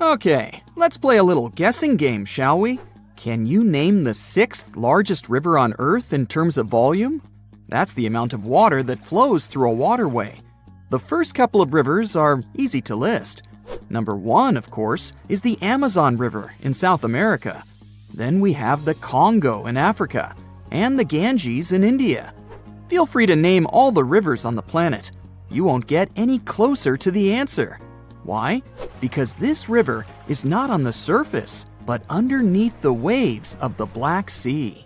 Okay, let's play a little guessing game, shall we? Can you name the 6th largest river on Earth in terms of volume? That's the amount of water that flows through a waterway. The first couple of rivers are easy to list. Number 1, of course, is the Amazon River in South America. Then we have the Congo in Africa, and the Ganges in India. Feel free to name all the rivers on the planet. You won't get any closer to the answer. Why? Because this river is not on the surface, but underneath the waves of the Black Sea.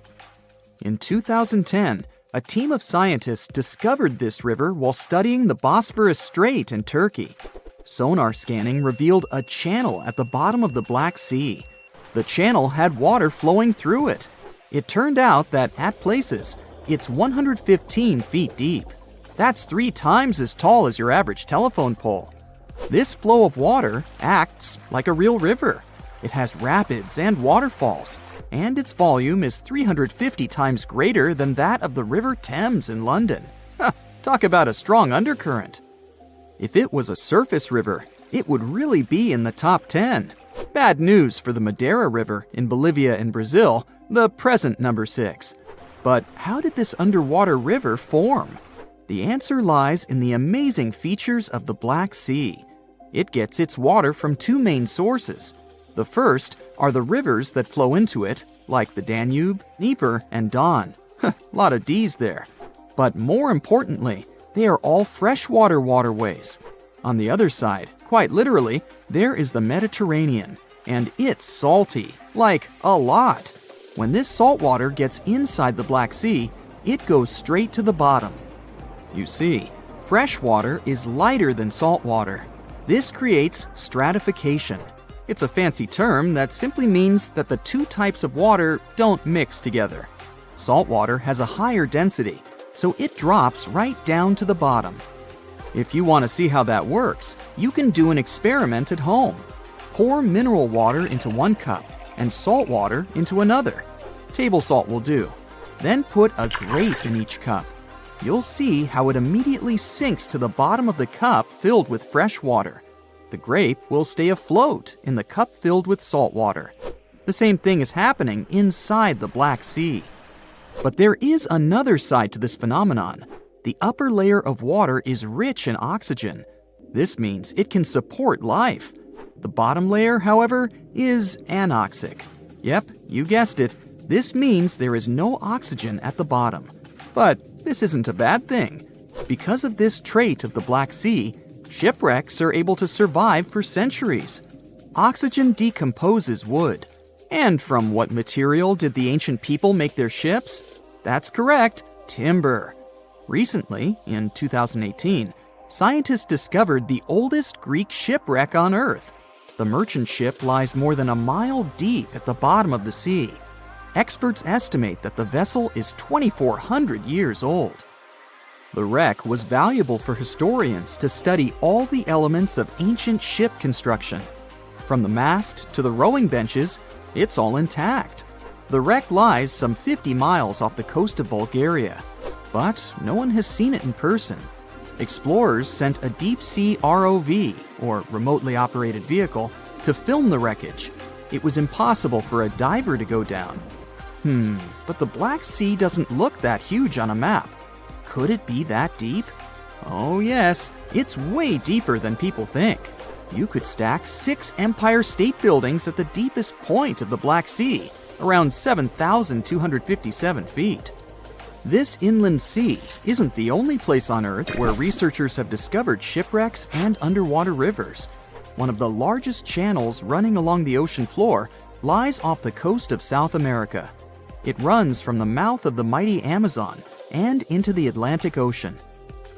In 2010, a team of scientists discovered this river while studying the Bosphorus Strait in Turkey. Sonar scanning revealed a channel at the bottom of the Black Sea. The channel had water flowing through it. It turned out that at places, it's 115 feet deep. That's 3 times as tall as your average telephone pole. This flow of water acts like a real river. It has rapids and waterfalls, and its volume is 350 times greater than that of the River Thames in London. Talk about a strong undercurrent. If it was a surface river, it would really be in the top 10. Bad news for the Madeira River in Bolivia and Brazil, the present number 6. But how did this underwater river form? The answer lies in the amazing features of the Black Sea. It gets its water from 2 main sources. The first are the rivers that flow into it, like the Danube, Dnieper, and Don. Lot of D's there. But more importantly, they are all freshwater waterways. On the other side, quite literally, there is the Mediterranean, and it's salty, like a lot. When this salt water gets inside the Black Sea, it goes straight to the bottom. You see, fresh water is lighter than salt water. This creates stratification. It's a fancy term that simply means that the 2 types of water don't mix together. Salt water has a higher density, so it drops right down to the bottom. If you want to see how that works, you can do an experiment at home. Pour mineral water into 1 cup and salt water into another. Table salt will do. Then put a grape in each cup. You'll see how it immediately sinks to the bottom of the cup filled with fresh water. The grape will stay afloat in the cup filled with salt water. The same thing is happening inside the Black Sea. But there is another side to this phenomenon. The upper layer of water is rich in oxygen. This means it can support life. The bottom layer, however, is anoxic. Yep, you guessed it. This means there is no oxygen at the bottom. But this isn't a bad thing. Because of this trait of the Black Sea, shipwrecks are able to survive for centuries. Oxygen decomposes wood. And from what material did the ancient people make their ships? That's correct, timber. Recently, in 2018, scientists discovered the oldest Greek shipwreck on Earth. The merchant ship lies more than a mile deep at the bottom of the sea. Experts estimate that the vessel is 2,400 years old. The wreck was valuable for historians to study all the elements of ancient ship construction. From the mast to the rowing benches, it's all intact. The wreck lies some 50 miles off the coast of Bulgaria, but no one has seen it in person. Explorers sent a deep-sea ROV, or remotely operated vehicle, to film the wreckage. It was impossible for a diver to go down. But the Black Sea doesn't look that huge on a map. Could it be that deep? Oh yes, it's way deeper than people think. You could stack 6 Empire State Buildings at the deepest point of the Black Sea, around 7,257 feet. This inland sea isn't the only place on Earth where researchers have discovered shipwrecks and underwater rivers. One of the largest channels running along the ocean floor lies off the coast of South America. It runs from the mouth of the mighty Amazon and into the Atlantic Ocean.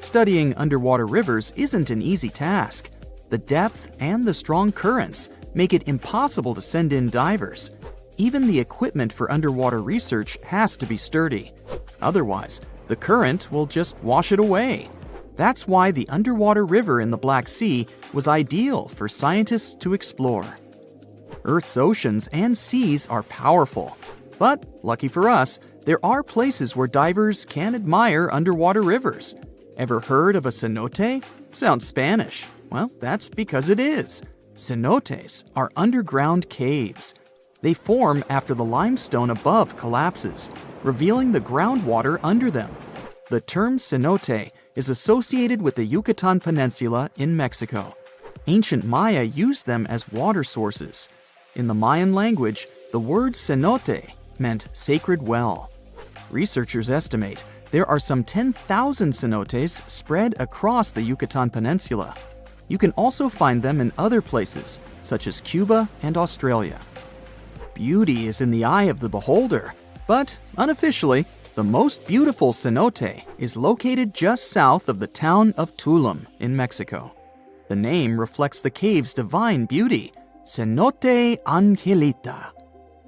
Studying underwater rivers isn't an easy task. The depth and the strong currents make it impossible to send in divers. Even the equipment for underwater research has to be sturdy. Otherwise, the current will just wash it away. That's why the underwater river in the Black Sea was ideal for scientists to explore. Earth's oceans and seas are powerful. But, lucky for us, there are places where divers can admire underwater rivers. Ever heard of a cenote? Sounds Spanish. Well, that's because it is. Cenotes are underground caves. They form after the limestone above collapses, revealing the groundwater under them. The term cenote is associated with the Yucatan Peninsula in Mexico. Ancient Maya used them as water sources. In the Mayan language, the word cenote meant sacred well. Researchers estimate there are some 10,000 cenotes spread across the Yucatan Peninsula. You can also find them in other places, such as Cuba and Australia. Beauty is in the eye of the beholder, but unofficially, the most beautiful cenote is located just south of the town of Tulum in Mexico. The name reflects the cave's divine beauty, Cenote Angelita.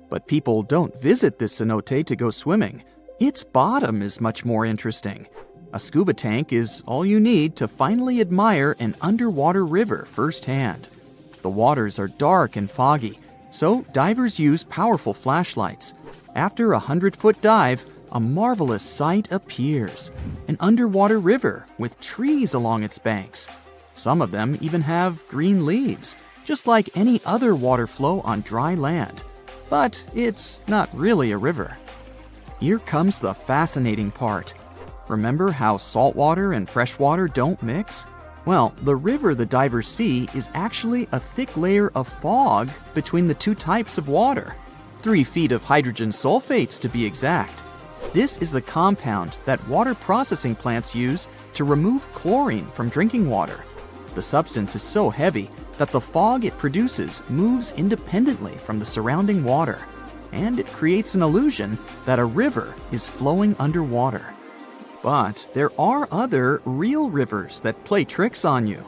But people don't visit this cenote to go swimming. Its bottom is much more interesting. A scuba tank is all you need to finally admire an underwater river firsthand. The waters are dark and foggy, so divers use powerful flashlights. After a 100-foot dive, a marvelous sight appears: an underwater river with trees along its banks. Some of them even have green leaves, just like any other water flow on dry land. But it's not really a river. Here comes the fascinating part. Remember how saltwater and freshwater don't mix? Well, the river the divers see is actually a thick layer of fog between the two types of water. 3 feet of hydrogen sulfates to be exact. This is the compound that water processing plants use to remove chlorine from drinking water. The substance is so heavy that the fog it produces moves independently from the surrounding water, and it creates an illusion that a river is flowing underwater. But there are other real rivers that play tricks on you.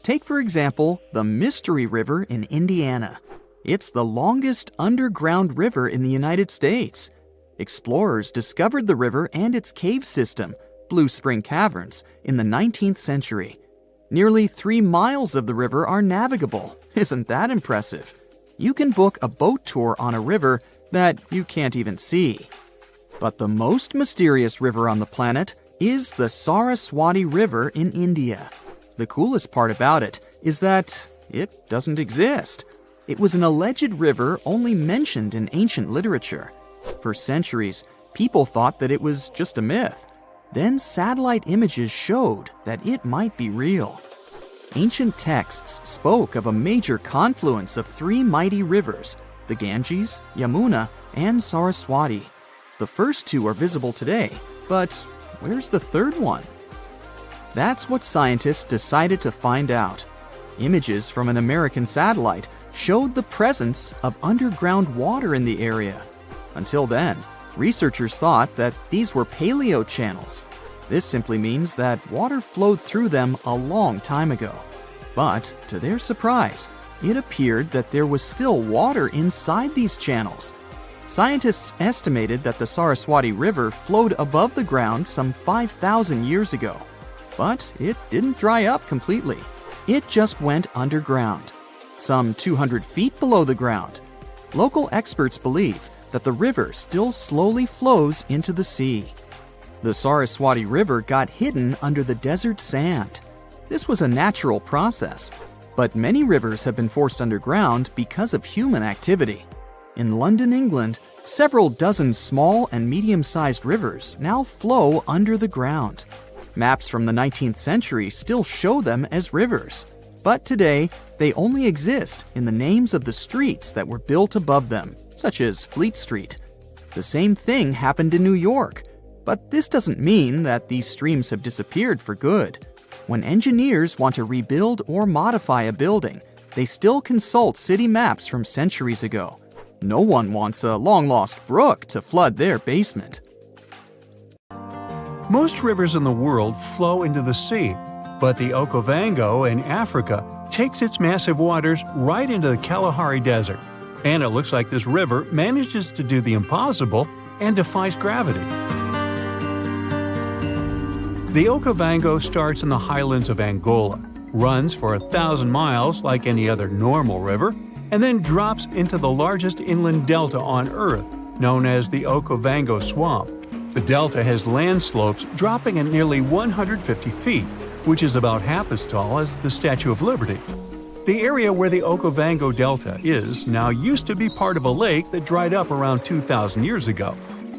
Take, for example, the Mystery River in Indiana. It's the longest underground river in the United States. Explorers discovered the river and its cave system, Blue Spring Caverns, in the 19th century. Nearly 3 miles of the river are navigable. Isn't that impressive? You can book a boat tour on a river that you can't even see. But the most mysterious river on the planet is the Saraswati River in India. The coolest part about it is that it doesn't exist. It was an alleged river only mentioned in ancient literature. For centuries, people thought that it was just a myth. Then satellite images showed that it might be real. Ancient texts spoke of a major confluence of 3 mighty rivers, the Ganges, Yamuna, and Saraswati. The first 2 are visible today, but where's the third one? That's what scientists decided to find out. Images from an American satellite showed the presence of underground water in the area. Until then, researchers thought that these were paleo channels. This simply means that water flowed through them a long time ago. But, to their surprise, it appeared that there was still water inside these channels. Scientists estimated that the Saraswati River flowed above the ground some 5,000 years ago. But it didn't dry up completely. It just went underground, some 200 feet below the ground. Local experts believe that the river still slowly flows into the sea. The Saraswati River got hidden under the desert sand. This was a natural process, but many rivers have been forced underground because of human activity. In London, England, several dozen small and medium-sized rivers now flow under the ground. Maps from the 19th century still show them as rivers, but today they only exist in the names of the streets that were built above them, such as Fleet Street. The same thing happened in New York, but this doesn't mean that these streams have disappeared for good. When engineers want to rebuild or modify a building, they still consult city maps from centuries ago. No one wants a long-lost brook to flood their basement. Most rivers in the world flow into the sea, but the Okavango in Africa takes its massive waters right into the Kalahari Desert. And it looks like this river manages to do the impossible and defies gravity. The Okavango starts in the highlands of Angola, runs for 1,000 miles like any other normal river, and then drops into the largest inland delta on Earth, known as the Okavango Swamp. The delta has land slopes dropping at nearly 150 feet, which is about half as tall as the Statue of Liberty. The area where the Okavango Delta is now used to be part of a lake that dried up around 2,000 years ago.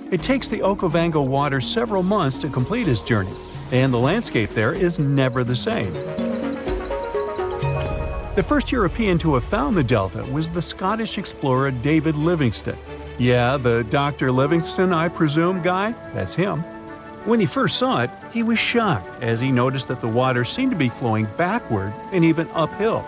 It takes the Okavango water several months to complete its journey, and the landscape there is never the same. The first European to have found the delta was the Scottish explorer David Livingstone. Yeah, the Dr. Livingstone, I presume, guy? That's him. When he first saw it, he was shocked as he noticed that the water seemed to be flowing backward and even uphill.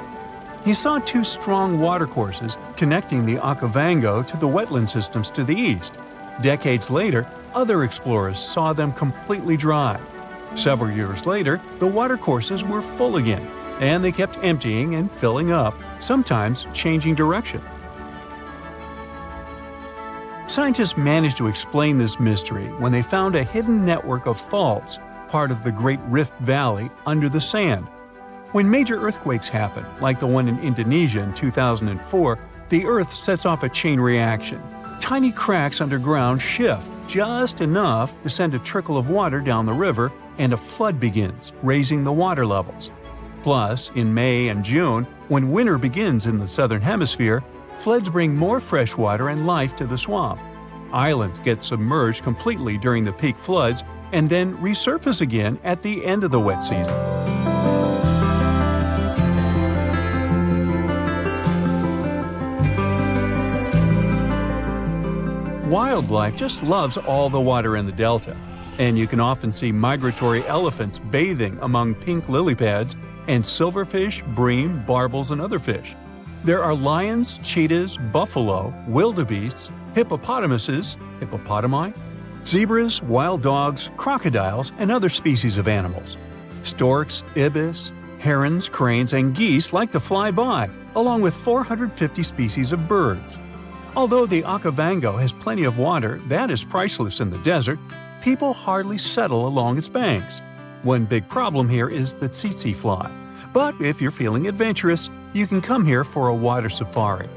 He saw two strong watercourses connecting the Okavango to the wetland systems to the east. Decades later, other explorers saw them completely dry. Several years later, the watercourses were full again, and they kept emptying and filling up, sometimes changing direction. Scientists managed to explain this mystery when they found a hidden network of faults, part of the Great Rift Valley, under the sand. When major earthquakes happen, like the one in Indonesia in 2004, the Earth sets off a chain reaction. Tiny cracks underground shift just enough to send a trickle of water down the river, and a flood begins, raising the water levels. Plus, in May and June, when winter begins in the southern hemisphere, floods bring more fresh water and life to the swamp. Islands get submerged completely during the peak floods and then resurface again at the end of the wet season. Wildlife just loves all the water in the delta, and you can often see migratory elephants bathing among pink lily pads and silverfish, bream, barbels, and other fish. There are lions, cheetahs, buffalo, wildebeests, hippopotamuses, hippopotami, zebras, wild dogs, crocodiles, and other species of animals. Storks, ibis, herons, cranes, and geese like to fly by, along with 450 species of birds. Although the Okavango has plenty of water that is priceless in the desert, people hardly settle along its banks. One big problem here is the tsetse fly. But if you're feeling adventurous, you can come here for a water safari.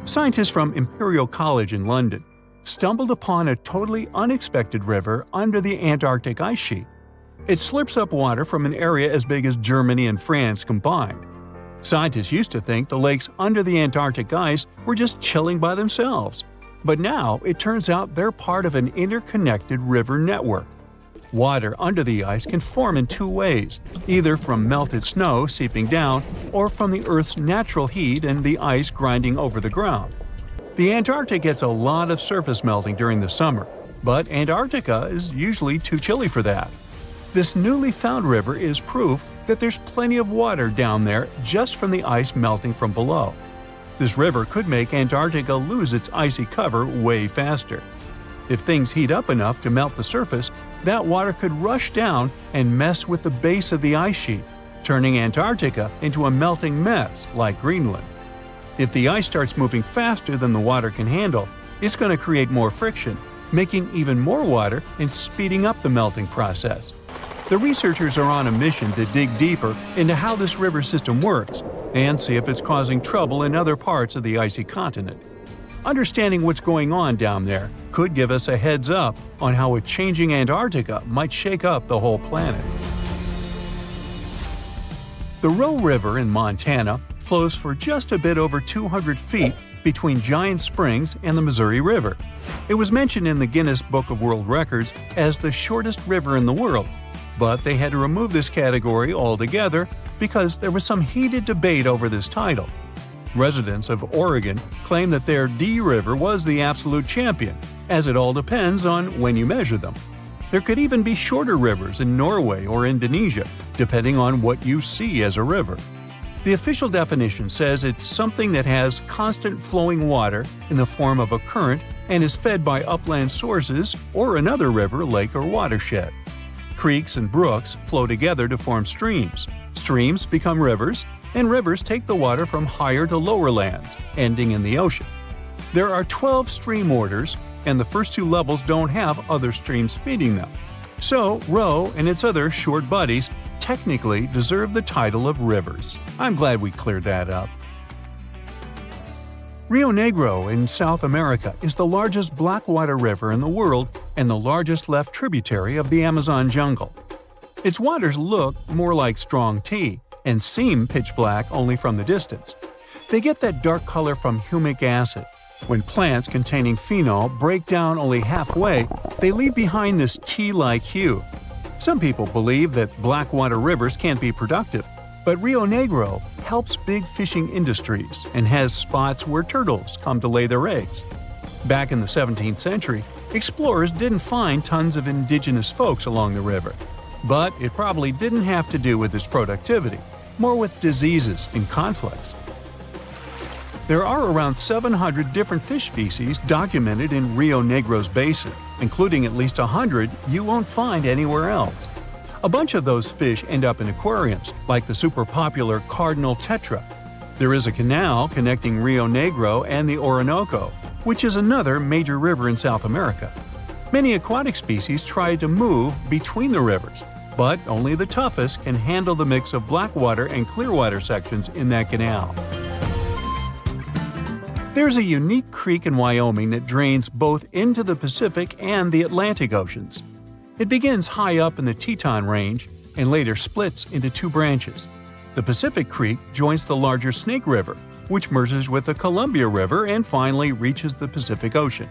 Scientists from Imperial College in London stumbled upon a totally unexpected river under the Antarctic ice sheet. It slurps up water from an area as big as Germany and France combined. Scientists used to think the lakes under the Antarctic ice were just chilling by themselves. But now it turns out they're part of an interconnected river network. Water under the ice can form in two ways, either from melted snow seeping down or from the Earth's natural heat and the ice grinding over the ground. The Antarctic gets a lot of surface melting during the summer, but Antarctica is usually too chilly for that. This newly found river is proof that there's plenty of water down there just from the ice melting from below. This river could make Antarctica lose its icy cover way faster. If things heat up enough to melt the surface, that water could rush down and mess with the base of the ice sheet, turning Antarctica into a melting mess like Greenland. If the ice starts moving faster than the water can handle, it's going to create more friction, making even more water and speeding up the melting process. The researchers are on a mission to dig deeper into how this river system works and see if it's causing trouble in other parts of the icy continent. Understanding what's going on down there could give us a heads up on how a changing Antarctica might shake up the whole planet. The Roe River in Montana flows for just a bit over 200 feet between Giant Springs and the Missouri River. It was mentioned in the Guinness Book of World Records as the shortest river in the world, but they had to remove this category altogether because there was some heated debate over this title. Residents of Oregon claim that their Dee River was the absolute champion, as it all depends on when you measure them. There could even be shorter rivers in Norway or Indonesia, depending on what you see as a river. The official definition says it's something that has constant flowing water in the form of a current and is fed by upland sources or another river, lake, or watershed. Creeks and brooks flow together to form streams. Streams become rivers, and rivers take the water from higher to lower lands, ending in the ocean. There are 12 stream orders, and the first two levels don't have other streams feeding them. So, Roe and its other short buddies technically deserve the title of rivers. I'm glad we cleared that up. Rio Negro in South America is the largest blackwater river in the world and the largest left tributary of the Amazon jungle. Its waters look more like strong tea, and seem pitch black only from the distance. They get that dark color from humic acid. When plants containing phenol break down only halfway, they leave behind this tea-like hue. Some people believe that blackwater rivers can't be productive, but Rio Negro helps big fishing industries and has spots where turtles come to lay their eggs. Back in the 17th century, explorers didn't find tons of indigenous folks along the river. But it probably didn't have to do with its productivity, more with diseases and conflicts. There are around 700 different fish species documented in Rio Negro's basin, including at least 100 you won't find anywhere else. A bunch of those fish end up in aquariums, like the super popular cardinal tetra. There is a canal connecting Rio Negro and the Orinoco, which is another major river in South America. Many aquatic species try to move between the rivers, but only the toughest can handle the mix of blackwater and clearwater sections in that canal. There's a unique creek in Wyoming that drains both into the Pacific and the Atlantic Oceans. It begins high up in the Teton Range and later splits into two branches. The Pacific Creek joins the larger Snake River, which merges with the Columbia River and finally reaches the Pacific Ocean.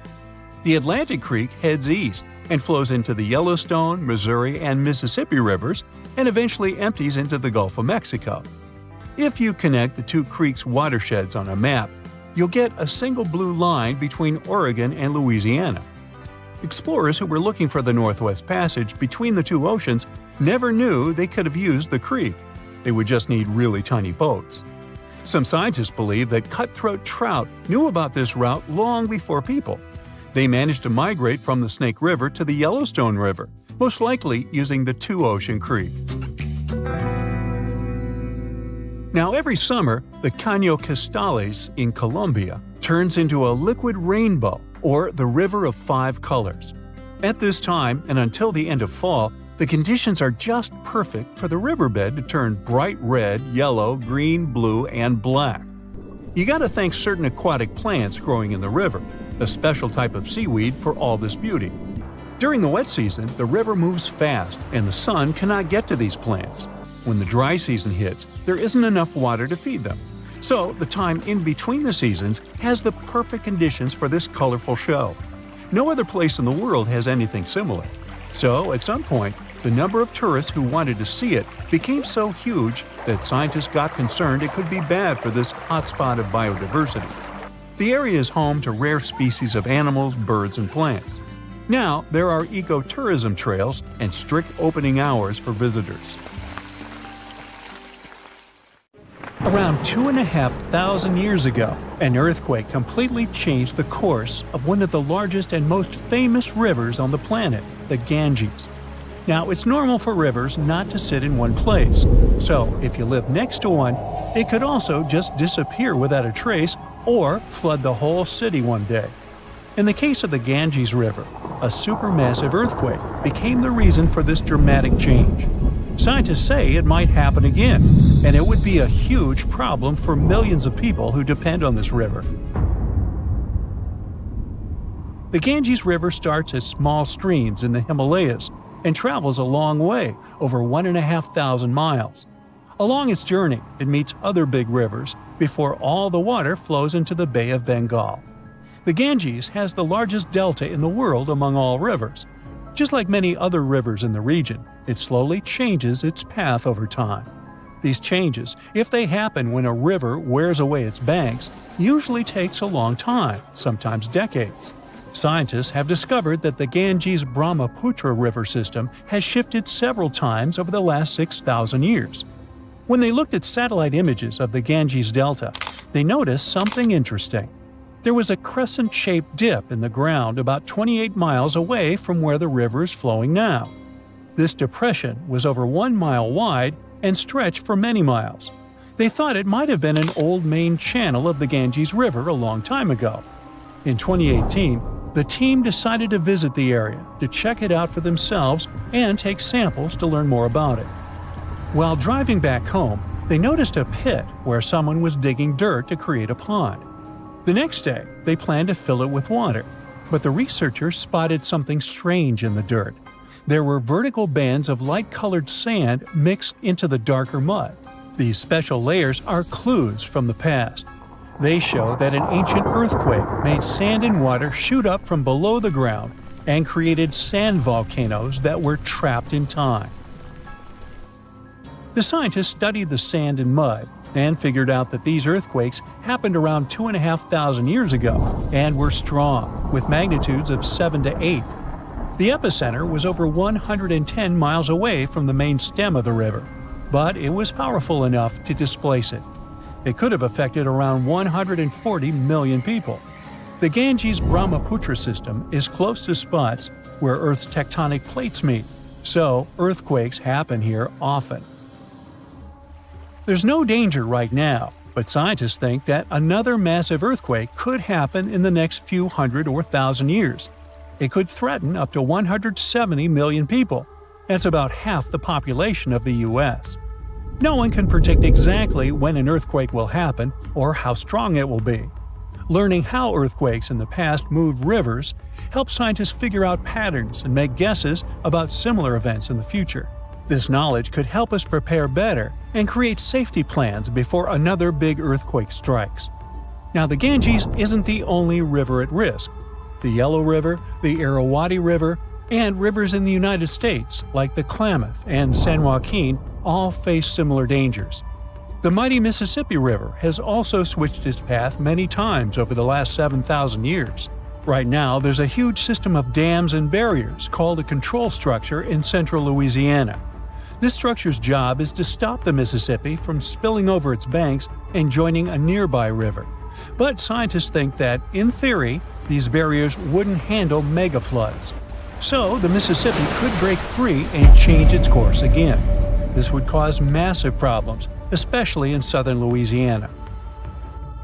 The Atlantic Creek heads east and flows into the Yellowstone, Missouri, and Mississippi rivers and eventually empties into the Gulf of Mexico. If you connect the two creeks' watersheds on a map, you'll get a single blue line between Oregon and Louisiana. Explorers who were looking for the Northwest Passage between the two oceans never knew they could have used the creek. They would just need really tiny boats. Some scientists believe that cutthroat trout knew about this route long before people. They managed to migrate from the Snake River to the Yellowstone River, most likely using the Two-Ocean Creek. Now, every summer, the Caño Cristales in Colombia turns into a liquid rainbow, or the River of Five Colors. At this time, and until the end of fall, the conditions are just perfect for the riverbed to turn bright red, yellow, green, blue, and black. You gotta thank certain aquatic plants growing in the river, a special type of seaweed for all this beauty. During the wet season, the river moves fast, and the sun cannot get to these plants. When the dry season hits, there isn't enough water to feed them. So, the time in between the seasons has the perfect conditions for this colorful show. No other place in the world has anything similar. So, at some point, the number of tourists who wanted to see it became so huge that scientists got concerned it could be bad for this hotspot of biodiversity. The area is home to rare species of animals, birds, and plants. Now, there are ecotourism trails and strict opening hours for visitors. Around 2,500 years ago, an earthquake completely changed the course of one of the largest and most famous rivers on the planet, the Ganges. Now, it's normal for rivers not to sit in one place, so if you live next to one, it could also just disappear without a trace or flood the whole city one day. In the case of the Ganges River, a supermassive earthquake became the reason for this dramatic change. Scientists say it might happen again, and it would be a huge problem for millions of people who depend on this river. The Ganges River starts as small streams in the Himalayas and travels a long way, over 1,500 miles. Along its journey, it meets other big rivers before all the water flows into the Bay of Bengal. The Ganges has the largest delta in the world among all rivers. Just like many other rivers in the region, it slowly changes its path over time. These changes, if they happen when a river wears away its banks, usually takes a long time, sometimes decades. Scientists have discovered that the Ganges-Brahmaputra river system has shifted several times over the last 6,000 years. When they looked at satellite images of the Ganges Delta, they noticed something interesting. There was a crescent-shaped dip in the ground about 28 miles away from where the river is flowing now. This depression was over 1 mile wide and stretched for many miles. They thought it might have been an old main channel of the Ganges River a long time ago. In 2018, the team decided to visit the area to check it out for themselves and take samples to learn more about it. While driving back home, they noticed a pit where someone was digging dirt to create a pond. The next day, they planned to fill it with water, but the researchers spotted something strange in the dirt. There were vertical bands of light-colored sand mixed into the darker mud. These special layers are clues from the past. They show that an ancient earthquake made sand and water shoot up from below the ground and created sand volcanoes that were trapped in time. The scientists studied the sand and mud and figured out that these earthquakes happened around 2,500 years ago and were strong, with magnitudes of 7 to 8. The epicenter was over 110 miles away from the main stem of the river, but it was powerful enough to displace it. It could have affected around 140 million people. The Ganges-Brahmaputra system is close to spots where Earth's tectonic plates meet, so earthquakes happen here often. There's no danger right now, but scientists think that another massive earthquake could happen in the next few hundred or thousand years. It could threaten up to 170 million people. That's about half the population of the U.S. No one can predict exactly when an earthquake will happen or how strong it will be. Learning how earthquakes in the past moved rivers helps scientists figure out patterns and make guesses about similar events in the future. This knowledge could help us prepare better and create safety plans before another big earthquake strikes. Now, the Ganges isn't the only river at risk. The Yellow River, the Irrawaddy River, and rivers in the United States, like the Klamath and San Joaquin, all face similar dangers. The mighty Mississippi River has also switched its path many times over the last 7,000 years. Right now, there's a huge system of dams and barriers called a control structure in central Louisiana. This structure's job is to stop the Mississippi from spilling over its banks and joining a nearby river. But scientists think that, in theory, these barriers wouldn't handle megafloods. So the Mississippi could break free and change its course again. This would cause massive problems, especially in southern Louisiana.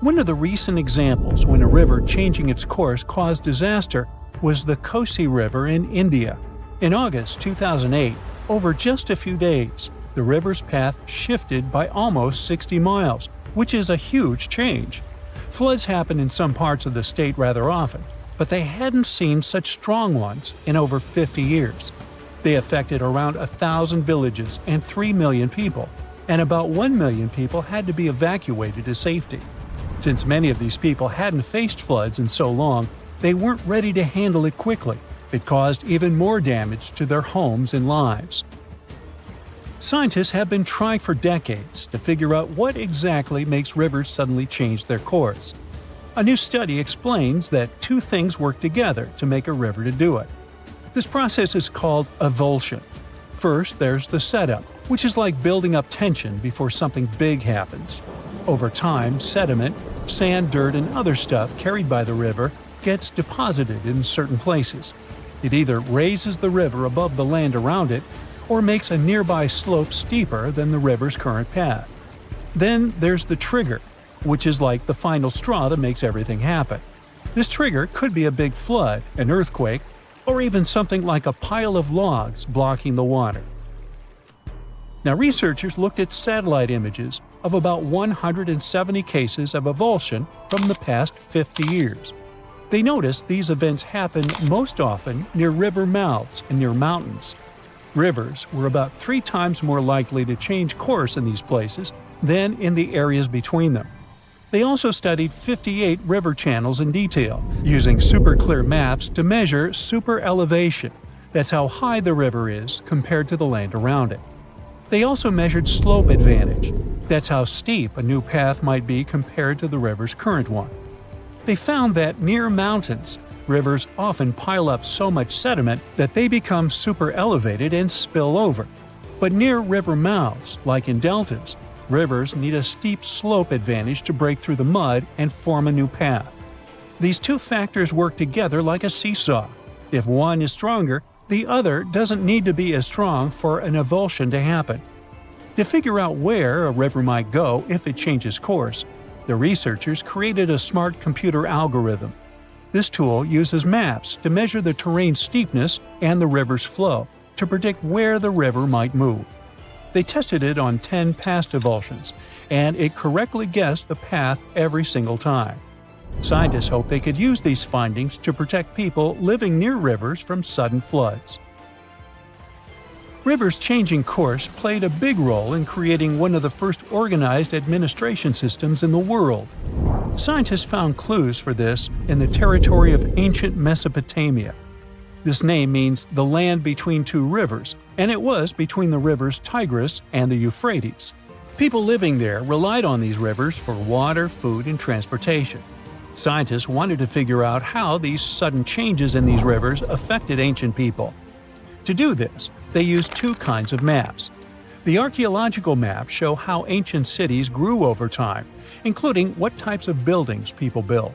One of the recent examples when a river changing its course caused disaster was the Kosi River in India. In August 2008, over just a few days, the river's path shifted by almost 60 miles, which is a huge change. Floods happen in some parts of the state rather often, but they hadn't seen such strong ones in over 50 years. They affected around 1,000 villages and 3 million people, and about 1 million people had to be evacuated to safety. Since many of these people hadn't faced floods in so long, they weren't ready to handle it quickly. It caused even more damage to their homes and lives. Scientists have been trying for decades to figure out what exactly makes rivers suddenly change their course. A new study explains that two things work together to make a river to do it. This process is called avulsion. First, there's the setup, which is like building up tension before something big happens. Over time, sediment, sand, dirt, and other stuff carried by the river gets deposited in certain places. It either raises the river above the land around it or makes a nearby slope steeper than the river's current path. Then there's the trigger, which is like the final straw that makes everything happen. This trigger could be a big flood, an earthquake, or even something like a pile of logs blocking the water. Now, researchers looked at satellite images of about 170 cases of avulsion from the past 50 years. They noticed these events happen most often near river mouths and near mountains. Rivers were about 3 times more likely to change course in these places than in the areas between them. They also studied 58 river channels in detail, using super clear maps to measure super elevation. That's how high the river is compared to the land around it. They also measured slope advantage. That's how steep a new path might be compared to the river's current one. They found that near mountains, rivers often pile up so much sediment that they become super elevated and spill over. But near river mouths, like in deltas, rivers need a steep slope advantage to break through the mud and form a new path. These two factors work together like a seesaw. If one is stronger, the other doesn't need to be as strong for an avulsion to happen. To figure out where a river might go if it changes course, the researchers created a smart computer algorithm. This tool uses maps to measure the terrain's steepness and the river's flow to predict where the river might move. They tested it on 10 past avulsions, and it correctly guessed the path every single time. Scientists hope they could use these findings to protect people living near rivers from sudden floods. Rivers changing course played a big role in creating one of the first organized administration systems in the world. Scientists found clues for this in the territory of ancient Mesopotamia. This name means the land between two rivers, and it was between the rivers Tigris and the Euphrates. People living there relied on these rivers for water, food, and transportation. Scientists wanted to figure out how these sudden changes in these rivers affected ancient people. To do this, they used two kinds of maps. The archaeological maps show how ancient cities grew over time, including what types of buildings people built.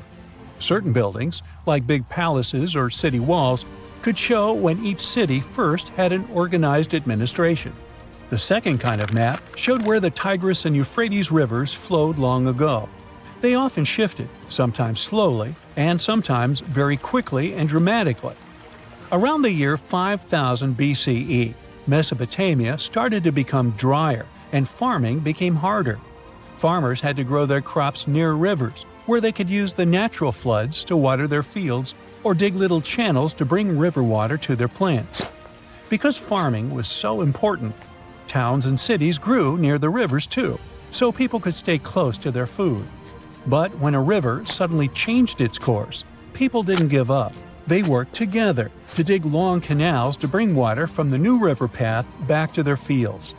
Certain buildings, like big palaces or city walls, could show when each city first had an organized administration. The second kind of map showed where the Tigris and Euphrates rivers flowed long ago. They often shifted, sometimes slowly, and sometimes very quickly and dramatically. Around the year 5000 BCE, Mesopotamia started to become drier and farming became harder. Farmers had to grow their crops near rivers, where they could use the natural floods to water their fields or dig little channels to bring river water to their plants. Because farming was so important, towns and cities grew near the rivers too, so people could stay close to their food. But when a river suddenly changed its course, people didn't give up. They worked together to dig long canals to bring water from the new river path back to their fields.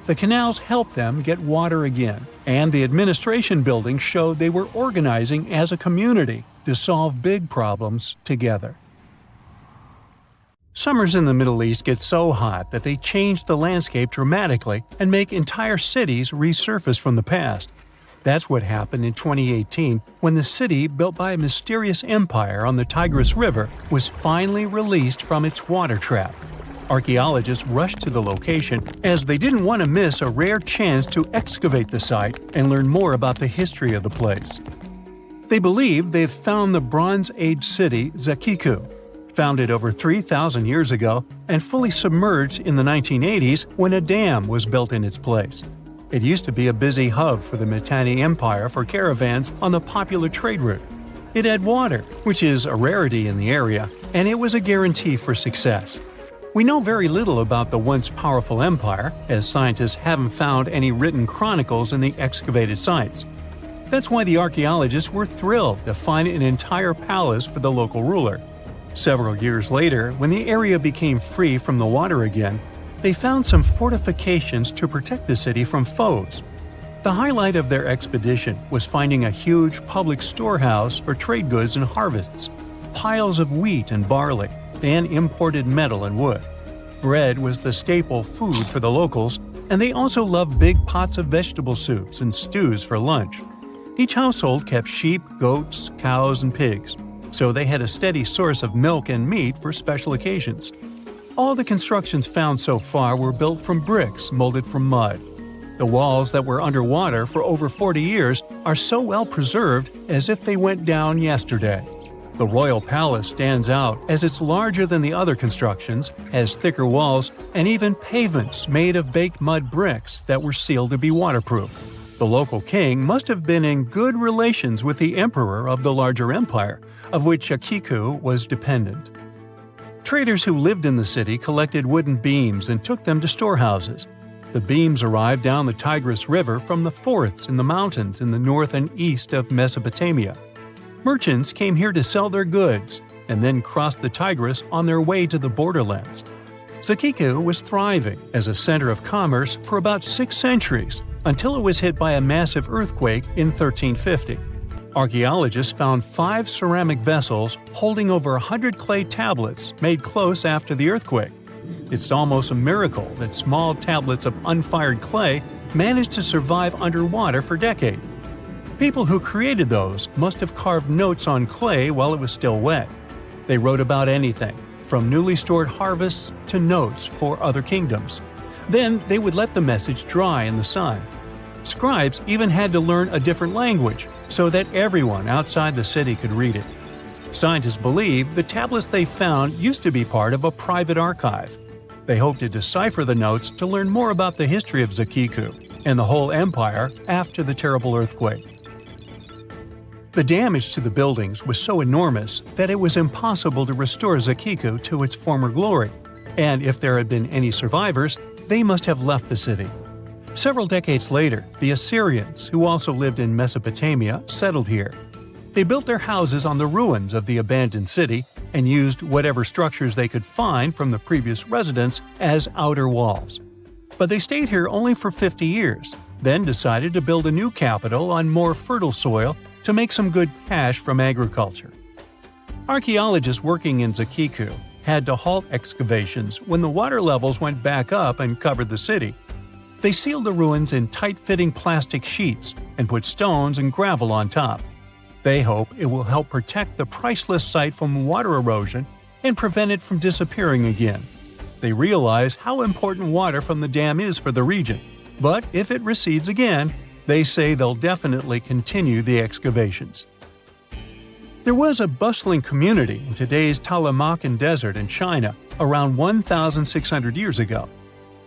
The canals helped them get water again, and the administration buildings showed they were organizing as a community to solve big problems together. Summers in the Middle East get so hot that they change the landscape dramatically and make entire cities resurface from the past. That's what happened in 2018 when the city built by a mysterious empire on the Tigris River was finally released from its water trap. Archaeologists rushed to the location as they didn't want to miss a rare chance to excavate the site and learn more about the history of the place. They believe they've found the Bronze Age city Zakiku, founded over 3,000 years ago and fully submerged in the 1980s when a dam was built in its place. It used to be a busy hub for the Mitanni Empire for caravans on the popular trade route. It had water, which is a rarity in the area, and it was a guarantee for success. We know very little about the once powerful empire, as scientists haven't found any written chronicles in the excavated sites. That's why the archaeologists were thrilled to find an entire palace for the local ruler. Several years later, when the area became free from the water again, they found some fortifications to protect the city from foes. The highlight of their expedition was finding a huge public storehouse for trade goods and harvests, piles of wheat and barley, and imported metal and wood. Bread was the staple food for the locals, and they also loved big pots of vegetable soups and stews for lunch. Each household kept sheep, goats, cows, and pigs, so they had a steady source of milk and meat for special occasions. All the constructions found so far were built from bricks molded from mud. The walls that were underwater for over 40 years are so well preserved as if they went down yesterday. The royal palace stands out as it's larger than the other constructions, has thicker walls, and even pavements made of baked mud bricks that were sealed to be waterproof. The local king must have been in good relations with the emperor of the larger empire, of which Akiku was dependent. Traders who lived in the city collected wooden beams and took them to storehouses. The beams arrived down the Tigris River from the forests in the mountains in the north and east of Mesopotamia. Merchants came here to sell their goods and then crossed the Tigris on their way to the borderlands. Zakiku was thriving as a center of commerce for about 6 centuries until it was hit by a massive earthquake in 1350. Archaeologists found 5 ceramic vessels holding over 100 clay tablets made close after the earthquake. It's almost a miracle that small tablets of unfired clay managed to survive underwater for decades. People who created those must have carved notes on clay while it was still wet. They wrote about anything, from newly stored harvests to notes for other kingdoms. Then they would let the message dry in the sun. Scribes even had to learn a different language so that everyone outside the city could read it. Scientists believe the tablets they found used to be part of a private archive. They hope to decipher the notes to learn more about the history of Zakiku and the whole empire after the terrible earthquake. The damage to the buildings was so enormous that it was impossible to restore Zakiku to its former glory. And if there had been any survivors, they must have left the city. Several decades later, the Assyrians, who also lived in Mesopotamia, settled here. They built their houses on the ruins of the abandoned city and used whatever structures they could find from the previous residents as outer walls. But they stayed here only for 50 years, then decided to build a new capital on more fertile soil to make some good cash from agriculture. Archaeologists working in Zakiku had to halt excavations when the water levels went back up and covered the city. They sealed the ruins in tight-fitting plastic sheets and put stones and gravel on top. They hope it will help protect the priceless site from water erosion and prevent it from disappearing again. They realize how important water from the dam is for the region, but if it recedes again, they say they'll definitely continue the excavations. There was a bustling community in today's Taklamakan Desert in China around 1,600 years ago.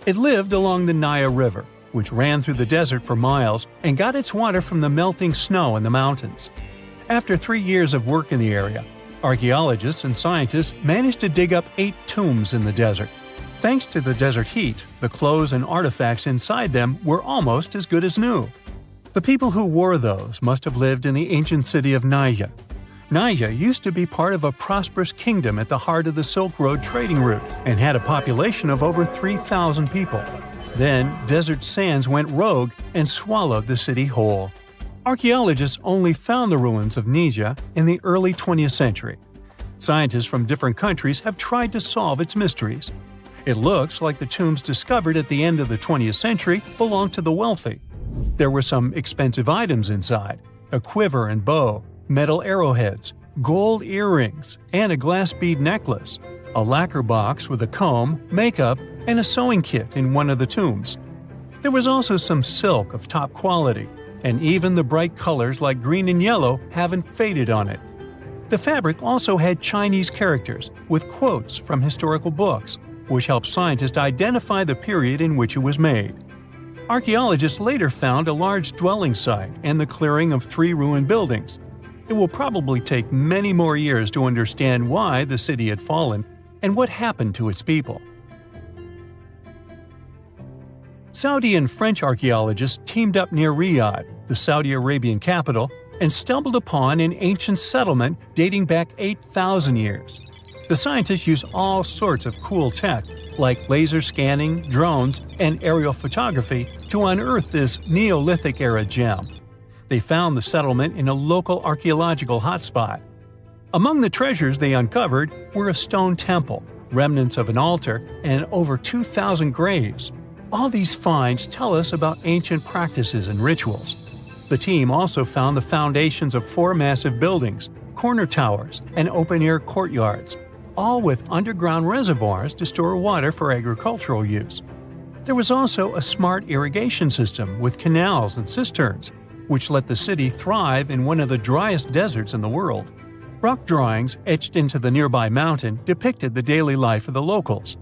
It lived along the Nile River, which ran through the desert for miles and got its water from the melting snow in the mountains. After 3 years of work in the area, archaeologists and scientists managed to dig up 8 tombs in the desert. Thanks to the desert heat, the clothes and artifacts inside them were almost as good as new. The people who wore those must have lived in the ancient city of Naya. Naya used to be part of a prosperous kingdom at the heart of the Silk Road trading route and had a population of over 3,000 people. Then, desert sands went rogue and swallowed the city whole. Archaeologists only found the ruins of Nija in the early 20th century. Scientists from different countries have tried to solve its mysteries. It looks like the tombs discovered at the end of the 20th century belonged to the wealthy. There were some expensive items inside: a quiver and bow, metal arrowheads, gold earrings, and a glass bead necklace, a lacquer box with a comb, makeup, and a sewing kit in one of the tombs. There was also some silk of top quality, and even the bright colors like green and yellow haven't faded on it. The fabric also had Chinese characters with quotes from historical books, which helped scientists identify the period in which it was made. Archaeologists later found a large dwelling site and the clearing of 3 ruined buildings. It will probably take many more years to understand why the city had fallen and what happened to its people. Saudi and French archaeologists teamed up near Riyadh, the Saudi Arabian capital, and stumbled upon an ancient settlement dating back 8,000 years. The scientists used all sorts of cool tech, like laser scanning, drones, and aerial photography, to unearth this Neolithic-era gem. They found the settlement in a local archaeological hotspot. Among the treasures they uncovered were a stone temple, remnants of an altar, and over 2,000 graves. All these finds tell us about ancient practices and rituals. The team also found the foundations of 4 massive buildings, corner towers, and open-air courtyards, all with underground reservoirs to store water for agricultural use. There was also a smart irrigation system with canals and cisterns, which let the city thrive in one of the driest deserts in the world. Rock drawings etched into the nearby mountain depicted the daily life of the locals.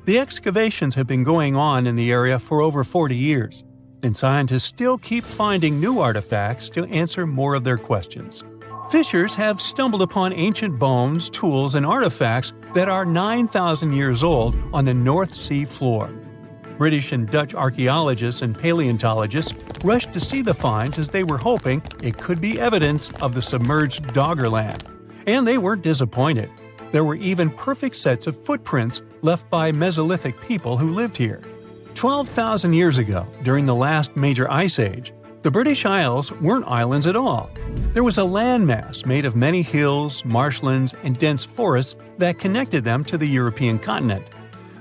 The excavations have been going on in the area for over 40 years, and scientists still keep finding new artifacts to answer more of their questions. Fishers have stumbled upon ancient bones, tools, and artifacts that are 9,000 years old on the North Sea floor. British and Dutch archaeologists and paleontologists rushed to see the finds as they were hoping it could be evidence of the submerged Doggerland. And they weren't disappointed. There were even perfect sets of footprints left by Mesolithic people who lived here. 12,000 years ago, during the last major ice age, the British Isles weren't islands at all. There was a landmass made of many hills, marshlands, and dense forests that connected them to the European continent.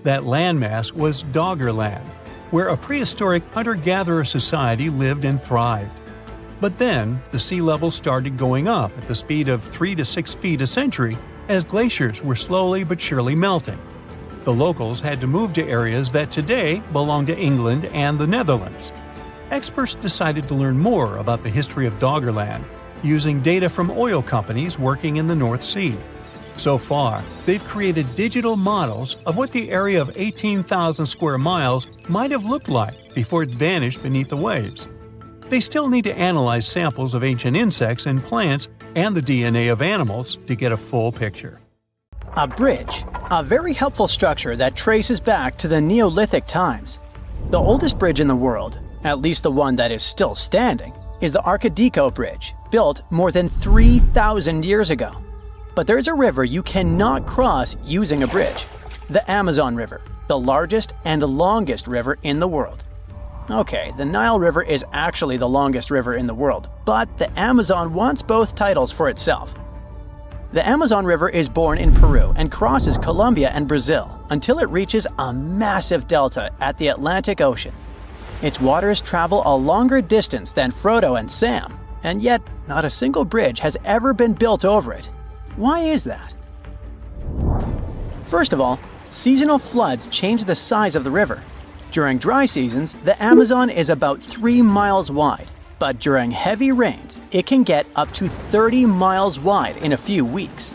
That landmass was Doggerland, where a prehistoric hunter-gatherer society lived and thrived. But then, the sea level started going up at the speed of 3 to 6 feet a century as glaciers were slowly but surely melting. The locals had to move to areas that today belong to England and the Netherlands. Experts decided to learn more about the history of Doggerland, using data from oil companies working in the North Sea. So far, they've created digital models of what the area of 18,000 square miles might have looked like before it vanished beneath the waves. They still need to analyze samples of ancient insects and plants and the DNA of animals to get a full picture. A bridge, a very helpful structure that traces back to the Neolithic times. The oldest bridge in the world, at least the one that is still standing, is the Arcadico Bridge, built more than 3,000 years ago. But there's a river you cannot cross using a bridge: the Amazon River, the largest and longest river in the world. Okay, the Nile River is actually the longest river in the world, but the Amazon wants both titles for itself. The Amazon River is born in Peru and crosses Colombia and Brazil until it reaches a massive delta at the Atlantic Ocean. Its waters travel a longer distance than Frodo and Sam, and yet not a single bridge has ever been built over it. Why is that? First of all, seasonal floods change the size of the river. During dry seasons, the Amazon is about 3 miles wide. But during heavy rains, it can get up to 30 miles wide in a few weeks.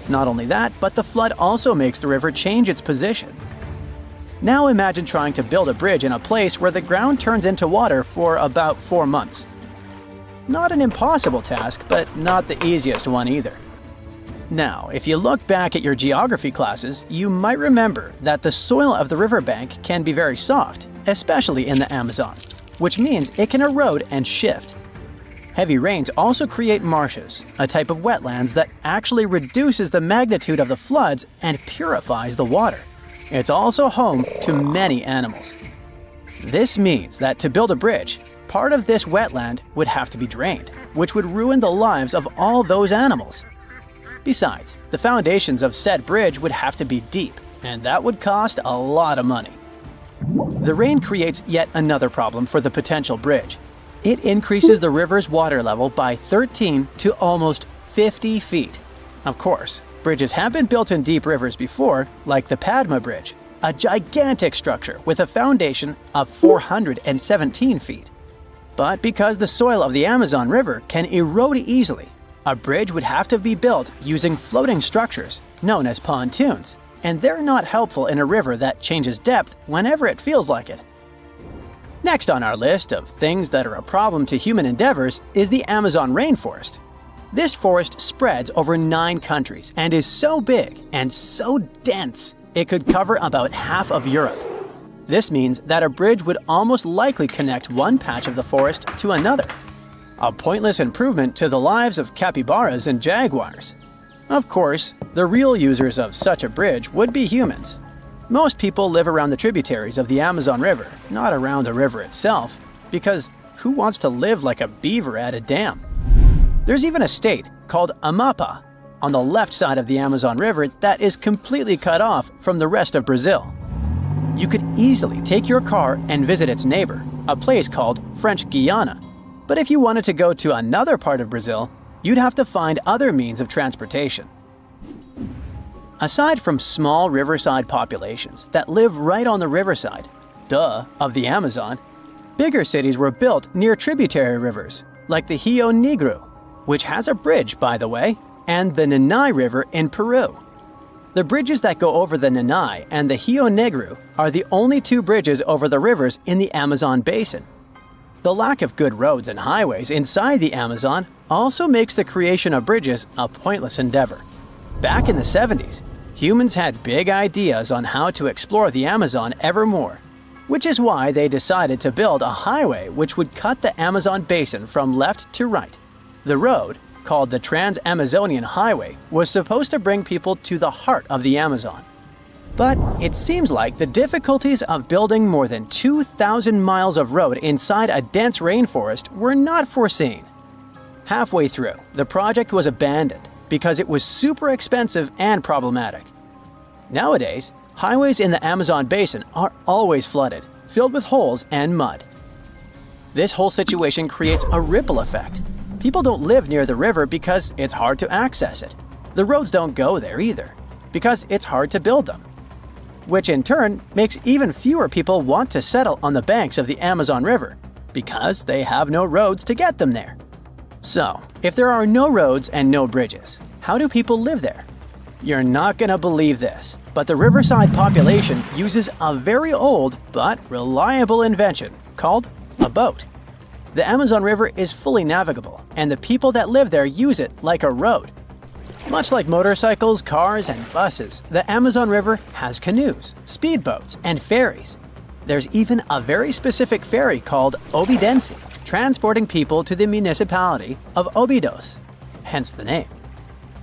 Not only that, but the flood also makes the river change its position. Now imagine trying to build a bridge in a place where the ground turns into water for about 4 months. Not an impossible task, but not the easiest one either. Now, if you look back at your geography classes, you might remember that the soil of the riverbank can be very soft, especially in the Amazon, which means it can erode and shift. Heavy rains also create marshes, a type of wetlands that actually reduces the magnitude of the floods and purifies the water. It's also home to many animals. This means that to build a bridge, part of this wetland would have to be drained, which would ruin the lives of all those animals. Besides, the foundations of said bridge would have to be deep, and that would cost a lot of money. The rain creates yet another problem for the potential bridge. It increases the river's water level by 13 to almost 50 feet. Of course, bridges have been built in deep rivers before, like the Padma Bridge, a gigantic structure with a foundation of 417 feet. But because the soil of the Amazon River can erode easily, a bridge would have to be built using floating structures, known as pontoons, and they're not helpful in a river that changes depth whenever it feels like it. Next on our list of things that are a problem to human endeavors is the Amazon rainforest. This forest spreads over 9 countries and is so big and so dense it could cover about half of Europe. This means that a bridge would almost likely connect one patch of the forest to another. A pointless improvement to the lives of capybaras and jaguars. Of course, the real users of such a bridge would be humans. Most people live around the tributaries of the Amazon River, not around the river itself, because who wants to live like a beaver at a dam? There's even a state called Amapá on the left side of the Amazon River that is completely cut off from the rest of Brazil. You could easily take your car and visit its neighbor, a place called French Guiana. But if you wanted to go to another part of Brazil, you'd have to find other means of transportation. Aside from small riverside populations that live right on the riverside, of the Amazon, bigger cities were built near tributary rivers, like the Rio Negro, which has a bridge, by the way, and the Nanay River in Peru. The bridges that go over the Nanay and the Rio Negro are the only 2 bridges over the rivers in the Amazon basin. The lack of good roads and highways inside the Amazon also makes the creation of bridges a pointless endeavor. Back in the 70s, humans had big ideas on how to explore the Amazon ever more, which is why they decided to build a highway which would cut the Amazon basin from left to right. The road, called the Trans-Amazonian Highway, was supposed to bring people to the heart of the Amazon. But it seems like the difficulties of building more than 2,000 miles of road inside a dense rainforest were not foreseen. Halfway through, the project was abandoned because it was super expensive and problematic. Nowadays, highways in the Amazon basin are always flooded, filled with holes and mud. This whole situation creates a ripple effect. People don't live near the river because it's hard to access it. The roads don't go there either, because it's hard to build them, which in turn makes even fewer people want to settle on the banks of the Amazon River, because they have no roads to get them there. So, if there are no roads and no bridges, how do people live there? You're not gonna believe this, but the riverside population uses a very old but reliable invention called a boat. The Amazon River is fully navigable, and the people that live there use it like a road. Much like motorcycles, cars, and buses, the Amazon River has canoes, speedboats, and ferries. There's even a very specific ferry called Obidense, transporting people to the municipality of Óbidos, hence the name.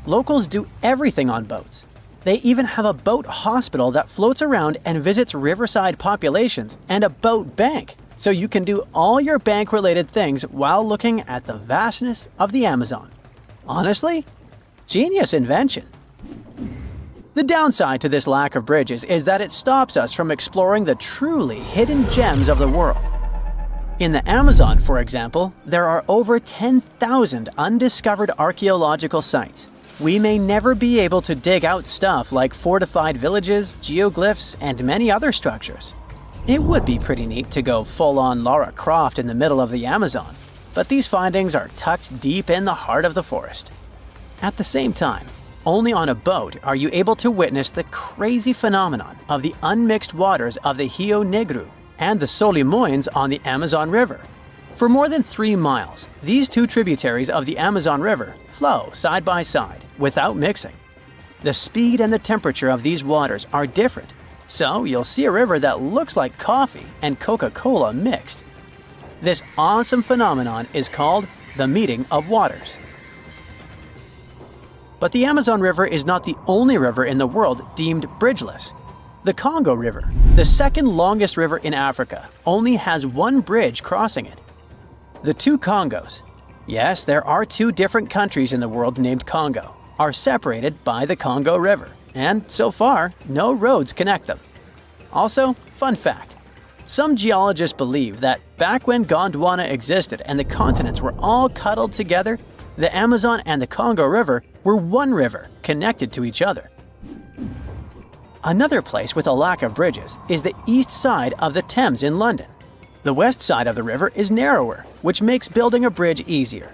Locals do everything on boats. They even have a boat hospital that floats around and visits riverside populations and a boat bank, so you can do all your bank-related things while looking at the vastness of the Amazon. Honestly, genius invention. The downside to this lack of bridges is that it stops us from exploring the truly hidden gems of the world. In the Amazon, for example, there are over 10,000 undiscovered archaeological sites. We may never be able to dig out stuff like fortified villages, geoglyphs, and many other structures. It would be pretty neat to go full-on Lara Croft in the middle of the Amazon, but these findings are tucked deep in the heart of the forest. At the same time, only on a boat are you able to witness the crazy phenomenon of the unmixed waters of the Rio Negro and the Solimões on the Amazon River. For more than 3 miles, these two tributaries of the Amazon River flow side by side without mixing. The speed and the temperature of these waters are different, so you'll see a river that looks like coffee and Coca-Cola mixed. This awesome phenomenon is called the meeting of waters. But the Amazon River is not the only river in the world deemed bridgeless. The Congo River, the second longest river in Africa, only has one bridge crossing it. The two Congos, yes, there are 2 different countries in the world named Congo, are separated by the Congo River, and so far, no roads connect them. Also, fun fact, some geologists believe that back when Gondwana existed and the continents were all cuddled together, the Amazon and the Congo River were one river connected to each other. Another place with a lack of bridges is the east side of the Thames in London. The west side of the river is narrower, which makes building a bridge easier.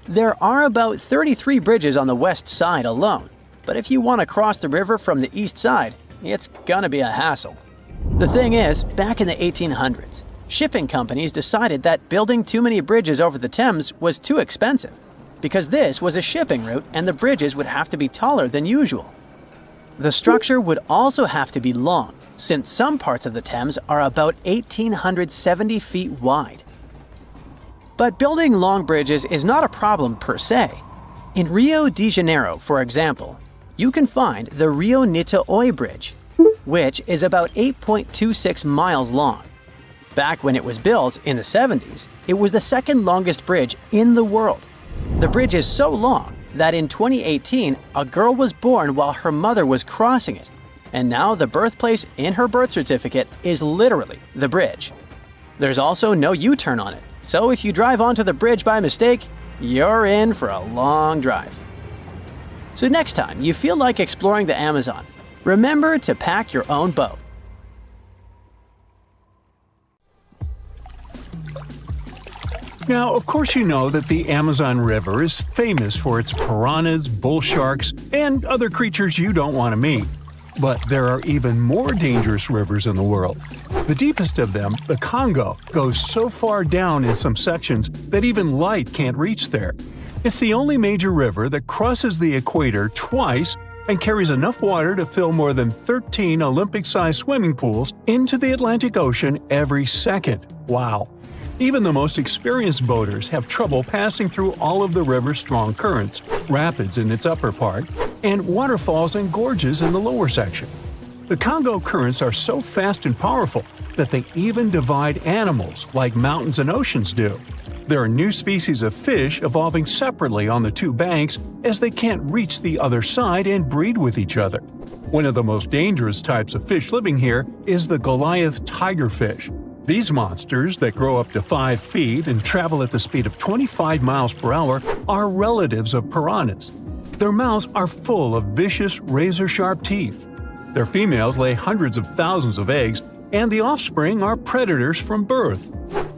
There are about 33 bridges on the west side alone, but if you want to cross the river from the east side, it's gonna be a hassle. The thing is, back in the 1800s, shipping companies decided that building too many bridges over the Thames was too expensive, because this was a shipping route and the bridges would have to be taller than usual. The structure would also have to be long, since some parts of the Thames are about 1,870 feet wide. But building long bridges is not a problem per se. In Rio de Janeiro, for example, you can find the Rio Niterói Bridge, which is about 8.26 miles long. Back when it was built in the 70s, it was the second longest bridge in the world. The bridge is so long that in 2018, a girl was born while her mother was crossing it, and now the birthplace in her birth certificate is literally the bridge. There's also no U-turn on it, so if you drive onto the bridge by mistake, you're in for a long drive. So next time you feel like exploring the Amazon, remember to pack your own boat. Now, of course you know that the Amazon River is famous for its piranhas, bull sharks, and other creatures you don't want to meet. But there are even more dangerous rivers in the world. The deepest of them, the Congo, goes so far down in some sections that even light can't reach there. It's the only major river that crosses the equator twice and carries enough water to fill more than 13 Olympic-sized swimming pools into the Atlantic Ocean every second. Wow! Even the most experienced boaters have trouble passing through all of the river's strong currents, rapids in its upper part, and waterfalls and gorges in the lower section. The Congo currents are so fast and powerful that they even divide animals like mountains and oceans do. There are new species of fish evolving separately on the two banks as they can't reach the other side and breed with each other. One of the most dangerous types of fish living here is the Goliath tigerfish. These monsters, that grow up to 5 feet and travel at the speed of 25 miles per hour, are relatives of piranhas. Their mouths are full of vicious, razor-sharp teeth. Their females lay hundreds of thousands of eggs, and the offspring are predators from birth.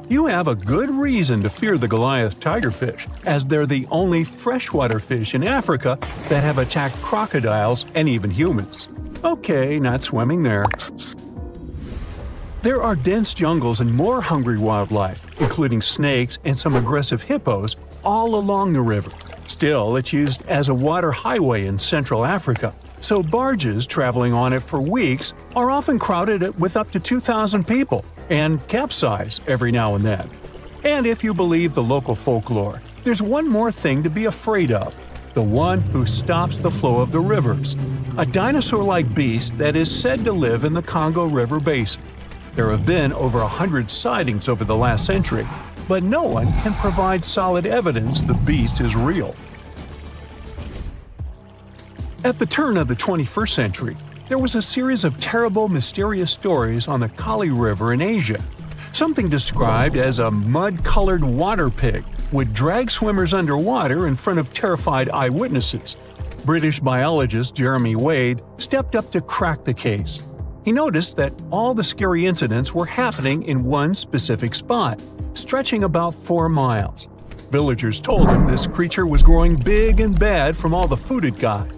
You have a good reason to fear the Goliath tigerfish, as they're the only freshwater fish in Africa that have attacked crocodiles and even humans. Okay, not swimming there. There are dense jungles and more hungry wildlife, including snakes and some aggressive hippos, all along the river. Still, it's used as a water highway in Central Africa, so barges traveling on it for weeks are often crowded with up to 2,000 people and capsize every now and then. And if you believe the local folklore, there's one more thing to be afraid of: the one who stops the flow of the rivers, a dinosaur-like beast that is said to live in the Congo River basin. There have been over 100 sightings over the last century, but no one can provide solid evidence the beast is real. At the turn of the 21st century, there was a series of terrible, mysterious stories on the Kali River in Asia. Something described as a mud-colored water pig would drag swimmers underwater in front of terrified eyewitnesses. British biologist Jeremy Wade stepped up to crack the case. He noticed that all the scary incidents were happening in one specific spot, stretching about 4 miles. Villagers told him this creature was growing big and bad from all the food it got.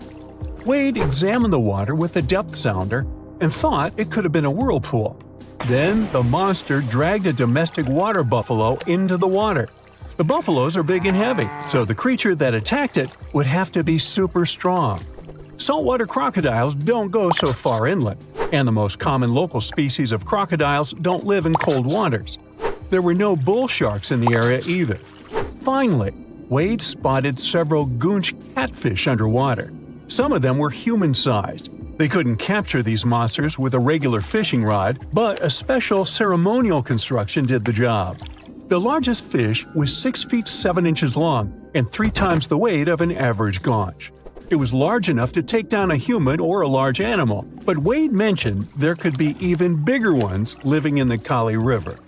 Wade examined the water with a depth sounder and thought it could have been a whirlpool. Then the monster dragged a domestic water buffalo into the water. The buffaloes are big and heavy, so the creature that attacked it would have to be super strong. Saltwater crocodiles don't go so far inland, and the most common local species of crocodiles don't live in cold waters. There were no bull sharks in the area either. Finally, Wade spotted several goonch catfish underwater. Some of them were human-sized. They couldn't capture these monsters with a regular fishing rod, but a special ceremonial construction did the job. The largest fish was 6 feet 7 inches long and 3 times the weight of an average gaunch. It was large enough to take down a human or a large animal, but Wade mentioned there could be even bigger ones living in the Kali River.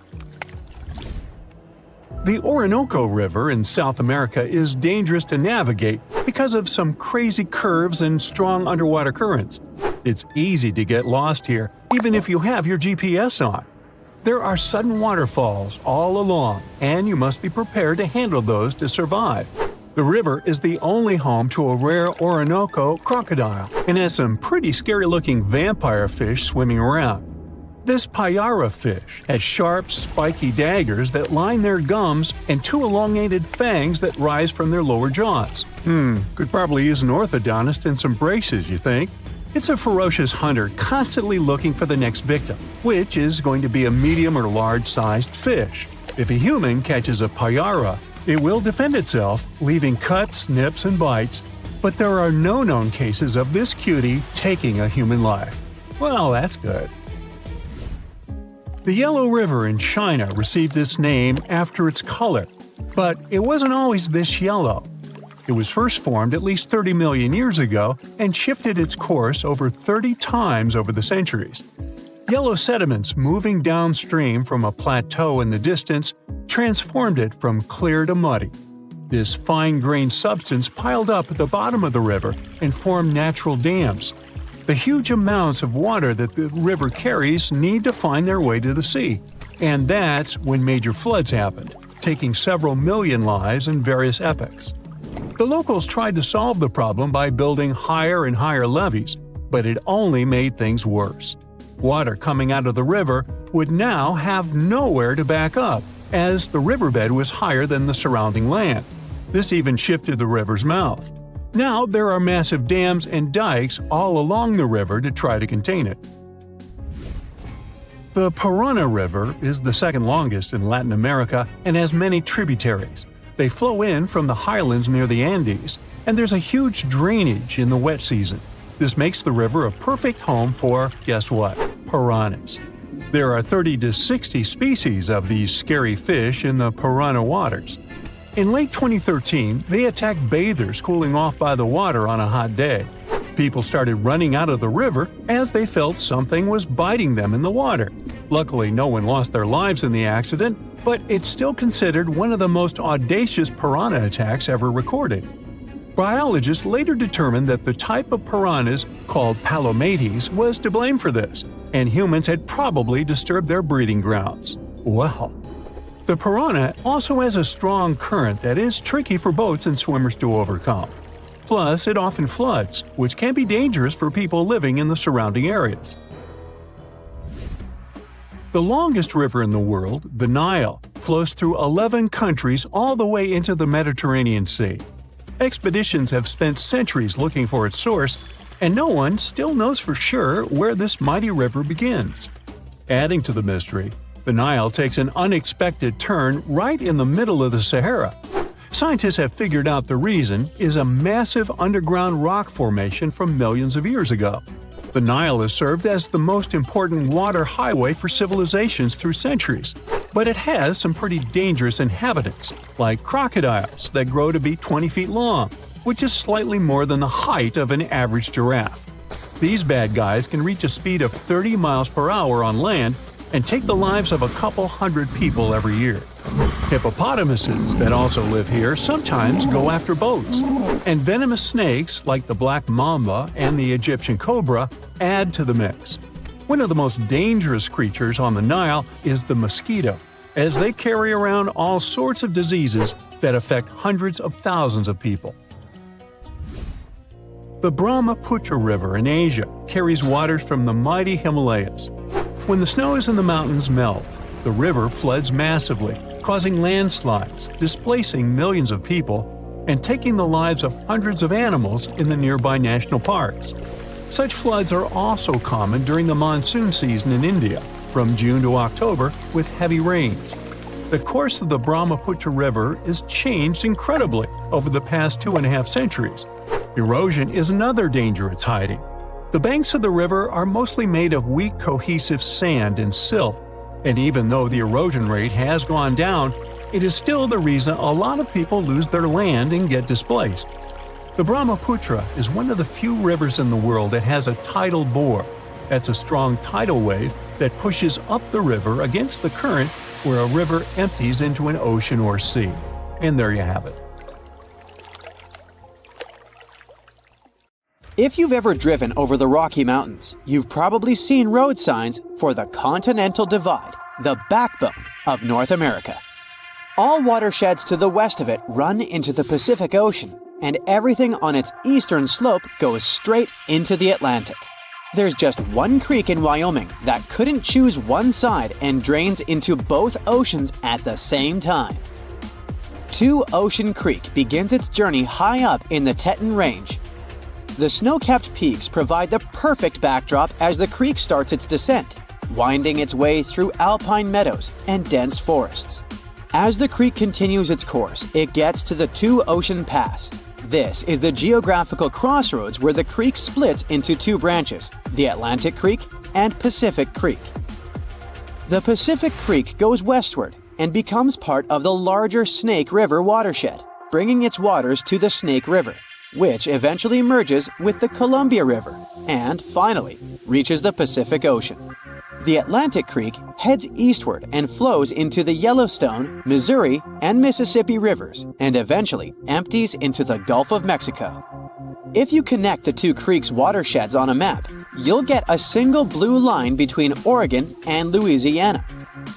The Orinoco River in South America is dangerous to navigate because of some crazy curves and strong underwater currents. It's easy to get lost here, even if you have your GPS on. There are sudden waterfalls all along, and you must be prepared to handle those to survive. The river is the only home to a rare Orinoco crocodile and has some pretty scary-looking vampire fish swimming around. This payara fish has sharp, spiky daggers that line their gums and 2 elongated fangs that rise from their lower jaws. Could probably use an orthodontist and some braces, you think? It's a ferocious hunter constantly looking for the next victim, which is going to be a medium or large-sized fish. If a human catches a payara, it will defend itself, leaving cuts, nips, and bites, but there are no known cases of this cutie taking a human life. Well, that's good. The Yellow River in China received its name after its color, but it wasn't always this yellow. It was first formed at least 30 million years ago and shifted its course over 30 times over the centuries. Yellow sediments moving downstream from a plateau in the distance transformed it from clear to muddy. This fine-grained substance piled up at the bottom of the river and formed natural dams. The huge amounts of water that the river carries need to find their way to the sea, and that's when major floods happened, taking several million lives in various epochs. The locals tried to solve the problem by building higher and higher levees, but it only made things worse. Water coming out of the river would now have nowhere to back up, as the riverbed was higher than the surrounding land. This even shifted the river's mouth. Now there are massive dams and dikes all along the river to try to contain it. The Parana River is the second longest in Latin America and has many tributaries. They flow in from the highlands near the Andes, and there's a huge drainage in the wet season. This makes the river a perfect home for, guess what, piranhas. There are 30 to 60 species of these scary fish in the Parana waters. In late 2013, they attacked bathers cooling off by the water on a hot day. People started running out of the river as they felt something was biting them in the water. Luckily, no one lost their lives in the accident, but it's still considered one of the most audacious piranha attacks ever recorded. Biologists later determined that the type of piranhas, called palomates, was to blame for this, and humans had probably disturbed their breeding grounds. Well, the piranha also has a strong current that is tricky for boats and swimmers to overcome. Plus, it often floods, which can be dangerous for people living in the surrounding areas. The longest river in the world, the Nile, flows through 11 countries all the way into the Mediterranean Sea. Expeditions have spent centuries looking for its source, and no one still knows for sure where this mighty river begins. Adding to the mystery, the Nile takes an unexpected turn right in the middle of the Sahara. Scientists have figured out the reason is a massive underground rock formation from millions of years ago. The Nile has served as the most important water highway for civilizations through centuries, but it has some pretty dangerous inhabitants, like crocodiles that grow to be 20 feet long, which is slightly more than the height of an average giraffe. These bad guys can reach a speed of 30 miles per hour on land and take the lives of a couple hundred people every year. Hippopotamuses that also live here sometimes go after boats, and venomous snakes like the black mamba and the Egyptian cobra add to the mix. One of the most dangerous creatures on the Nile is the mosquito, as they carry around all sorts of diseases that affect hundreds of thousands of people. The Brahmaputra River in Asia carries waters from the mighty Himalayas. When the snows in the mountains melt, the river floods massively, causing landslides, displacing millions of people, and taking the lives of hundreds of animals in the nearby national parks. Such floods are also common during the monsoon season in India, from June to October, with heavy rains. The course of the Brahmaputra River is changed incredibly over the past 2.5 centuries. Erosion is another danger it's hiding. The banks of the river are mostly made of weak cohesive sand and silt, and even though the erosion rate has gone down, it is still the reason a lot of people lose their land and get displaced. The Brahmaputra is one of the few rivers in the world that has a tidal bore. That's a strong tidal wave that pushes up the river against the current where a river empties into an ocean or sea. And there you have it. If you've ever driven over the Rocky Mountains, you've probably seen road signs for the Continental Divide, the backbone of North America. All watersheds to the west of it run into the Pacific Ocean, and everything on its eastern slope goes straight into the Atlantic. There's just one creek in Wyoming that couldn't choose one side and drains into both oceans at the same time. Two Ocean Creek begins its journey high up in the Teton Range. The snow-capped peaks provide the perfect backdrop as the creek starts its descent, winding its way through alpine meadows and dense forests. As the creek continues its course, it gets to the Two Ocean Pass. This is the geographical crossroads where the creek splits into two branches, the Atlantic Creek and Pacific Creek. The Pacific Creek goes westward and becomes part of the larger Snake River watershed, bringing its waters to the Snake River, which eventually merges with the Columbia River and, finally, reaches the Pacific Ocean. The Atlantic Creek heads eastward and flows into the Yellowstone, Missouri, and Mississippi rivers and eventually empties into the Gulf of Mexico. If you connect the two creeks' watersheds on a map, you'll get a single blue line between Oregon and Louisiana.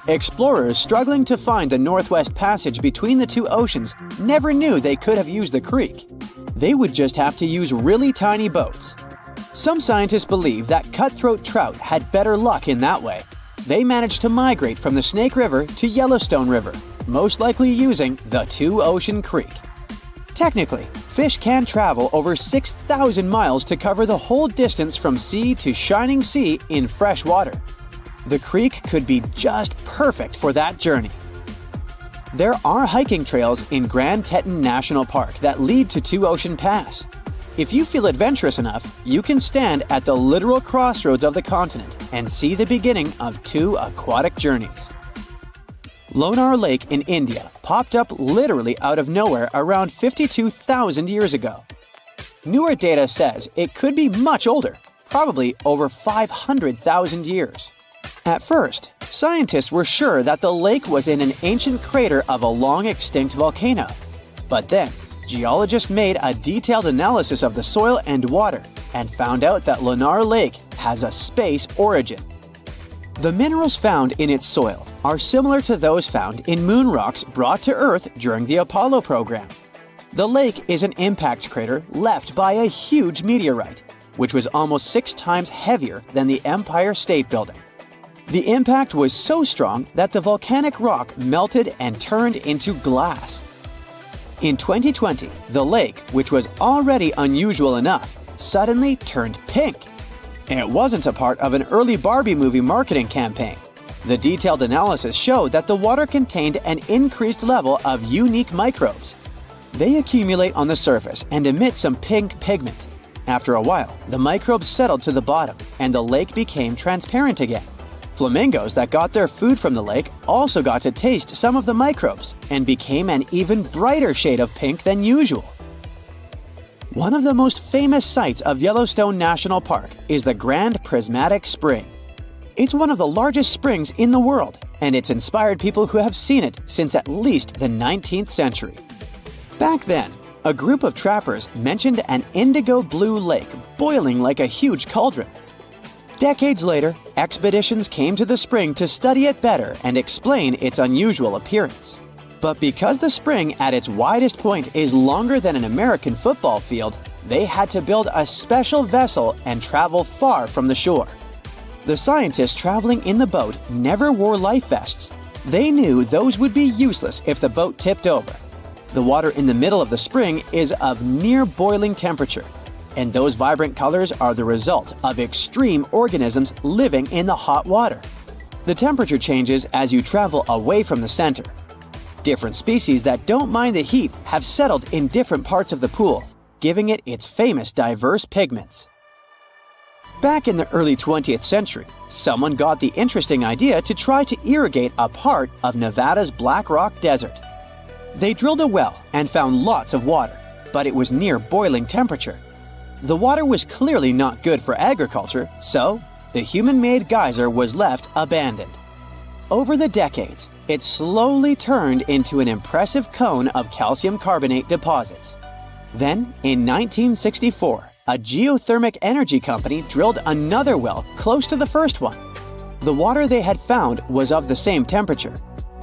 Explorers struggling to find the Northwest Passage between the two oceans never knew they could have used the creek. They would just have to use really tiny boats. Some scientists believe that cutthroat trout had better luck in that way. They managed to migrate from the Snake River to Yellowstone River, most likely using the Two Ocean Creek. Technically, fish can travel over 6,000 miles to cover the whole distance from sea to shining sea in fresh water. The creek could be just perfect for that journey. There are hiking trails in Grand Teton National Park that lead to Two Ocean Pass. If you feel adventurous enough, you can stand at the literal crossroads of the continent and see the beginning of two aquatic journeys. Lonar Lake in India popped up literally out of nowhere around 52,000 years ago. Newer data says it could be much older, probably over 500,000 years. At first, scientists were sure that the lake was in an ancient crater of a long-extinct volcano. But then, geologists made a detailed analysis of the soil and water and found out that Lonar Lake has a space origin. The minerals found in its soil are similar to those found in moon rocks brought to Earth during the Apollo program. The lake is an impact crater left by a huge meteorite, which was almost 6 times heavier than the Empire State Building. The impact was so strong that the volcanic rock melted and turned into glass. In 2020, the lake, which was already unusual enough, suddenly turned pink. It wasn't a part of an early Barbie movie marketing campaign. The detailed analysis showed that the water contained an increased level of unique microbes. They accumulate on the surface and emit some pink pigment. After a while, the microbes settled to the bottom and the lake became transparent again. Flamingos that got their food from the lake also got to taste some of the microbes and became an even brighter shade of pink than usual. One of the most famous sights of Yellowstone National Park is the Grand Prismatic Spring. It's one of the largest springs in the world, and it's inspired people who have seen it since at least the 19th century. Back then, a group of trappers mentioned an indigo blue lake boiling like a huge cauldron. Decades later, expeditions came to the spring to study it better and explain its unusual appearance. But because the spring at its widest point is longer than an American football field, they had to build a special vessel and travel far from the shore. The scientists traveling in the boat never wore life vests. They knew those would be useless if the boat tipped over. The water in the middle of the spring is of near boiling temperature, and those vibrant colors are the result of extreme organisms living in the hot water. The temperature changes as you travel away from the center. Different species that don't mind the heat have settled in different parts of the pool, giving it its famous diverse pigments. Back in the early 20th century, someone got the interesting idea to try to irrigate a part of Nevada's Black Rock Desert. They drilled a well and found lots of water, but it was near boiling temperature. The water was clearly not good for agriculture, so the human-made geyser was left abandoned. Over the decades, it slowly turned into an impressive cone of calcium carbonate deposits. Then, in 1964, a geothermal energy company drilled another well close to the first one. The water they had found was of the same temperature.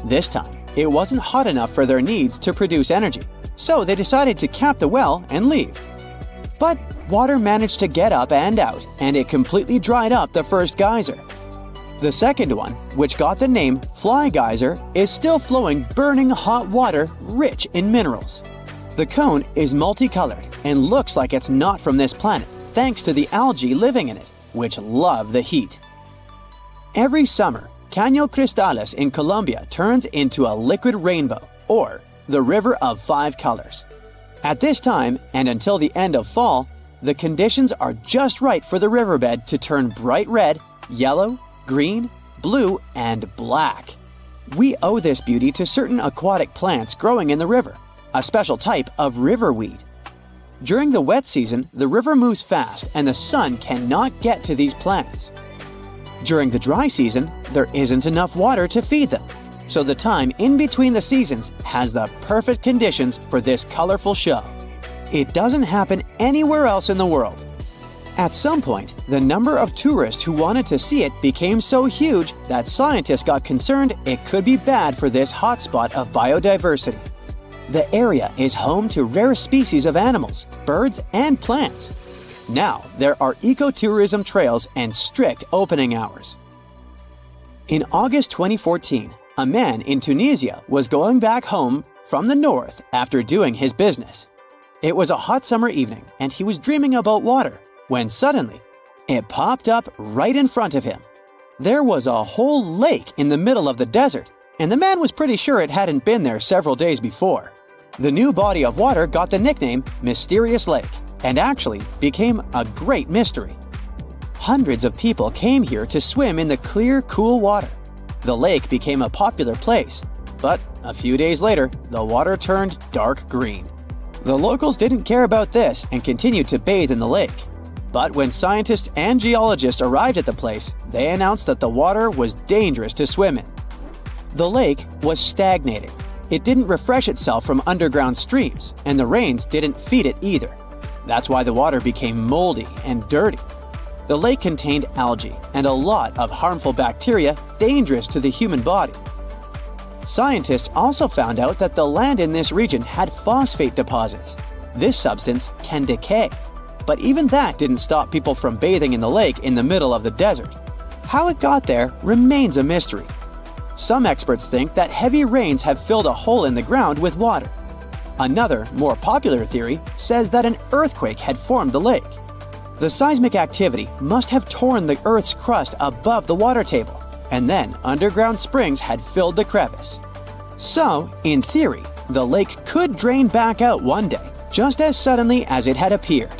This time, it wasn't hot enough for their needs to produce energy, so they decided to cap the well and leave. But water managed to get up and out, and it completely dried up the first geyser. The second one, which got the name Fly Geyser, is still flowing burning hot water rich in minerals. The cone is multicolored and looks like it's not from this planet, thanks to the algae living in it, which love the heat. Every summer, Caño Cristales in Colombia turns into a liquid rainbow, or the River of Five Colors. At this time, and until the end of fall, the conditions are just right for the riverbed to turn bright red, yellow, green, blue, and black. We owe this beauty to certain aquatic plants growing in the river, a special type of riverweed. During the wet season, the river moves fast and the sun cannot get to these plants. During the dry season, there isn't enough water to feed them, so the time in between the seasons has the perfect conditions for this colorful show. It doesn't happen anywhere else in the world. At some point, the number of tourists who wanted to see it became so huge that scientists got concerned it could be bad for this hotspot of biodiversity. The area is home to rare species of animals, birds, and plants. Now, there are ecotourism trails and strict opening hours. In August 2014, a man in Tunisia was going back home from the north after doing his business. It was a hot summer evening, and he was dreaming about water, when suddenly, it popped up right in front of him. There was a whole lake in the middle of the desert, and the man was pretty sure it hadn't been there several days before. The new body of water got the nickname Mysterious Lake, and actually became a great mystery. Hundreds of people came here to swim in the clear, cool water. The lake became a popular place, but a few days later, the water turned dark green. The locals didn't care about this and continued to bathe in the lake. But when scientists and geologists arrived at the place, they announced that the water was dangerous to swim in. The lake was stagnating. It didn't refresh itself from underground streams, and the rains didn't feed it either. That's why the water became moldy and dirty. The lake contained algae and a lot of harmful bacteria dangerous to the human body. Scientists also found out that the land in this region had phosphate deposits. This substance can decay. But even that didn't stop people from bathing in the lake in the middle of the desert. How it got there remains a mystery. Some experts think that heavy rains have filled a hole in the ground with water. Another, more popular theory says that an earthquake had formed the lake. The seismic activity must have torn the Earth's crust above the water table, and then underground springs had filled the crevice. So, in theory, the lake could drain back out one day, just as suddenly as it had appeared.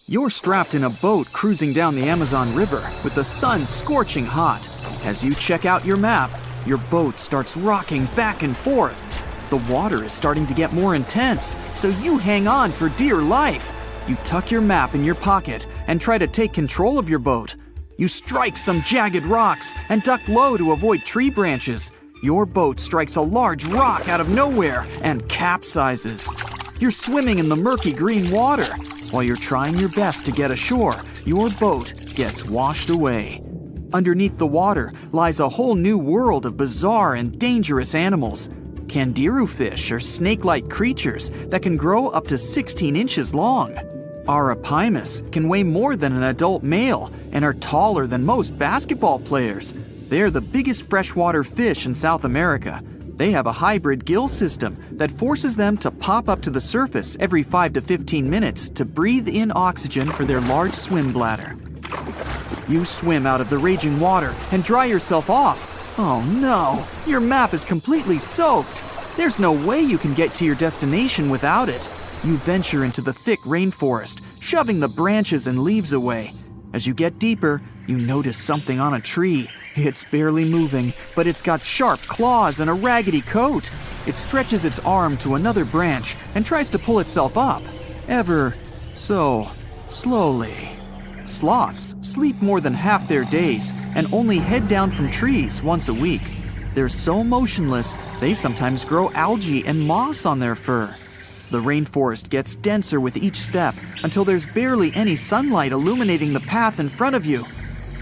You're strapped in a boat cruising down the Amazon River with the sun scorching hot. As you check out your map, your boat starts rocking back and forth. The water is starting to get more intense, so you hang on for dear life. You tuck your map in your pocket and try to take control of your boat. You strike some jagged rocks and duck low to avoid tree branches. Your boat strikes a large rock out of nowhere and capsizes. You're swimming in the murky green water. While you're trying your best to get ashore, your boat gets washed away. Underneath the water lies a whole new world of bizarre and dangerous animals. Candiru fish are snake-like creatures that can grow up to 16 inches long. Arapimus can weigh more than an adult male and are taller than most basketball players. They're the biggest freshwater fish in South America. They have a hybrid gill system that forces them to pop up to the surface every 5 to 15 minutes to breathe in oxygen for their large swim bladder. You swim out of the raging water and dry yourself off. Oh no, your map is completely soaked. There's no way you can get to your destination without it. You venture into the thick rainforest, shoving the branches and leaves away. As you get deeper, you notice something on a tree. It's barely moving, but it's got sharp claws and a raggedy coat. It stretches its arm to another branch and tries to pull itself up, ever so slowly. Sloths sleep more than half their days and only head down from trees once a week. They're so motionless, they sometimes grow algae and moss on their fur. The rainforest gets denser with each step until there's barely any sunlight illuminating the path in front of you.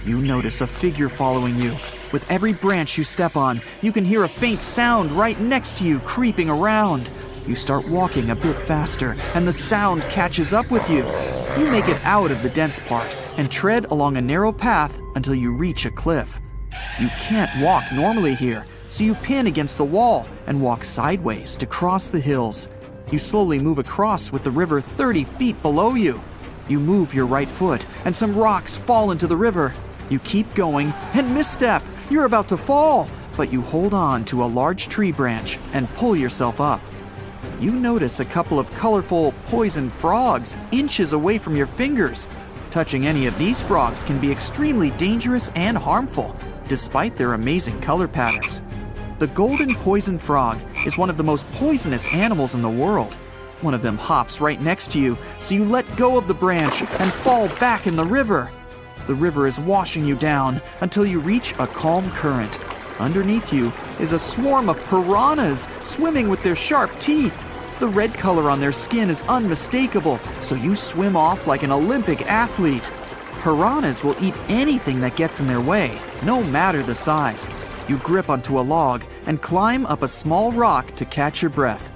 You notice a figure following you. With every branch you step on, you can hear a faint sound right next to you creeping around. You start walking a bit faster, and the sound catches up with you. You make it out of the dense part and tread along a narrow path until you reach a cliff. You can't walk normally here, so you pin against the wall and walk sideways to cross the hills. You slowly move across with the river 30 feet below you. You move your right foot, and some rocks fall into the river. You keep going and misstep. You're about to fall, but you hold on to a large tree branch and pull yourself up. You notice a couple of colorful poison frogs inches away from your fingers. Touching any of these frogs can be extremely dangerous and harmful, despite their amazing color patterns. The golden poison frog is one of the most poisonous animals in the world. One of them hops right next to you, so you let go of the branch and fall back in the river. The river is washing you down until you reach a calm current. Underneath you is a swarm of piranhas swimming with their sharp teeth. The red color on their skin is unmistakable, so you swim off like an Olympic athlete. Piranhas will eat anything that gets in their way, no matter the size. You grip onto a log and climb up a small rock to catch your breath.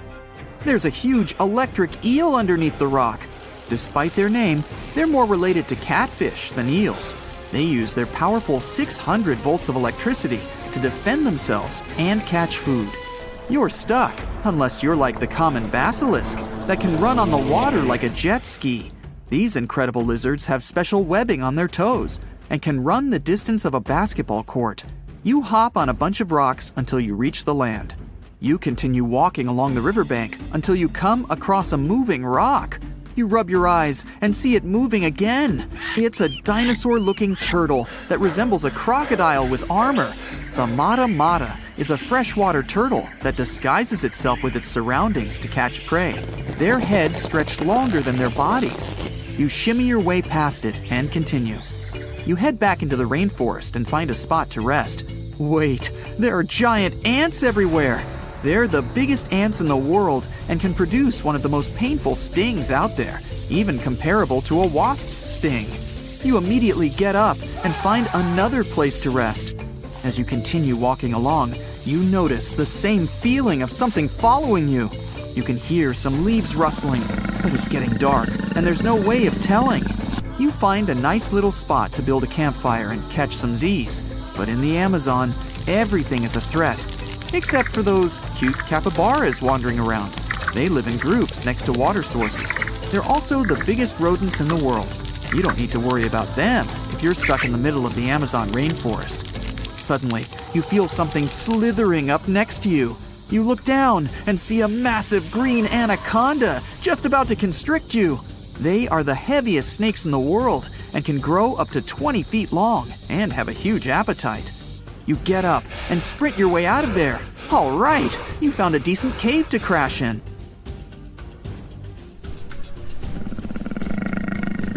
There's a huge electric eel underneath the rock. Despite their name, they're more related to catfish than eels. They use their powerful 600 volts of electricity to defend themselves and catch food. You're stuck, unless you're like the common basilisk that can run on the water like a jet ski. These incredible lizards have special webbing on their toes and can run the distance of a basketball court. You hop on a bunch of rocks until you reach the land. You continue walking along the riverbank until you come across a moving rock. You rub your eyes and see it moving again. It's a dinosaur-looking turtle that resembles a crocodile with armor. The mata mata is a freshwater turtle that disguises itself with its surroundings to catch prey. Their heads stretch longer than their bodies. You shimmy your way past it and continue. You head back into the rainforest and find a spot to rest. Wait, there are giant ants everywhere. They're the biggest ants in the world and can produce one of the most painful stings out there, even comparable to a wasp's sting. You immediately get up and find another place to rest. As you continue walking along, you notice the same feeling of something following you. You can hear some leaves rustling, but it's getting dark and there's no way of telling. You find a nice little spot to build a campfire and catch some Z's. But in the Amazon, everything is a threat. except for those cute capybaras wandering around. They live in groups next to water sources. They're also the biggest rodents in the world. You don't need to worry about them if you're stuck in the middle of the Amazon rainforest. Suddenly, you feel something slithering up next to you. You look down and see a massive green anaconda just about to constrict you. They are the heaviest snakes in the world and can grow up to 20 feet long and have a huge appetite. You get up and sprint your way out of there. All right, you found a decent cave to crash in.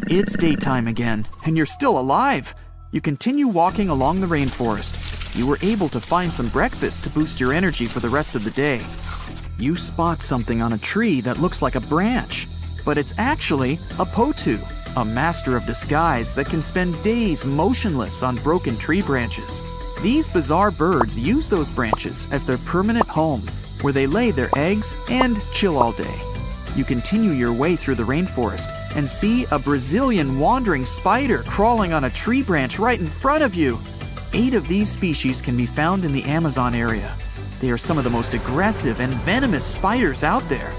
It's daytime again, and you're still alive. You continue walking along the rainforest. You were able to find some breakfast to boost your energy for the rest of the day. You spot something on a tree that looks like a branch, but it's actually a potu, a master of disguise that can spend days motionless on broken tree branches. These bizarre birds use those branches as their permanent home, where they lay their eggs and chill all day. You continue your way through the rainforest and see a Brazilian wandering spider crawling on a tree branch right in front of you. 8 of these species can be found in the Amazon area. They are some of the most aggressive and venomous spiders out there.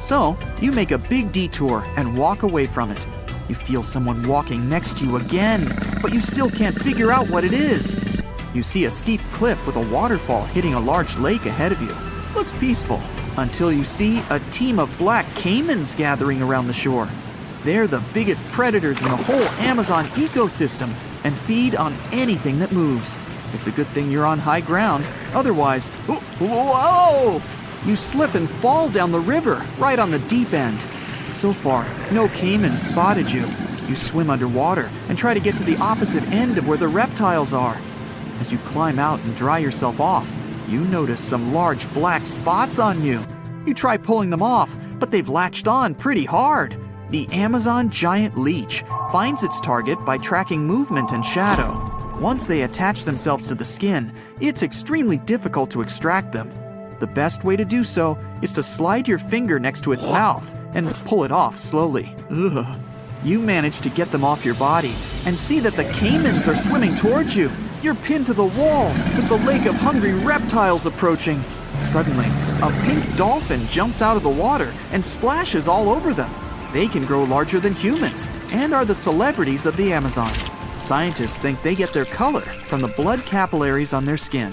So, you make a big detour and walk away from it. You feel someone walking next to you again, but you still can't figure out what it is. You see a steep cliff with a waterfall hitting a large lake ahead of you. Looks peaceful, until you see a team of black caimans gathering around the shore. They're the biggest predators in the whole Amazon ecosystem and feed on anything that moves. It's a good thing you're on high ground, otherwise, whoa! You slip and fall down the river, right on the deep end. So far, no caiman spotted you. You swim underwater and try to get to the opposite end of where the reptiles are. As you climb out and dry yourself off, you notice some large black spots on you. You try pulling them off, but they've latched on pretty hard. The Amazon giant leech finds its target by tracking movement and shadow. Once they attach themselves to the skin, it's extremely difficult to extract them. The best way to do so is to slide your finger next to its mouth and pull it off slowly. Ugh. You manage to get them off your body and see that the caimans are swimming towards you. You're pinned to the wall with the lake of hungry reptiles approaching. Suddenly, a pink dolphin jumps out of the water and splashes all over them. They can grow larger than humans and are the celebrities of the Amazon. Scientists think they get their color from the blood capillaries on their skin.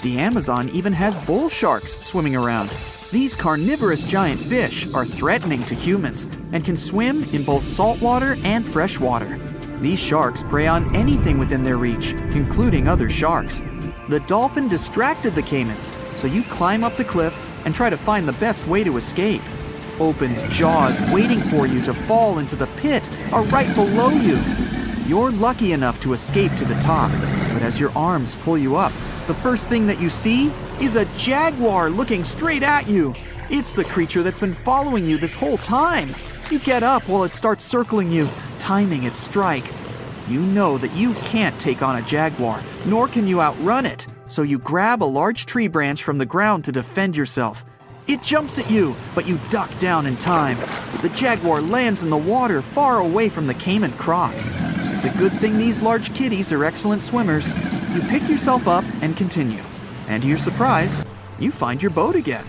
The Amazon even has bull sharks swimming around. These carnivorous giant fish are threatening to humans and can swim in both saltwater and freshwater. These sharks prey on anything within their reach, including other sharks. The dolphin distracted the caimans, so you climb up the cliff and try to find the best way to escape. Opened jaws waiting for you to fall into the pit are right below you. You're lucky enough to escape to the top, but as your arms pull you up, the first thing that you see is a jaguar looking straight at you. It's the creature that's been following you this whole time. You get up while it starts circling you, timing its strike. You know that you can't take on a jaguar, nor can you outrun it, so you grab a large tree branch from the ground to defend yourself. It jumps at you, but you duck down in time. The jaguar lands in the water far away from the caiman crocs. It's a good thing these large kitties are excellent swimmers. You pick yourself up and continue. And to your surprise, you find your boat again.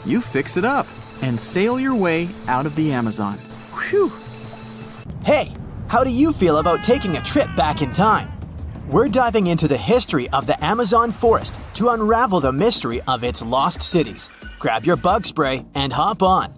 You fix it up and sail your way out of the Amazon. Whew! Hey, how do you feel about taking a trip back in time? We're diving into the history of the Amazon forest to unravel the mystery of its lost cities. Grab your bug spray and hop on.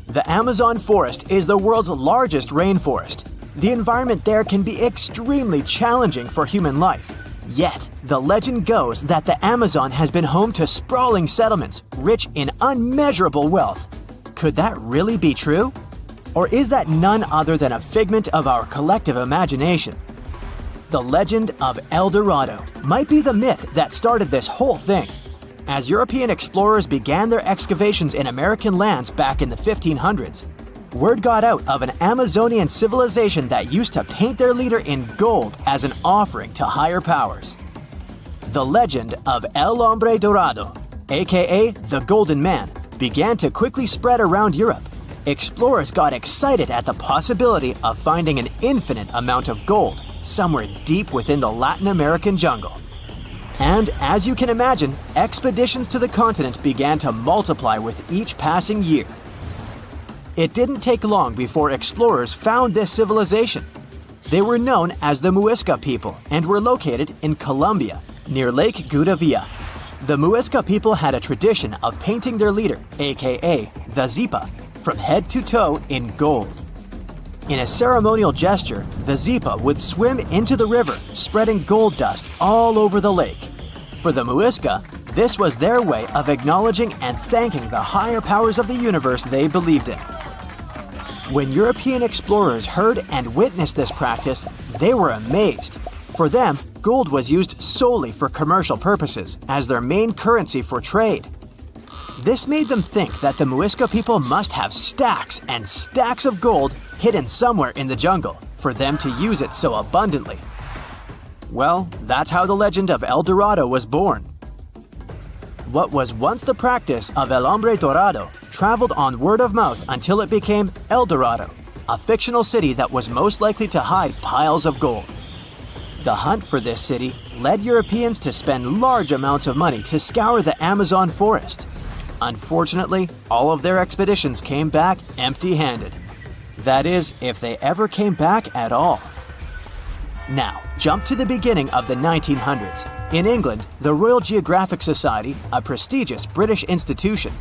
The Amazon forest is the world's largest rainforest. The environment there can be extremely challenging for human life. Yet, the legend goes that the Amazon has been home to sprawling settlements, rich in unmeasurable wealth. Could that really be true? Or is that none other than a figment of our collective imagination? The legend of El Dorado might be the myth that started this whole thing. As European explorers began their excavations in American lands back in the 1500s, word got out of an Amazonian civilization that used to paint their leader in gold as an offering to higher powers. The legend of El Hombre Dorado, aka the Golden Man, began to quickly spread around Europe. Explorers got excited at the possibility of finding an infinite amount of gold somewhere deep within the Latin American jungle. And as you can imagine, expeditions to the continent began to multiply with each passing year. It didn't take long before explorers found this civilization. They were known as the Muisca people and were located in Colombia, near Lake Gudavia. The Muisca people had a tradition of painting their leader, aka the Zipa, from head to toe in gold. In a ceremonial gesture, the Zipa would swim into the river, spreading gold dust all over the lake. For the Muisca, this was their way of acknowledging and thanking the higher powers of the universe they believed in. When European explorers heard and witnessed this practice, they were amazed. For them, gold was used solely for commercial purposes as their main currency for trade. This made them think that the Muisca people must have stacks and stacks of gold hidden somewhere in the jungle for them to use it so abundantly. Well, that's how the legend of El Dorado was born. What was once the practice of El Hombre Dorado traveled on word of mouth until it became El Dorado, a fictional city that was most likely to hide piles of gold. The hunt for this city led Europeans to spend large amounts of money to scour the Amazon forest. Unfortunately, all of their expeditions came back empty-handed. That is, if they ever came back at all. Now, jump to the beginning of the 1900s. In England, the Royal Geographic Society, a prestigious British institution,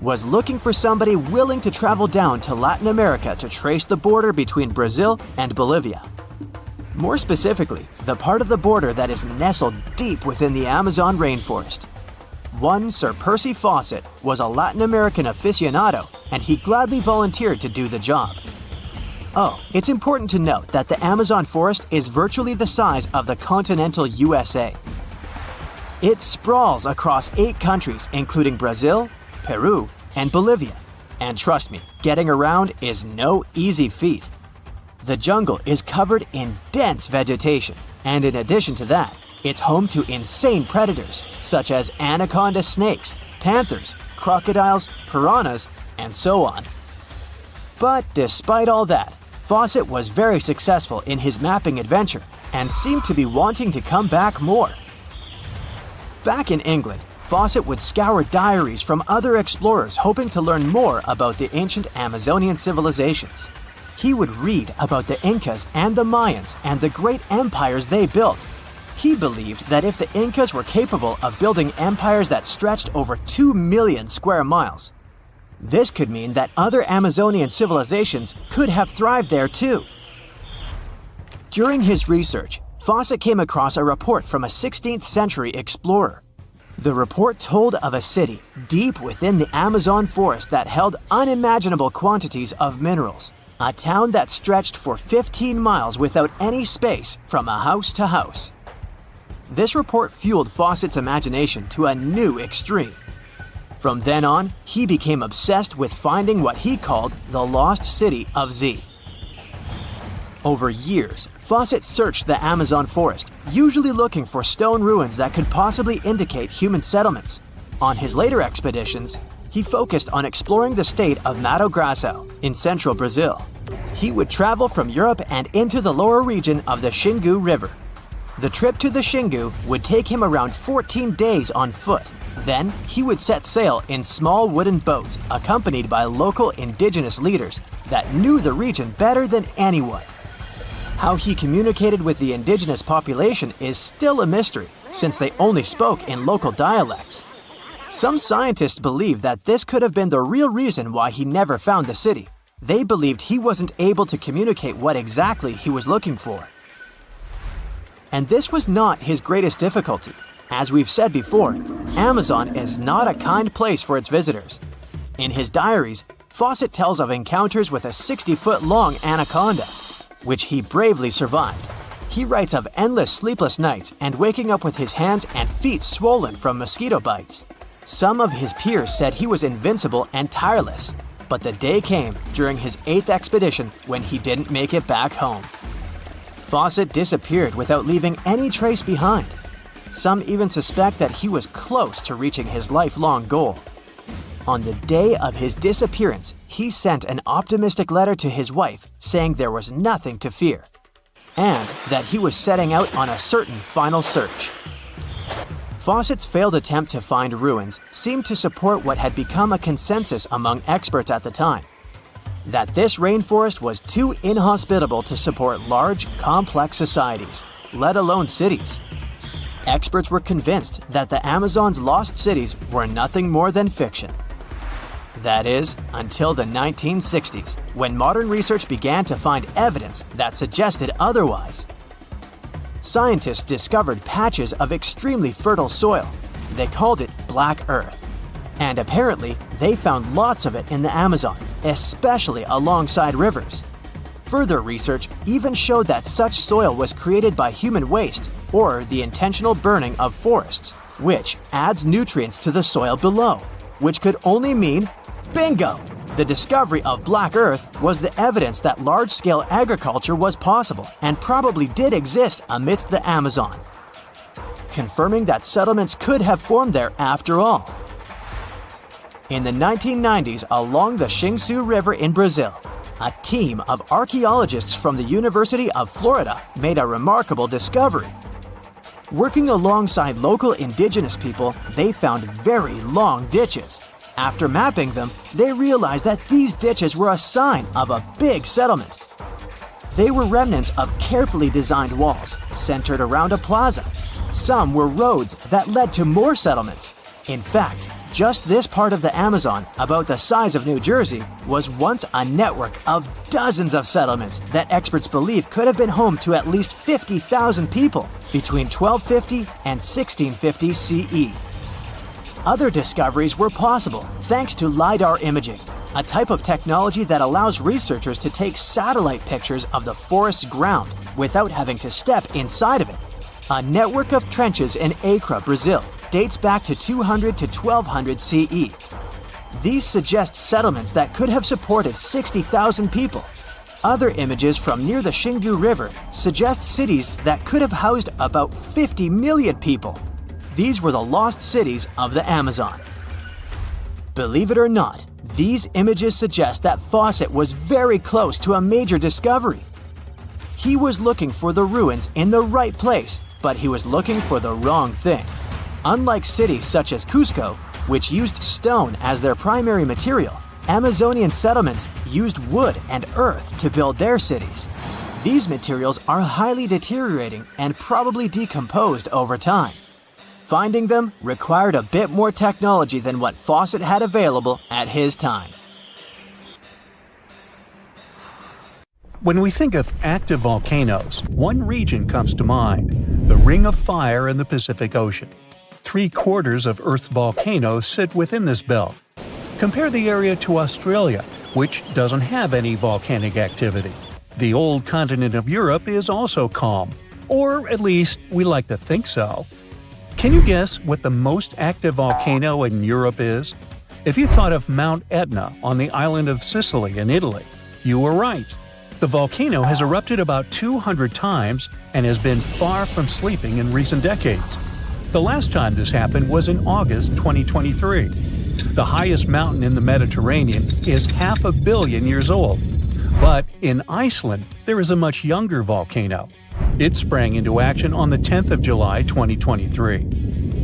was looking for somebody willing to travel down to Latin America to trace the border between Brazil and Bolivia. More specifically, the part of the border that is nestled deep within the Amazon rainforest. One Sir Percy Fawcett was a Latin American aficionado, and he gladly volunteered to do the job. Oh, it's important to note that the Amazon forest is virtually the size of the continental USA. It sprawls across 8 countries, including Brazil, Peru, and Bolivia. And trust me, getting around is no easy feat. The jungle is covered in dense vegetation, and in addition to that, it's home to insane predators such as anaconda snakes, panthers, crocodiles, piranhas, and so on. But despite all that, Fawcett was very successful in his mapping adventure and seemed to be wanting to come back more. Back in England, Fawcett would scour diaries from other explorers hoping to learn more about the ancient Amazonian civilizations. He would read about the Incas and the Mayans and the great empires they built. He believed that if the Incas were capable of building empires that stretched over 2 million square miles, this could mean that other Amazonian civilizations could have thrived there too. During his research, Fawcett came across a report from a 16th century explorer. The report told of a city deep within the Amazon forest that held unimaginable quantities of minerals. A town that stretched for 15 miles without any space from a house to house. This report fueled Fawcett's imagination to a new extreme. From then on, he became obsessed with finding what he called the lost city of Z. Over years, Fawcett searched the Amazon forest, usually looking for stone ruins that could possibly indicate human settlements. On his later expeditions, he focused on exploring the state of Mato Grosso in central Brazil. He would travel from Europe and into the lower region of the Xingu River. The trip to the Xingu would take him around 14 days on foot. Then, he would set sail in small wooden boats accompanied by local indigenous leaders that knew the region better than anyone. How he communicated with the indigenous population is still a mystery, since they only spoke in local dialects. Some scientists believe that this could have been the real reason why he never found the city. They believed he wasn't able to communicate what exactly he was looking for. And this was not his greatest difficulty. As we've said before, Amazon is not a kind place for its visitors. In his diaries, Fawcett tells of encounters with a 60-foot-long anaconda, which he bravely survived. He writes of endless sleepless nights and waking up with his hands and feet swollen from mosquito bites. Some of his peers said he was invincible and tireless, but the day came during his 8th expedition when he didn't make it back home. Fawcett disappeared without leaving any trace behind. Some even suspect that he was close to reaching his lifelong goal. On the day of his disappearance, he sent an optimistic letter to his wife saying there was nothing to fear, and that he was setting out on a certain final search. Fawcett's failed attempt to find ruins seemed to support what had become a consensus among experts at the time: that this rainforest was too inhospitable to support large, complex societies, let alone cities. Experts were convinced that the Amazon's lost cities were nothing more than fiction. That is, until the 1960s, when modern research began to find evidence that suggested otherwise. Scientists discovered patches of extremely fertile soil. They called it Black Earth. And apparently, they found lots of it in the Amazon, especially alongside rivers. Further research even showed that such soil was created by human waste or the intentional burning of forests, which adds nutrients to the soil below, which could only mean bingo! The discovery of Black Earth was the evidence that large-scale agriculture was possible and probably did exist amidst the Amazon, confirming that settlements could have formed there after all. In the 1990s, along the Xingu River in Brazil, a team of archaeologists from the University of Florida made a remarkable discovery. Working alongside local indigenous people, they found very long ditches. After mapping them, they realized that these ditches were a sign of a big settlement. They were remnants of carefully designed walls centered around a plaza. Some were roads that led to more settlements. In fact, just this part of the Amazon, about the size of New Jersey, was once a network of dozens of settlements that experts believe could have been home to at least 50,000 people between 1250 and 1650 CE. Other discoveries were possible thanks to LiDAR imaging, a type of technology that allows researchers to take satellite pictures of the forest's ground without having to step inside of it. A network of trenches in Acre, Brazil, dates back to 200 to 1200 CE. These suggest settlements that could have supported 60,000 people. Other images from near the Xingu River suggest cities that could have housed about 50 million people. These were the lost cities of the Amazon. Believe it or not, these images suggest that Fawcett was very close to a major discovery. He was looking for the ruins in the right place, but he was looking for the wrong thing. Unlike cities such as Cusco, which used stone as their primary material, Amazonian settlements used wood and earth to build their cities. These materials are highly deteriorating and probably decomposed over time. Finding them required a bit more technology than what Fawcett had available at his time. When we think of active volcanoes, one region comes to mind: the Ring of Fire in the Pacific Ocean. 3/4 of Earth's volcanoes sit within this belt. Compare the area to Australia, which doesn't have any volcanic activity. The old continent of Europe is also calm, or at least we like to think so. Can you guess what the most active volcano in Europe is? If you thought of Mount Etna on the island of Sicily in Italy, you were right. The volcano has erupted about 200 times and has been far from sleeping in recent decades. The last time this happened was in August 2023. The highest mountain in the Mediterranean is 500 million years old. But in Iceland, there is a much younger volcano. It sprang into action on the 10th of July 2023.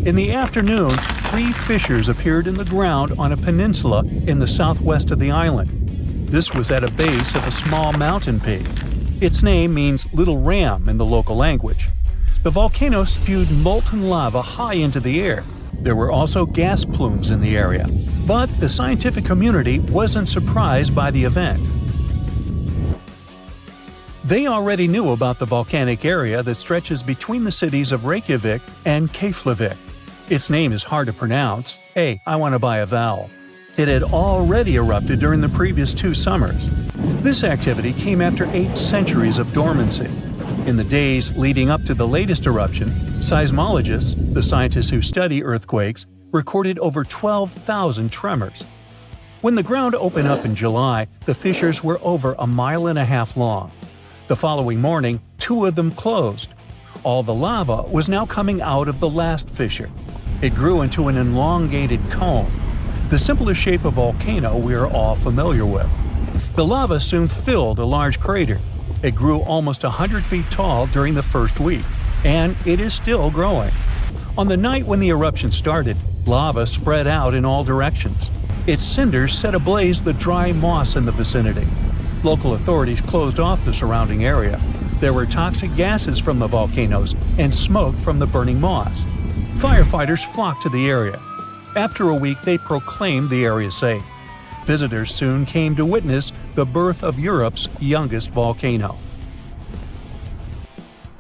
In the afternoon, 3 fissures appeared in the ground on a peninsula in the southwest of the island. This was at a base of a small mountain peak. Its name means Little Ram in the local language. The volcano spewed molten lava high into the air. There were also gas plumes in the area. But the scientific community wasn't surprised by the event. They already knew about the volcanic area that stretches between the cities of Reykjavik and Keflavik. Its name is hard to pronounce. Hey, I want to buy a vowel. It had already erupted during the previous 2 summers. This activity came after 8 centuries of dormancy. In the days leading up to the latest eruption, seismologists, the scientists who study earthquakes, recorded over 12,000 tremors. When the ground opened up in July, the fissures were over 1.5 miles long. The following morning, 2 of them closed. All the lava was now coming out of the last fissure. It grew into an elongated cone, the simplest shape of volcano we are all familiar with. The lava soon filled a large crater. It grew almost 100 feet tall during the first week, and it is still growing. On the night when the eruption started, lava spread out in all directions. Its cinders set ablaze the dry moss in the vicinity. Local authorities closed off the surrounding area. There were toxic gases from the volcanoes and smoke from the burning moss. Firefighters flocked to the area. After a week, they proclaimed the area safe. Visitors soon came to witness the birth of Europe's youngest volcano.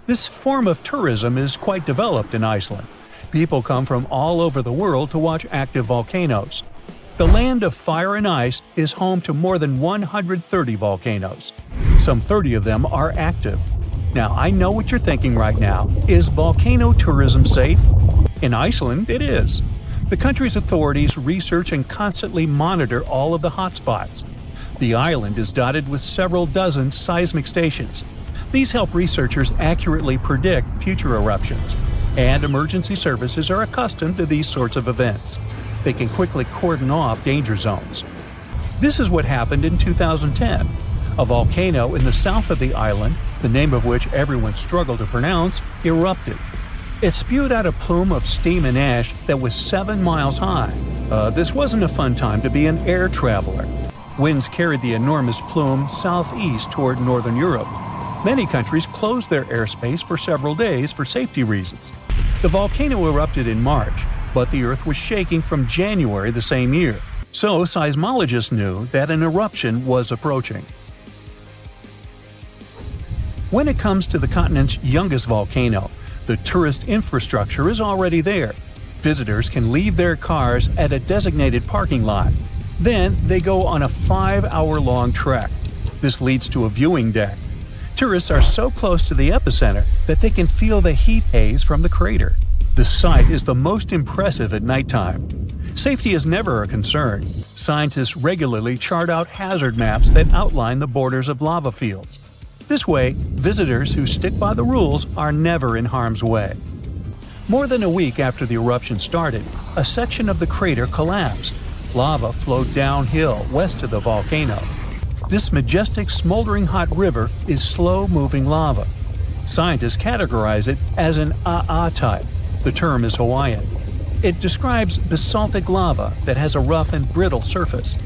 This form of tourism is quite developed in Iceland. People come from all over the world to watch active volcanoes. The land of fire and ice is home to more than 130 volcanoes. Some 30 of them are active. Now, I know what you're thinking right now. Is volcano tourism safe? In Iceland, it is. The country's authorities research and constantly monitor all of the hotspots. The island is dotted with several dozen seismic stations. These help researchers accurately predict future eruptions, and emergency services are accustomed to these sorts of events. They can quickly cordon off danger zones. This is what happened in 2010. A volcano in the south of the island, the name of which everyone struggled to pronounce, erupted. It spewed out a plume of steam and ash that was 7 miles high. This wasn't a fun time to be an air traveler. Winds carried the enormous plume southeast toward northern Europe. Many countries closed their airspace for several days for safety reasons. The volcano erupted in March, but the Earth was shaking from January the same year, so seismologists knew that an eruption was approaching. When it comes to the continent's youngest volcano, the tourist infrastructure is already there. Visitors can leave their cars at a designated parking lot. Then they go on a 5-hour-long trek. This leads to a viewing deck. Tourists are so close to the epicenter that they can feel the heat haze from the crater. The sight is the most impressive at nighttime. Safety is never a concern. Scientists regularly chart out hazard maps that outline the borders of lava fields. This way, visitors who stick by the rules are never in harm's way. More than a week after the eruption started, a section of the crater collapsed. Lava flowed downhill west of the volcano. This majestic, smoldering hot river is slow-moving lava. Scientists categorize it as an AA type. The term is Hawaiian. It describes basaltic lava that has a rough and brittle surface.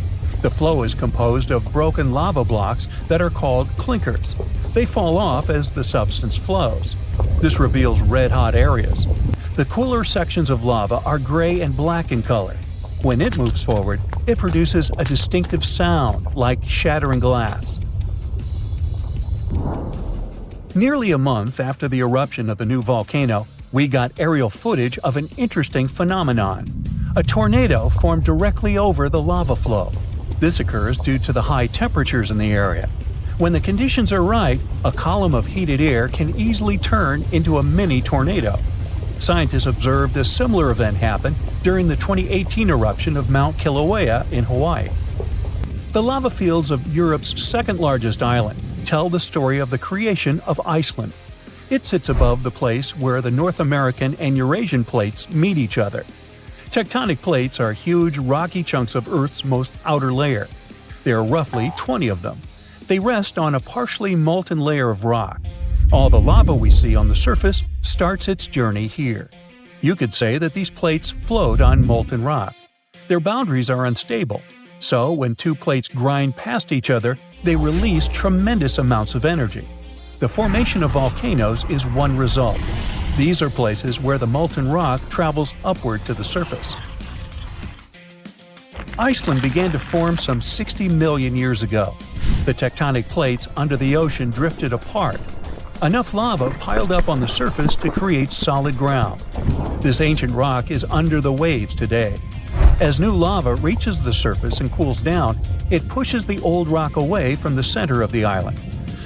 The flow is composed of broken lava blocks that are called clinkers. They fall off as the substance flows. This reveals red-hot areas. The cooler sections of lava are gray and black in color. When it moves forward, it produces a distinctive sound like shattering glass. Nearly a month after the eruption of the new volcano, we got aerial footage of an interesting phenomenon. A tornado formed directly over the lava flow. This occurs due to the high temperatures in the area. When the conditions are right, a column of heated air can easily turn into a mini tornado. Scientists observed a similar event happen during the 2018 eruption of Mount Kilauea in Hawaii. The lava fields of Europe's second-largest island tell the story of the creation of Iceland. It sits above the place where the North American and Eurasian plates meet each other. Tectonic plates are huge, rocky chunks of Earth's most outer layer. There are roughly 20 of them. They rest on a partially molten layer of rock. All the lava we see on the surface starts its journey here. You could say that these plates float on molten rock. Their boundaries are unstable, so when two plates grind past each other, they release tremendous amounts of energy. The formation of volcanoes is one result. These are places where the molten rock travels upward to the surface. Iceland began to form some 60 million years ago. The tectonic plates under the ocean drifted apart. Enough lava piled up on the surface to create solid ground. This ancient rock is under the waves today. As new lava reaches the surface and cools down, it pushes the old rock away from the center of the island.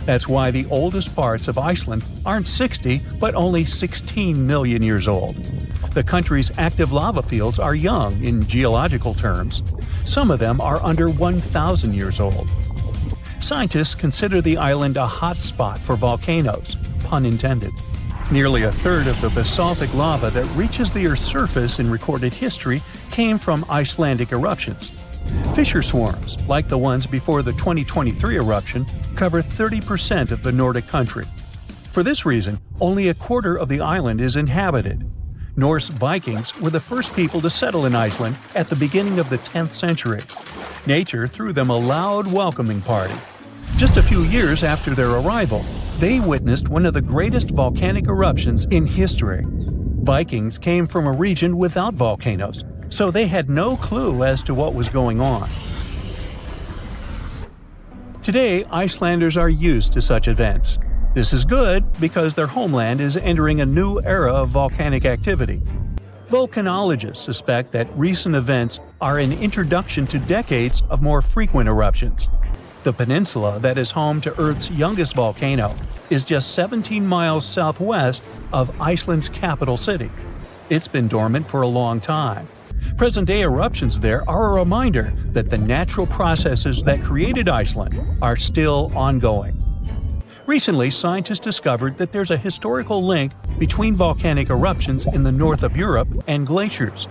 That's why the oldest parts of Iceland aren't 60, but only 16 million years old. The country's active lava fields are young in geological terms. Some of them are under 1,000 years old. Scientists consider the island a hot spot for volcanoes, pun intended. Nearly a third of the basaltic lava that reaches the Earth's surface in recorded history came from Icelandic eruptions. Fissure swarms, like the ones before the 2023 eruption, cover 30% of the Nordic country. For this reason, only a quarter of the island is inhabited. Norse Vikings were the first people to settle in Iceland at the beginning of the 10th century. Nature threw them a loud welcoming party. Just a few years after their arrival, they witnessed one of the greatest volcanic eruptions in history. Vikings came from a region without volcanoes, so they had no clue as to what was going on. Today, Icelanders are used to such events. This is good because their homeland is entering a new era of volcanic activity. Volcanologists suspect that recent events are an introduction to decades of more frequent eruptions. The peninsula that is home to Earth's youngest volcano is just 17 miles southwest of Iceland's capital city. It's been dormant for a long time. Present-day eruptions there are a reminder that the natural processes that created Iceland are still ongoing. Recently, scientists discovered that there's a historical link between volcanic eruptions in the north of Europe and glaciers.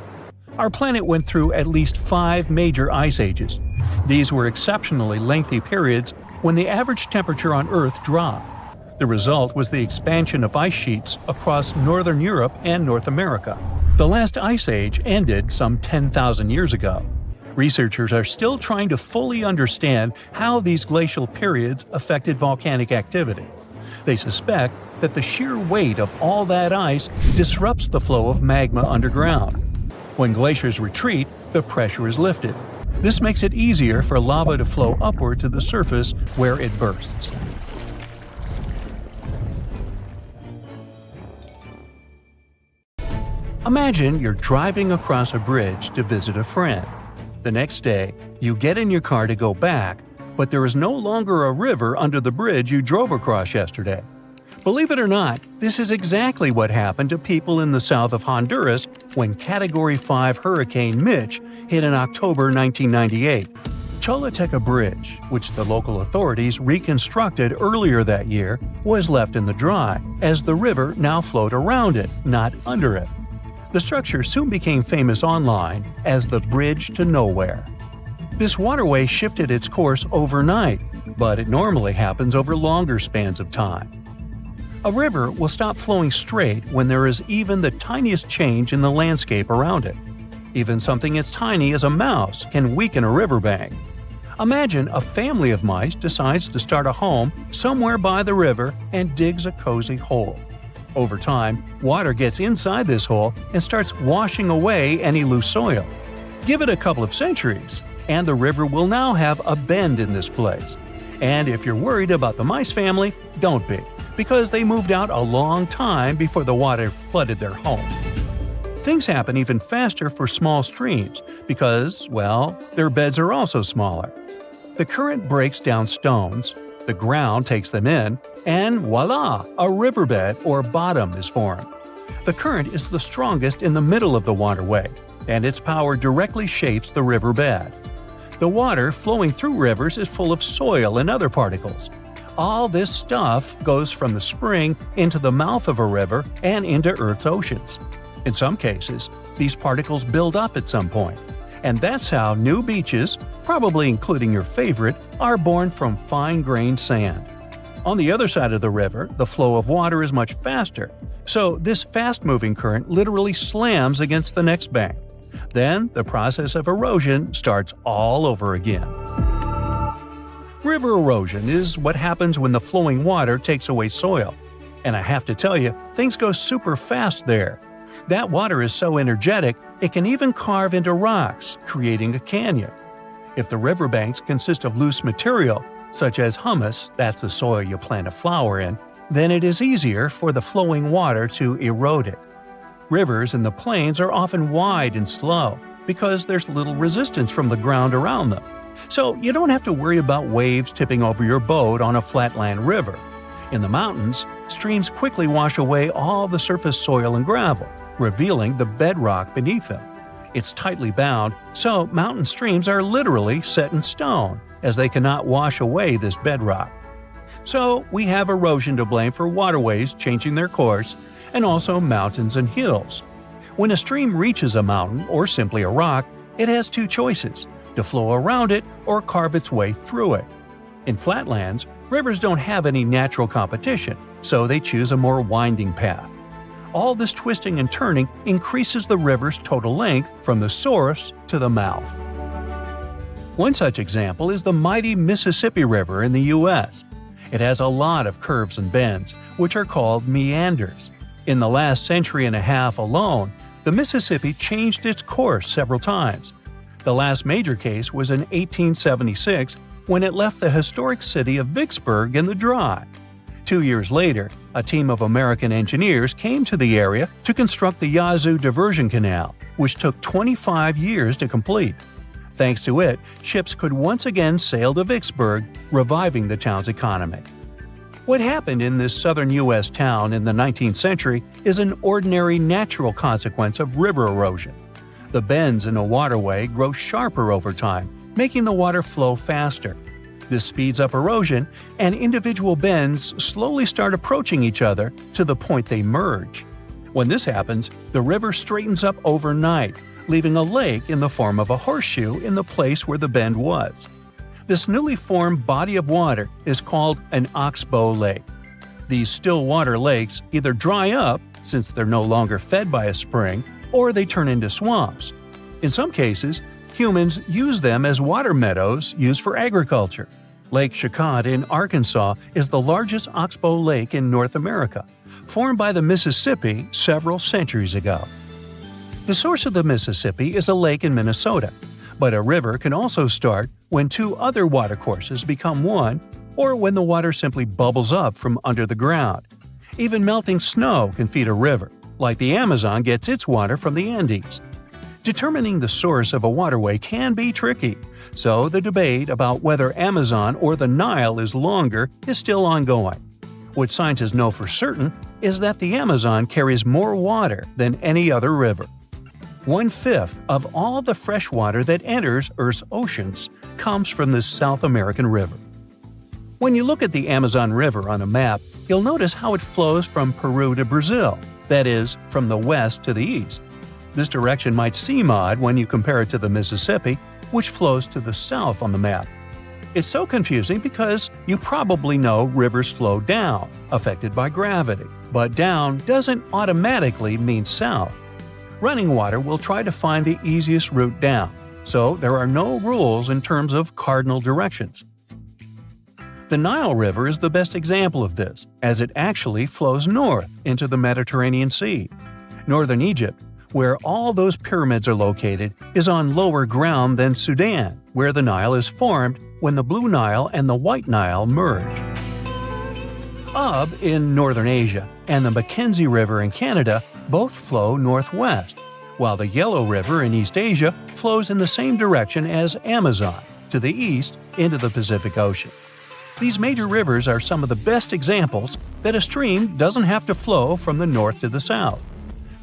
Our planet went through at least 5 major ice ages. These were exceptionally lengthy periods when the average temperature on Earth dropped. The result was the expansion of ice sheets across northern Europe and North America. The last ice age ended some 10,000 years ago. Researchers are still trying to fully understand how these glacial periods affected volcanic activity. They suspect that the sheer weight of all that ice disrupts the flow of magma underground. When glaciers retreat, the pressure is lifted. This makes it easier for lava to flow upward to the surface where it bursts. Imagine you're driving across a bridge to visit a friend. The next day, you get in your car to go back, but there is no longer a river under the bridge you drove across yesterday. Believe it or not, this is exactly what happened to people in the south of Honduras when Category 5 Hurricane Mitch hit in October 1998. Choluteca Bridge, which the local authorities reconstructed earlier that year, was left in the dry, as the river now flowed around it, not under it. The structure soon became famous online as the Bridge to Nowhere. This waterway shifted its course overnight, but it normally happens over longer spans of time. A river will stop flowing straight when there is even the tiniest change in the landscape around it. Even something as tiny as a mouse can weaken a riverbank. Imagine a family of mice decides to start a home somewhere by the river and digs a cozy hole. Over time, water gets inside this hole and starts washing away any loose soil. Give it a couple of centuries, and the river will now have a bend in this place. And if you're worried about the mice family, don't be, because they moved out a long time before the water flooded their home. Things happen even faster for small streams because, well, their beds are also smaller. The current breaks down stones, the ground takes them in, and voila, a riverbed or bottom is formed. The current is the strongest in the middle of the waterway, and its power directly shapes the riverbed. The water flowing through rivers is full of soil and other particles. All this stuff goes from the spring into the mouth of a river and into Earth's oceans. In some cases, these particles build up at some point. And that's how new beaches, probably including your favorite, are born from fine-grained sand. On the other side of the river, the flow of water is much faster, so this fast-moving current literally slams against the next bank. Then, the process of erosion starts all over again. River erosion is what happens when the flowing water takes away soil. And I have to tell you, things go super fast there. That water is so energetic, it can even carve into rocks, creating a canyon. If the riverbanks consist of loose material, such as humus, that's the soil you plant a flower in, then it is easier for the flowing water to erode it. Rivers in the plains are often wide and slow because there's little resistance from the ground around them. So you don't have to worry about waves tipping over your boat on a flatland river. In the mountains, streams quickly wash away all the surface soil and gravel, revealing the bedrock beneath them. It's tightly bound, so mountain streams are literally set in stone, as they cannot wash away this bedrock. So we have erosion to blame for waterways changing their course, and also mountains and hills. When a stream reaches a mountain or simply a rock, it has two choices: to flow around it or carve its way through it. In flatlands, rivers don't have any natural competition, so they choose a more winding path. All this twisting and turning increases the river's total length from the source to the mouth. One such example is the mighty Mississippi River in the U.S. It has a lot of curves and bends, which are called meanders. In the last century and a half alone, the Mississippi changed its course several times. The last major case was in 1876 when it left the historic city of Vicksburg in the dry. 2 years later, a team of American engineers came to the area to construct the Yazoo Diversion Canal, which took 25 years to complete. Thanks to it, ships could once again sail to Vicksburg, reviving the town's economy. What happened in this southern U.S. town in the 19th century is an ordinary natural consequence of river erosion. The bends in a waterway grow sharper over time, making the water flow faster. This speeds up erosion, and individual bends slowly start approaching each other to the point they merge. When this happens, the river straightens up overnight, leaving a lake in the form of a horseshoe in the place where the bend was. This newly formed body of water is called an oxbow lake. These still water lakes either dry up, since they're no longer fed by a spring, or they turn into swamps. In some cases, humans use them as water meadows used for agriculture. Lake Shakot in Arkansas is the largest oxbow lake in North America, formed by the Mississippi several centuries ago. The source of the Mississippi is a lake in Minnesota, but a river can also start when two other watercourses become one, or when the water simply bubbles up from under the ground. Even melting snow can feed a river, like the Amazon gets its water from the Andes. Determining the source of a waterway can be tricky, so the debate about whether Amazon or the Nile is longer is still ongoing. What scientists know for certain is that the Amazon carries more water than any other river. 1/5 of all the fresh water that enters Earth's oceans comes from this South American river. When you look at the Amazon River on a map, you'll notice how it flows from Peru to Brazil, that is, from the west to the east. This direction might seem odd when you compare it to the Mississippi, which flows to the south on the map. It's so confusing because you probably know rivers flow down, affected by gravity, but down doesn't automatically mean south. Running water will try to find the easiest route down, so there are no rules in terms of cardinal directions. The Nile River is the best example of this, as it actually flows north into the Mediterranean Sea. Northern Egypt, where all those pyramids are located, is on lower ground than Sudan, where the Nile is formed when the Blue Nile and the White Nile merge. Ob in northern Asia and the Mackenzie River in Canada both flow northwest, while the Yellow River in East Asia flows in the same direction as Amazon, to the east into the Pacific Ocean. These major rivers are some of the best examples that a stream doesn't have to flow from the north to the south.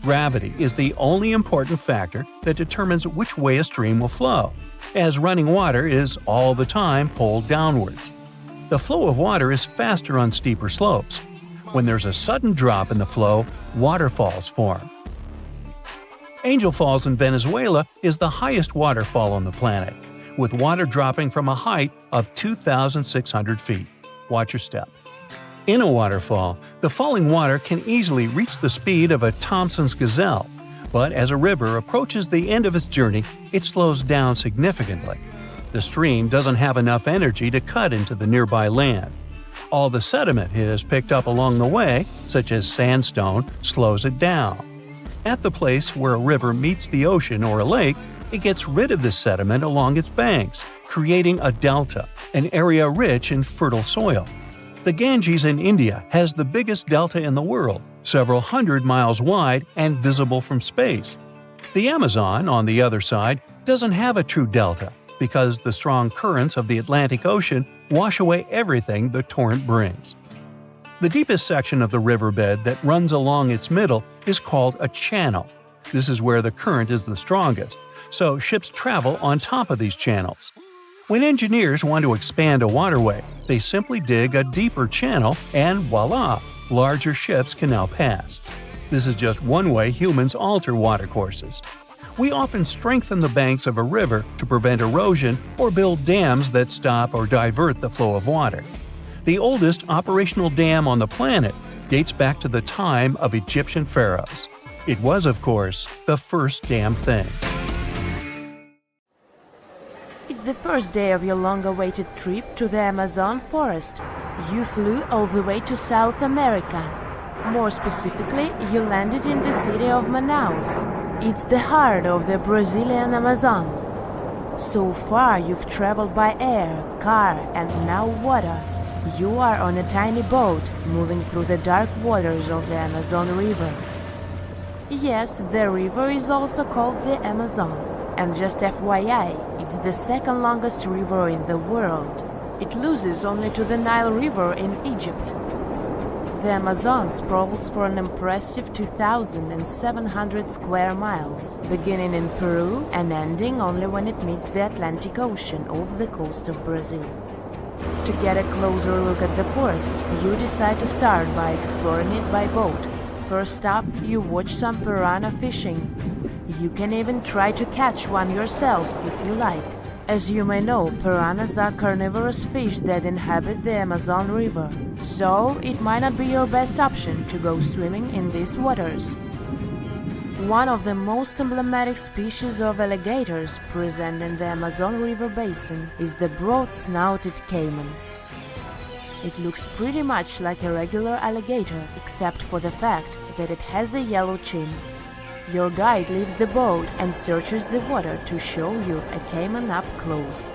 Gravity is the only important factor that determines which way a stream will flow, as running water is all the time pulled downwards. The flow of water is faster on steeper slopes. When there's a sudden drop in the flow, waterfalls form. Angel Falls in Venezuela is the highest waterfall on the planet, with water dropping from a height of 2,600 feet. Watch your step. In a waterfall, the falling water can easily reach the speed of a Thompson's gazelle, but as a river approaches the end of its journey, it slows down significantly. The stream doesn't have enough energy to cut into the nearby land. All the sediment it has picked up along the way, such as sandstone, slows it down. At the place where a river meets the ocean or a lake, it gets rid of this sediment along its banks, creating a delta, an area rich in fertile soil. The Ganges in India has the biggest delta in the world, several hundred miles wide and visible from space. The Amazon, on the other side, doesn't have a true delta because the strong currents of the Atlantic Ocean wash away everything the torrent brings. The deepest section of the riverbed that runs along its middle is called a channel. This is where the current is the strongest, so ships travel on top of these channels. When engineers want to expand a waterway, they simply dig a deeper channel and voila, larger ships can now pass. This is just one way humans alter watercourses. We often strengthen the banks of a river to prevent erosion or build dams that stop or divert the flow of water. The oldest operational dam on the planet dates back to the time of Egyptian pharaohs. It was, of course, the first damn thing. It's the first day of your long-awaited trip to the Amazon forest. You flew all the way to South America. More specifically, you landed in the city of Manaus. It's the heart of the Brazilian Amazon. So far, you've traveled by air, car, and now water. You are on a tiny boat, moving through the dark waters of the Amazon River. Yes, the river is also called the Amazon. And just FYI, it's the second longest river in the world. It loses only to the Nile River in Egypt. The Amazon sprawls for an impressive 2,700 square miles, beginning in Peru and ending only when it meets the Atlantic Ocean off the coast of Brazil. To get a closer look at the forest, you decide to start by exploring it by boat. First up, you watch some piranha fishing. You can even try to catch one yourself if you like. As you may know, piranhas are carnivorous fish that inhabit the Amazon River, so it might not be your best option to go swimming in these waters. One of the most emblematic species of alligators present in the Amazon River basin is the broad-snouted caiman. It looks pretty much like a regular alligator, except for the fact that it has a yellow chin. Your guide leaves the boat and searches the water to show you a caiman up close.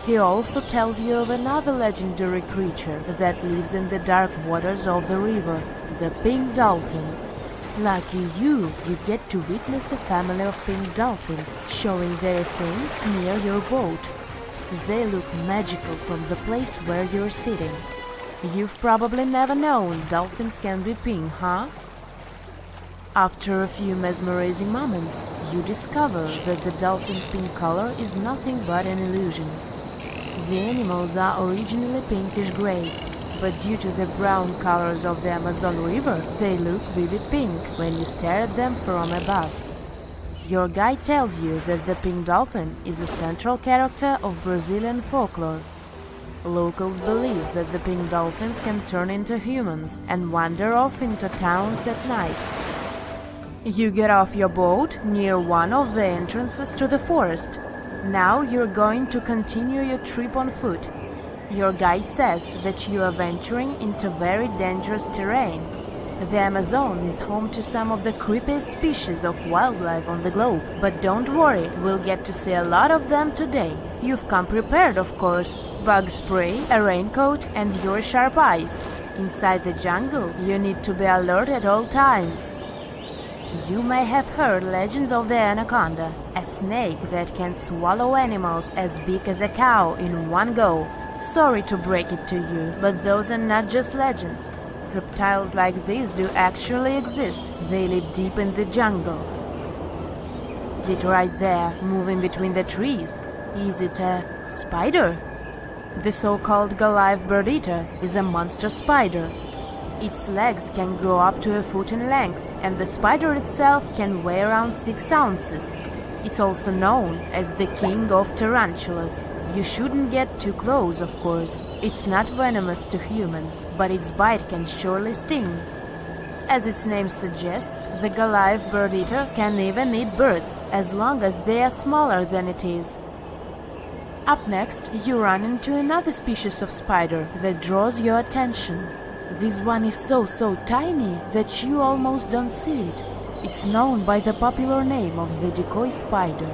He also tells you of another legendary creature that lives in the dark waters of the river, the pink dolphin. Lucky you get to witness a family of pink dolphins showing their fins near your boat. They look magical from the place where you're sitting. You've probably never known dolphins can be pink, huh? After a few mesmerizing moments, you discover that the dolphin's pink color is nothing but an illusion. The animals are originally pinkish-gray, but due to the brown colors of the Amazon River, they look vivid pink when you stare at them from above. Your guide tells you that the pink dolphin is a central character of Brazilian folklore. Locals believe that the pink dolphins can turn into humans and wander off into towns at night. You get off your boat near one of the entrances to the forest. Now you're going to continue your trip on foot. Your guide says that you are venturing into very dangerous terrain. The Amazon is home to some of the creepiest species of wildlife on the globe, but don't worry, we'll get to see a lot of them today. You've come prepared, of course. Bug spray, a raincoat, and your sharp eyes. Inside the jungle, you need to be alert at all times. You may have heard legends of the anaconda, a snake that can swallow animals as big as a cow in one go. Sorry to break it to you, but those are not just legends. Reptiles like these do actually exist. They live deep in the jungle. It right there, moving between the trees. Is it a spider? The so-called Goliath bird-eater is a monster spider. Its legs can grow up to a foot in length, and the spider itself can weigh around 6 ounces. It's also known as the king of tarantulas. You shouldn't get too close, of course. It's not venomous to humans, but its bite can surely sting. As its name suggests, the Goliath bird-eater can even eat birds, as long as they are smaller than it is. Up next, you run into another species of spider that draws your attention. This one is so tiny that you almost don't see it. It's known by the popular name of the decoy spider.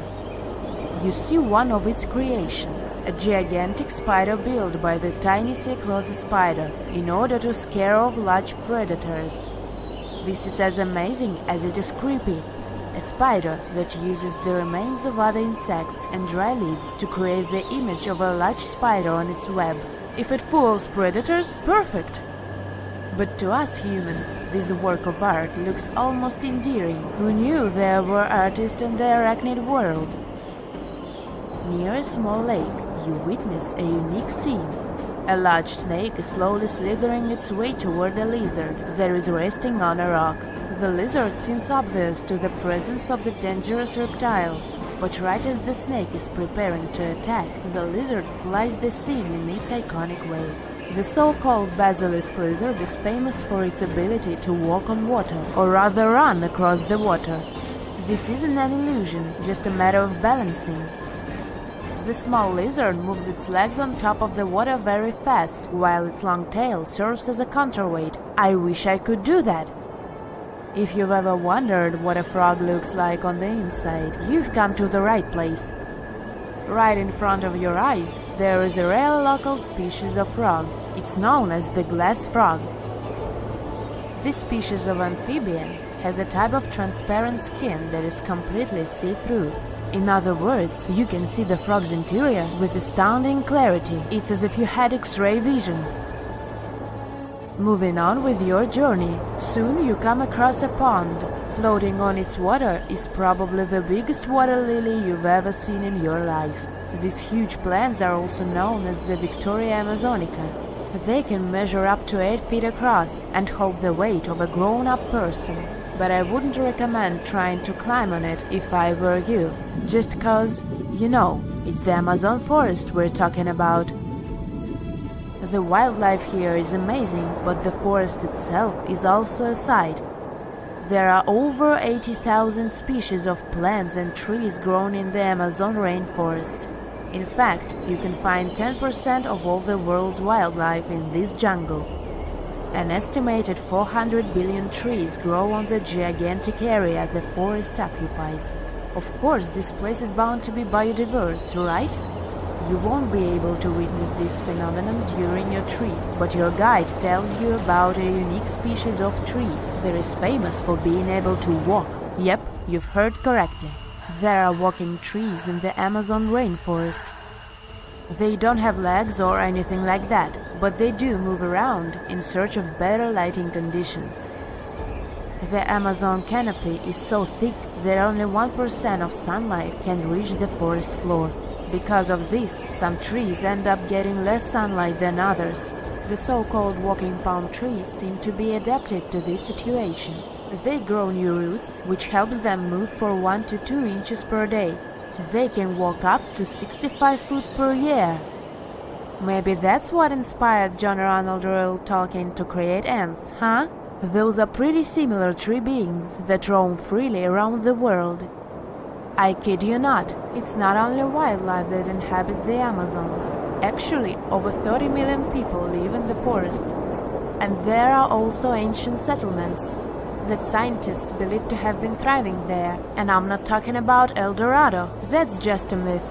You see one of its creations, a gigantic spider built by the tiny Cyclosa spider in order to scare off large predators. This is as amazing as it is creepy. A spider that uses the remains of other insects and dry leaves to create the image of a large spider on its web. If it fools predators, perfect! But to us humans, this work of art looks almost endearing. Who knew there were artists in the arachnid world? Near a small lake, you witness a unique scene. A large snake is slowly slithering its way toward a lizard that is resting on a rock. The lizard seems obvious to the presence of the dangerous reptile, but right as the snake is preparing to attack, the lizard flies the scene in its iconic way. The so-called basilisk lizard is famous for its ability to walk on water, or rather run across the water. This isn't an illusion, just a matter of balancing. The small lizard moves its legs on top of the water very fast, while its long tail serves as a counterweight. I wish I could do that. If you've ever wondered what a frog looks like on the inside, you've come to the right place. Right in front of your eyes, there is a rare local species of frog. It's known as the glass frog. This species of amphibian has a type of transparent skin that is completely see-through. In other words, you can see the frog's interior with astounding clarity. It's as if you had X-ray vision. Moving on with your journey, soon you come across a pond. Floating on its water is probably the biggest water lily you've ever seen in your life. These huge plants are also known as the Victoria Amazonica. They can measure up to 8 feet across and hold the weight of a grown-up person. But I wouldn't recommend trying to climb on it if I were you. Just cause, it's the Amazon forest we're talking about. The wildlife here is amazing, but the forest itself is also a sight. There are over 80,000 species of plants and trees grown in the Amazon rainforest. In fact, you can find 10% of all the world's wildlife in this jungle. An estimated 400 billion trees grow on the gigantic area the forest occupies. Of course, this place is bound to be biodiverse, right? You won't be able to witness this phenomenon during your trip, but your guide tells you about a unique species of tree that is famous for being able to walk. Yep, you've heard correctly. There are walking trees in the Amazon rainforest. They don't have legs or anything like that, but they do move around in search of better lighting conditions. The Amazon canopy is so thick that only 1% of sunlight can reach the forest floor. Because of this, some trees end up getting less sunlight than others. The so-called walking palm trees seem to be adapted to this situation. They grow new roots, which helps them move for 1 to 2 inches per day. They can walk up to 65 feet per year. Maybe that's what inspired John Ronald Reuel Tolkien to create ants, huh? Those are pretty similar tree beings that roam freely around the world. I kid you not, it's not only wildlife that inhabits the Amazon. Actually, over 30 million people live in the forest. And there are also ancient settlements that scientists believe to have been thriving there. And I'm not talking about El Dorado, that's just a myth.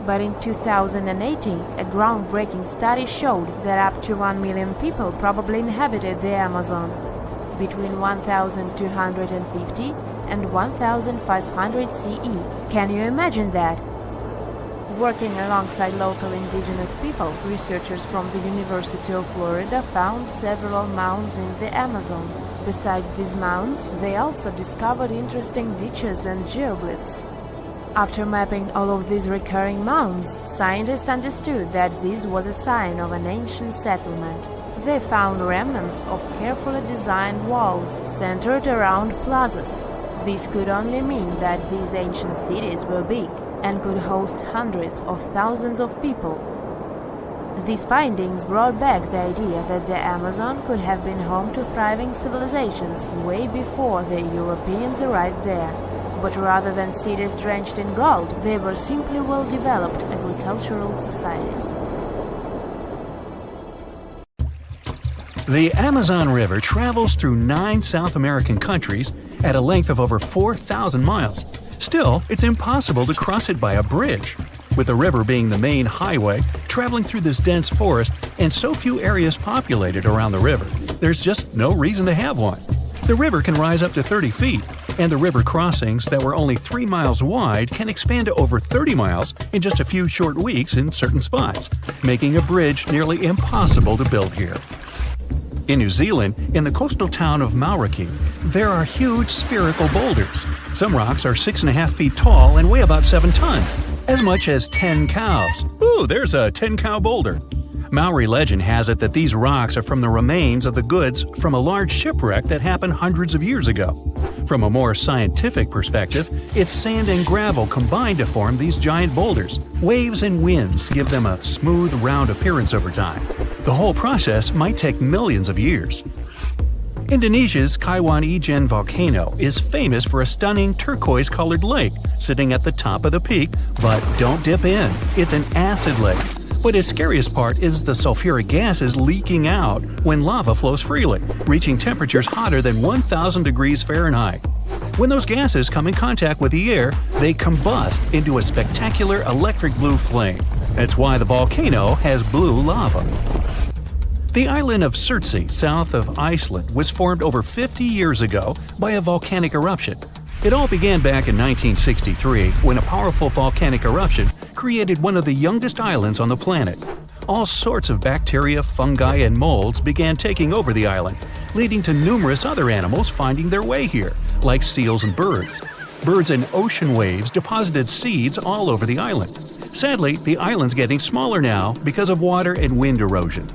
But in 2018, a groundbreaking study showed that up to 1 million people probably inhabited the Amazon. Between 1,250 and 1,500 CE. Can you imagine that? Working alongside local indigenous people, researchers from the University of Florida found several mounds in the Amazon. Besides these mounds, they also discovered interesting ditches and geoglyphs. After mapping all of these recurring mounds, scientists understood that this was a sign of an ancient settlement. They found remnants of carefully designed walls centered around plazas. This could only mean that these ancient cities were big and could host hundreds of thousands of people. These findings brought back the idea that the Amazon could have been home to thriving civilizations way before the Europeans arrived there. But rather than cities drenched in gold, they were simply well-developed agricultural societies. The Amazon River travels through 9 South American countries at a length of over 4,000 miles. Still, it's impossible to cross it by a bridge. With the river being the main highway, traveling through this dense forest, and so few areas populated around the river, there's just no reason to have one. The river can rise up to 30 feet, and the river crossings that were only 3 miles wide can expand to over 30 miles in just a few short weeks in certain spots, making a bridge nearly impossible to build here. In New Zealand, in the coastal town of Mauriki, there are huge spherical boulders. Some rocks are 6.5 feet tall and weigh about 7 tons, as much as 10 cows. Ooh, there's a 10-cow boulder. Maori legend has it that these rocks are from the remains of the goods from a large shipwreck that happened hundreds of years ago. From a more scientific perspective, it's sand and gravel combined to form these giant boulders. Waves and winds give them a smooth, round appearance over time. The whole process might take millions of years. Indonesia's Kaiwan Ijen volcano is famous for a stunning turquoise-colored lake sitting at the top of the peak, but don't dip in. It's an acid lake. But its scariest part is the sulfuric gases leaking out when lava flows freely, reaching temperatures hotter than 1,000 degrees Fahrenheit. When those gases come in contact with the air, they combust into a spectacular electric blue flame. That's why the volcano has blue lava. The island of Surtsey, south of Iceland, was formed over 50 years ago by a volcanic eruption. It all began back in 1963 when a powerful volcanic eruption created one of the youngest islands on the planet. All sorts of bacteria, fungi, and molds began taking over the island, leading to numerous other animals finding their way here, like seals and birds. Birds and ocean waves deposited seeds all over the island. Sadly, the island's getting smaller now because of water and wind erosion.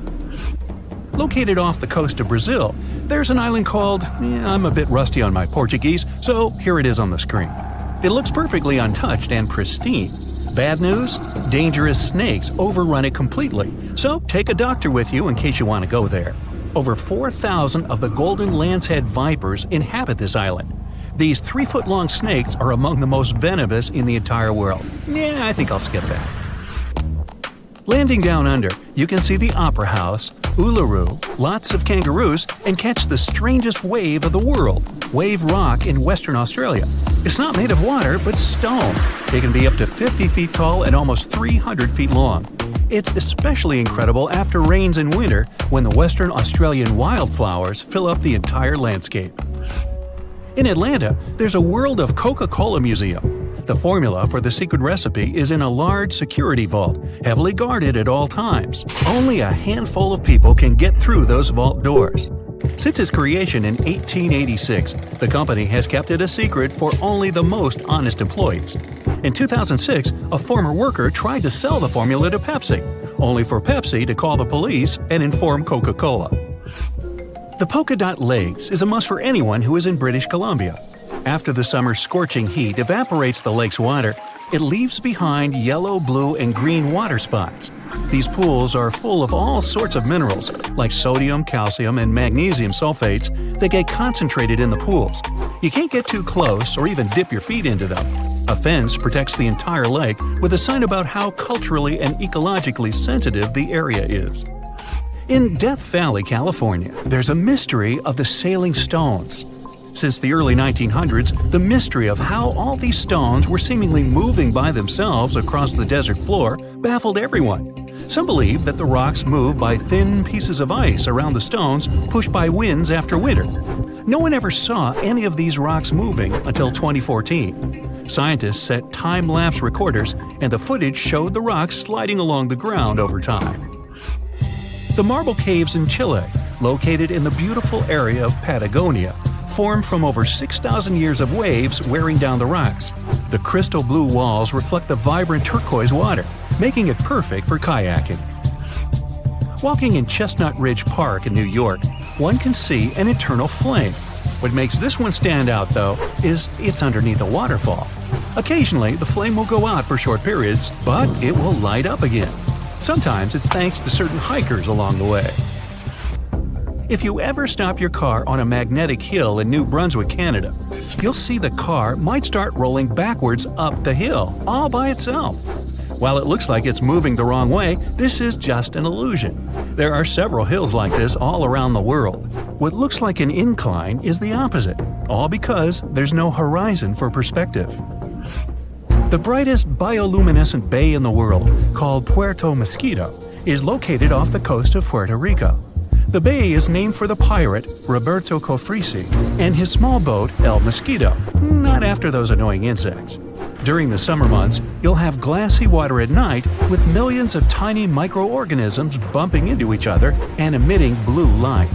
Located off the coast of Brazil, there's an island called… I'm a bit rusty on my Portuguese, so here it is on the screen. It looks perfectly untouched and pristine. Bad news? Dangerous snakes overrun it completely, so take a doctor with you in case you want to go there. Over 4,000 of the golden lancehead vipers inhabit this island. These 3-foot-long snakes are among the most venomous in the entire world. I think I'll skip that. Landing down under, you can see the Opera House, Uluru, lots of kangaroos, and catch the strangest wave of the world, Wave Rock in Western Australia. It's not made of water, but stone. It can be up to 50 feet tall and almost 300 feet long. It's especially incredible after rains in winter when the Western Australian wildflowers fill up the entire landscape. In Atlanta, there's a World of Coca-Cola museum. The formula for the secret recipe is in a large security vault, heavily guarded at all times. Only a handful of people can get through those vault doors. Since its creation in 1886, the company has kept it a secret for only the most honest employees. In 2006, a former worker tried to sell the formula to Pepsi, only for Pepsi to call the police and inform Coca-Cola. The Polka Dot Lakes is a must for anyone who is in British Columbia. After the summer's scorching heat evaporates the lake's water, it leaves behind yellow, blue, and green water spots. These pools are full of all sorts of minerals, like sodium, calcium, and magnesium sulfates that get concentrated in the pools. You can't get too close or even dip your feet into them. A fence protects the entire lake with a sign about how culturally and ecologically sensitive the area is. In Death Valley, California, there's a mystery of the sailing stones. Since the early 1900s, the mystery of how all these stones were seemingly moving by themselves across the desert floor baffled everyone. Some believe that the rocks move by thin pieces of ice around the stones pushed by winds after winter. No one ever saw any of these rocks moving until 2014. Scientists set time-lapse recorders, and the footage showed the rocks sliding along the ground over time. The Marble Caves in Chile, located in the beautiful area of Patagonia, formed from over 6,000 years of waves wearing down the rocks. The crystal blue walls reflect the vibrant turquoise water, making it perfect for kayaking. Walking in Chestnut Ridge Park in New York, one can see an eternal flame. What makes this one stand out, though, is it's underneath a waterfall. Occasionally, the flame will go out for short periods, but it will light up again. Sometimes it's thanks to certain hikers along the way. If you ever stop your car on a magnetic hill in New Brunswick, Canada, you'll see the car might start rolling backwards up the hill, all by itself. While it looks like it's moving the wrong way, this is just an illusion. There are several hills like this all around the world. What looks like an incline is the opposite, all because there's no horizon for perspective. The brightest bioluminescent bay in the world, called Puerto Mosquito, is located off the coast of Puerto Rico. The bay is named for the pirate Roberto Cofresi and his small boat El Mosquito, not after those annoying insects. During the summer months, you'll have glassy water at night with millions of tiny microorganisms bumping into each other and emitting blue light.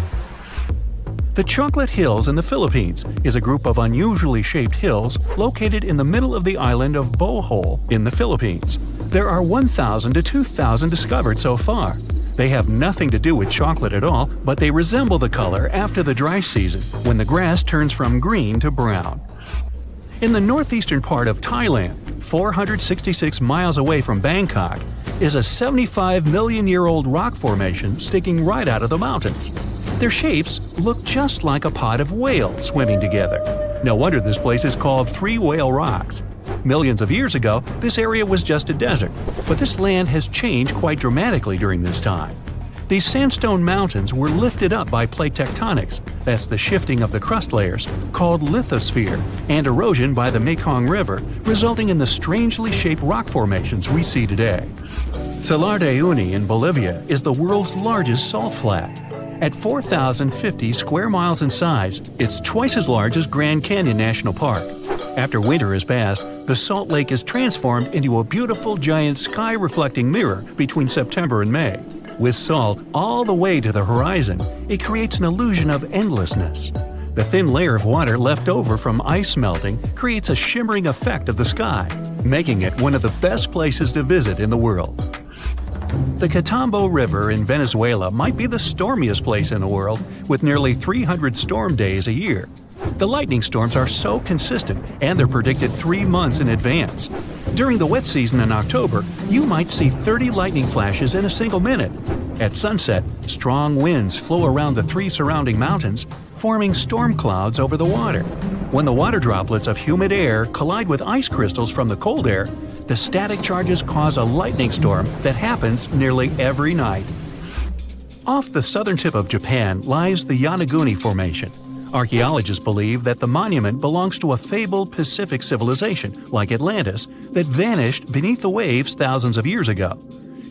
The Chocolate Hills in the Philippines is a group of unusually shaped hills located in the middle of the island of Bohol in the Philippines. There are 1,000 to 2,000 discovered so far. They have nothing to do with chocolate at all, but they resemble the color after the dry season, when the grass turns from green to brown. In the northeastern part of Thailand, 466 miles away from Bangkok, is a 75-million-year-old rock formation sticking right out of the mountains. Their shapes look just like a pod of whales swimming together. No wonder this place is called Three Whale Rocks. Millions of years ago, this area was just a desert, but this land has changed quite dramatically during this time. These sandstone mountains were lifted up by plate tectonics, that's the shifting of the crust layers, called lithosphere, and erosion by the Mekong River, resulting in the strangely shaped rock formations we see today. Salar de Uyuni in Bolivia is the world's largest salt flat. At 4,050 square miles in size, it's twice as large as Grand Canyon National Park. After winter has passed, the salt lake is transformed into a beautiful giant sky-reflecting mirror between September and May. With salt all the way to the horizon, it creates an illusion of endlessness. The thin layer of water left over from ice melting creates a shimmering effect of the sky, making it one of the best places to visit in the world. The Catatumbo River in Venezuela might be the stormiest place in the world, with nearly 300 storm days a year. The lightning storms are so consistent, and they're predicted 3 months in advance. During the wet season in October, you might see 30 lightning flashes in a single minute. At sunset, strong winds flow around the 3 surrounding mountains, forming storm clouds over the water. When the water droplets of humid air collide with ice crystals from the cold air, the static charges cause a lightning storm that happens nearly every night. Off the southern tip of Japan lies the Yonaguni Formation. Archaeologists believe that the monument belongs to a fabled Pacific civilization, like Atlantis, that vanished beneath the waves thousands of years ago.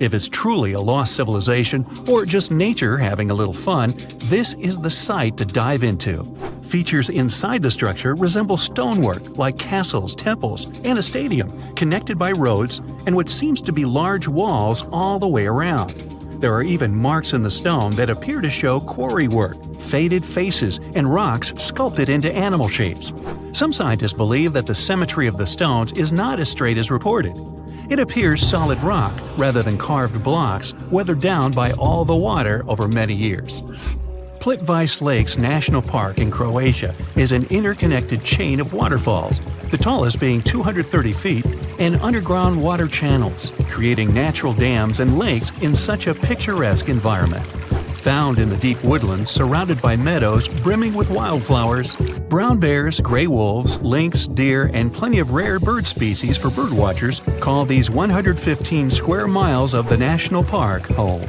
If it's truly a lost civilization, or just nature having a little fun, this is the site to dive into. Features inside the structure resemble stonework like castles, temples, and a stadium, connected by roads and what seems to be large walls all the way around. There are even marks in the stone that appear to show quarry work, faded faces, and rocks sculpted into animal shapes. Some scientists believe that the symmetry of the stones is not as straight as reported. It appears solid rock rather than carved blocks, weathered down by all the water over many years. Plitvice Lakes National Park in Croatia is an interconnected chain of waterfalls, the tallest being 230 feet, and underground water channels, creating natural dams and lakes in such a picturesque environment. Found in the deep woodlands surrounded by meadows brimming with wildflowers, brown bears, gray wolves, lynx, deer, and plenty of rare bird species for birdwatchers call these 115 square miles of the national park home.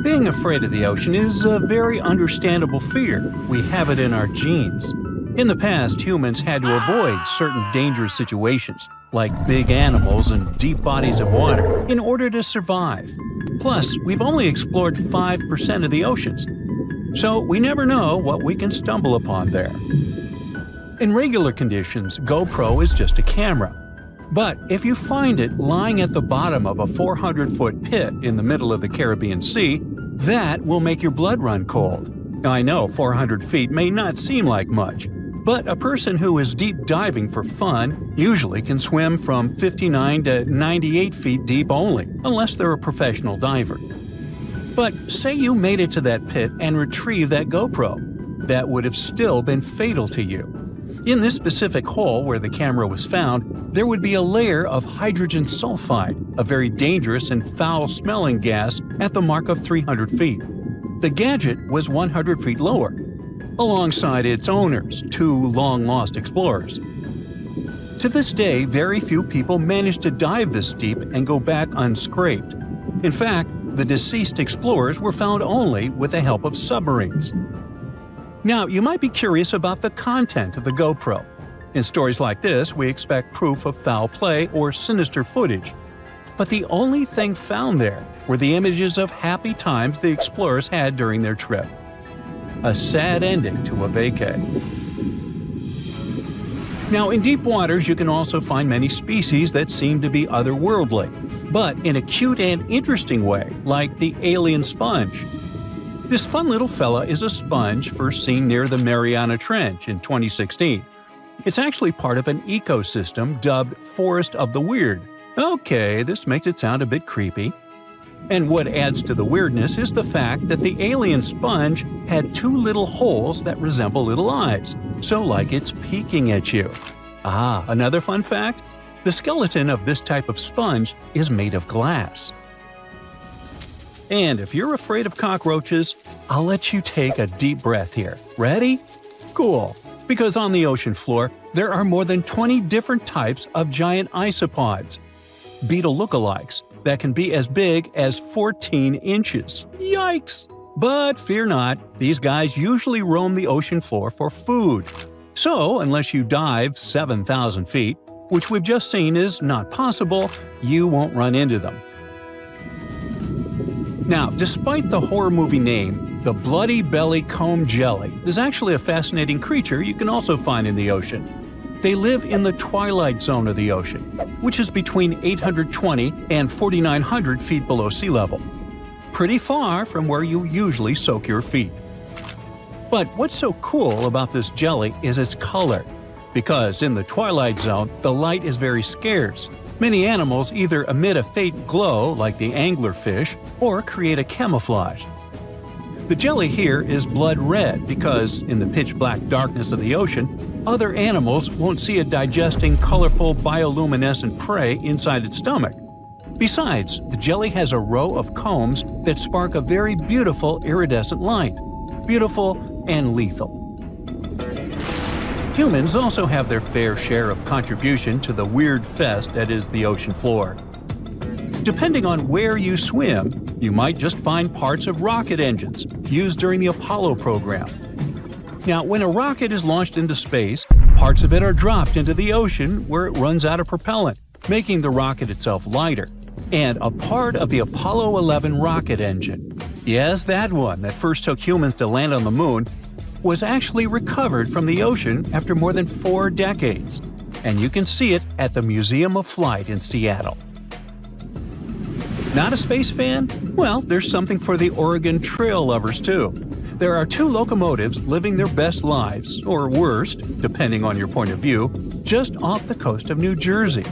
Being afraid of the ocean is a very understandable fear. We have it in our genes. In the past, humans had to avoid certain dangerous situations, like big animals and deep bodies of water, in order to survive. Plus, we've only explored 5% of the oceans, so we never know what we can stumble upon there. In regular conditions, GoPro is just a camera. But if you find it lying at the bottom of a 400-foot pit in the middle of the Caribbean Sea, that will make your blood run cold. I know 400 feet may not seem like much, but a person who is deep diving for fun usually can swim from 59 to 98 feet deep only, unless they're a professional diver. But say you made it to that pit and retrieved that GoPro. That would have still been fatal to you. In this specific hole where the camera was found, there would be a layer of hydrogen sulfide, a very dangerous and foul-smelling gas, at the mark of 300 feet. The gadget was 100 feet lower, alongside its owners, 2 long-lost explorers. To this day, very few people manage to dive this deep and go back unscraped. In fact, the deceased explorers were found only with the help of submarines. Now, you might be curious about the content of the GoPro. In stories like this, we expect proof of foul play or sinister footage. But the only thing found there were the images of happy times the explorers had during their trip. A sad ending to a vacay. Now, in deep waters, you can also find many species that seem to be otherworldly, but in a cute and interesting way, like the alien sponge. This fun little fella is a sponge first seen near the Mariana Trench in 2016. It's actually part of an ecosystem dubbed Forest of the Weird. Okay, this makes it sound a bit creepy. And what adds to the weirdness is the fact that the alien sponge had 2 little holes that resemble little eyes, so like it's peeking at you. Another fun fact? The skeleton of this type of sponge is made of glass. And if you're afraid of cockroaches, I'll let you take a deep breath here. Ready? Cool. Because on the ocean floor, there are more than 20 different types of giant isopods, beetle lookalikes, that can be as big as 14 inches. Yikes! But fear not, these guys usually roam the ocean floor for food. So, unless you dive 7,000 feet, which we've just seen is not possible, you won't run into them. Now, despite the horror movie name, the bloody belly comb jelly is actually a fascinating creature you can also find in the ocean. They live in the twilight zone of the ocean, which is between 820 and 4,900 feet below sea level. Pretty far from where you usually soak your feet. But what's so cool about this jelly is its color. Because in the twilight zone, the light is very scarce. Many animals either emit a faint glow, like the anglerfish, or create a camouflage. The jelly here is blood red because, in the pitch-black darkness of the ocean, other animals won't see a digesting, colorful, bioluminescent prey inside its stomach. Besides, the jelly has a row of combs that spark a very beautiful iridescent light. Beautiful and lethal. Humans also have their fair share of contribution to the weird fest that is the ocean floor. Depending on where you swim, you might just find parts of rocket engines used during the Apollo program. Now, when a rocket is launched into space, parts of it are dropped into the ocean where it runs out of propellant, making the rocket itself lighter. And a part of the Apollo 11 rocket engine, yes, that one that first took humans to land on the moon, was actually recovered from the ocean after more than 4 decades. And you can see it at the Museum of Flight in Seattle. Not a space fan? Well, there's something for the Oregon Trail lovers too. There are 2 locomotives living their best lives, or worst, depending on your point of view, just off the coast of New Jersey.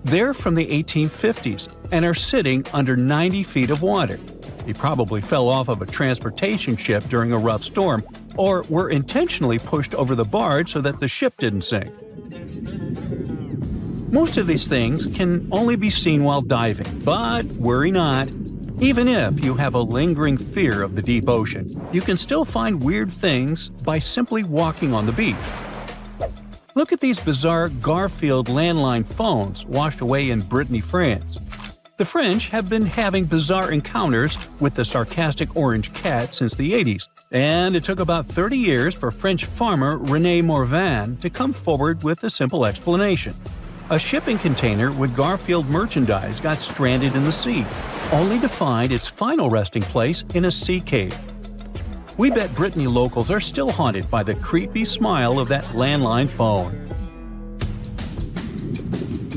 They're from the 1850s and are sitting under 90 feet of water. They probably fell off of a transportation ship during a rough storm, or were intentionally pushed over the barge so that the ship didn't sink. Most of these things can only be seen while diving, but worry not. Even if you have a lingering fear of the deep ocean, you can still find weird things by simply walking on the beach. Look at these bizarre Garfield landline phones washed away in Brittany, France. The French have been having bizarre encounters with the sarcastic orange cat since the 80s, and it took about 30 years for French farmer René Morvan to come forward with a simple explanation. A shipping container with Garfield merchandise got stranded in the sea, only to find its final resting place in a sea cave. We bet Brittany locals are still haunted by the creepy smile of that landline phone.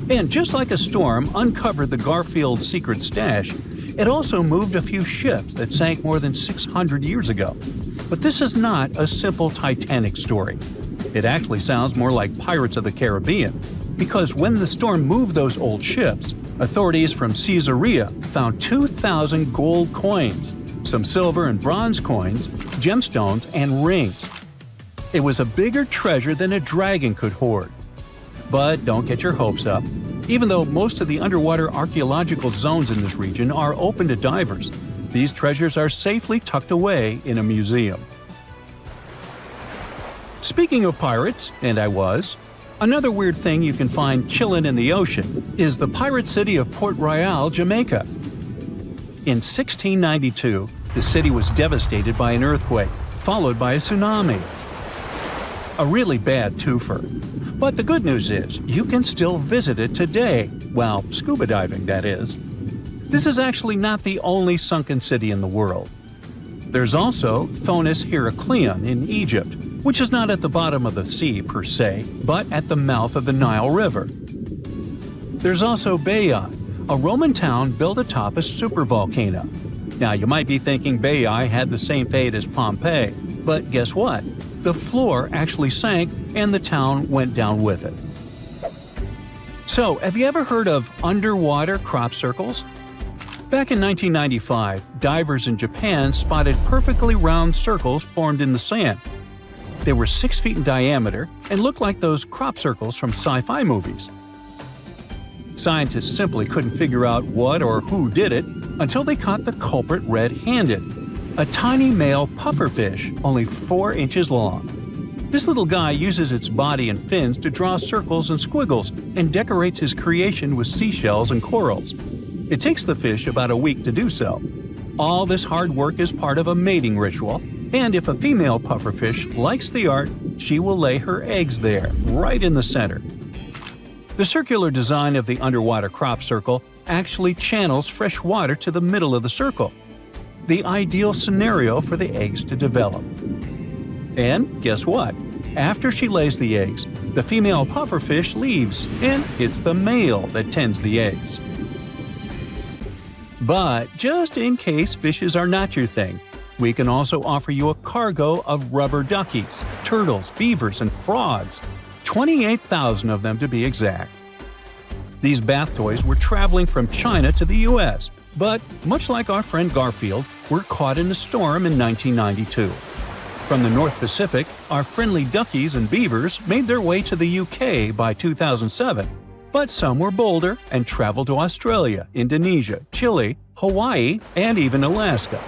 And just like a storm uncovered the Garfield secret stash, it also moved a few ships that sank more than 600 years ago. But this is not a simple Titanic story. It actually sounds more like Pirates of the Caribbean, because when the storm moved those old ships, authorities from Caesarea found 2,000 gold coins, some silver and bronze coins, gemstones, and rings. It was a bigger treasure than a dragon could hoard. But don't get your hopes up. Even though most of the underwater archaeological zones in this region are open to divers, these treasures are safely tucked away in a museum. Speaking of pirates, and I was, another weird thing you can find chillin' in the ocean is the pirate city of Port Royal, Jamaica. In 1692, the city was devastated by an earthquake, followed by a tsunami. A really bad twofer. But the good news is, you can still visit it today, well, scuba diving, that is. This is actually not the only sunken city in the world. There's also Thonis Heracleion in Egypt, which is not at the bottom of the sea per se, but at the mouth of the Nile River. There's also Baiae, a Roman town built atop a supervolcano. Now, you might be thinking Baiae had the same fate as Pompeii, but guess what? The floor actually sank and the town went down with it. So, have you ever heard of underwater crop circles? Back in 1995, divers in Japan spotted perfectly round circles formed in the sand. They were 6 feet in diameter and looked like those crop circles from sci-fi movies. Scientists simply couldn't figure out what or who did it until they caught the culprit red-handed. A tiny male pufferfish, only 4 inches long. This little guy uses its body and fins to draw circles and squiggles and decorates his creation with seashells and corals. It takes the fish about a week to do so. All this hard work is part of a mating ritual, and if a female pufferfish likes the art, she will lay her eggs there, right in the center. The circular design of the underwater crop circle actually channels fresh water to the middle of the circle, the ideal scenario for the eggs to develop. And guess what? After she lays the eggs, the female pufferfish leaves, and it's the male that tends the eggs. But just in case fishes are not your thing, we can also offer you a cargo of rubber duckies, turtles, beavers, and frogs, 28,000 of them to be exact. These bath toys were traveling from China to the US, but much like our friend Garfield, were caught in a storm in 1992. From the North Pacific, our friendly duckies and beavers made their way to the UK by 2007, but some were bolder and traveled to Australia, Indonesia, Chile, Hawaii, and even Alaska.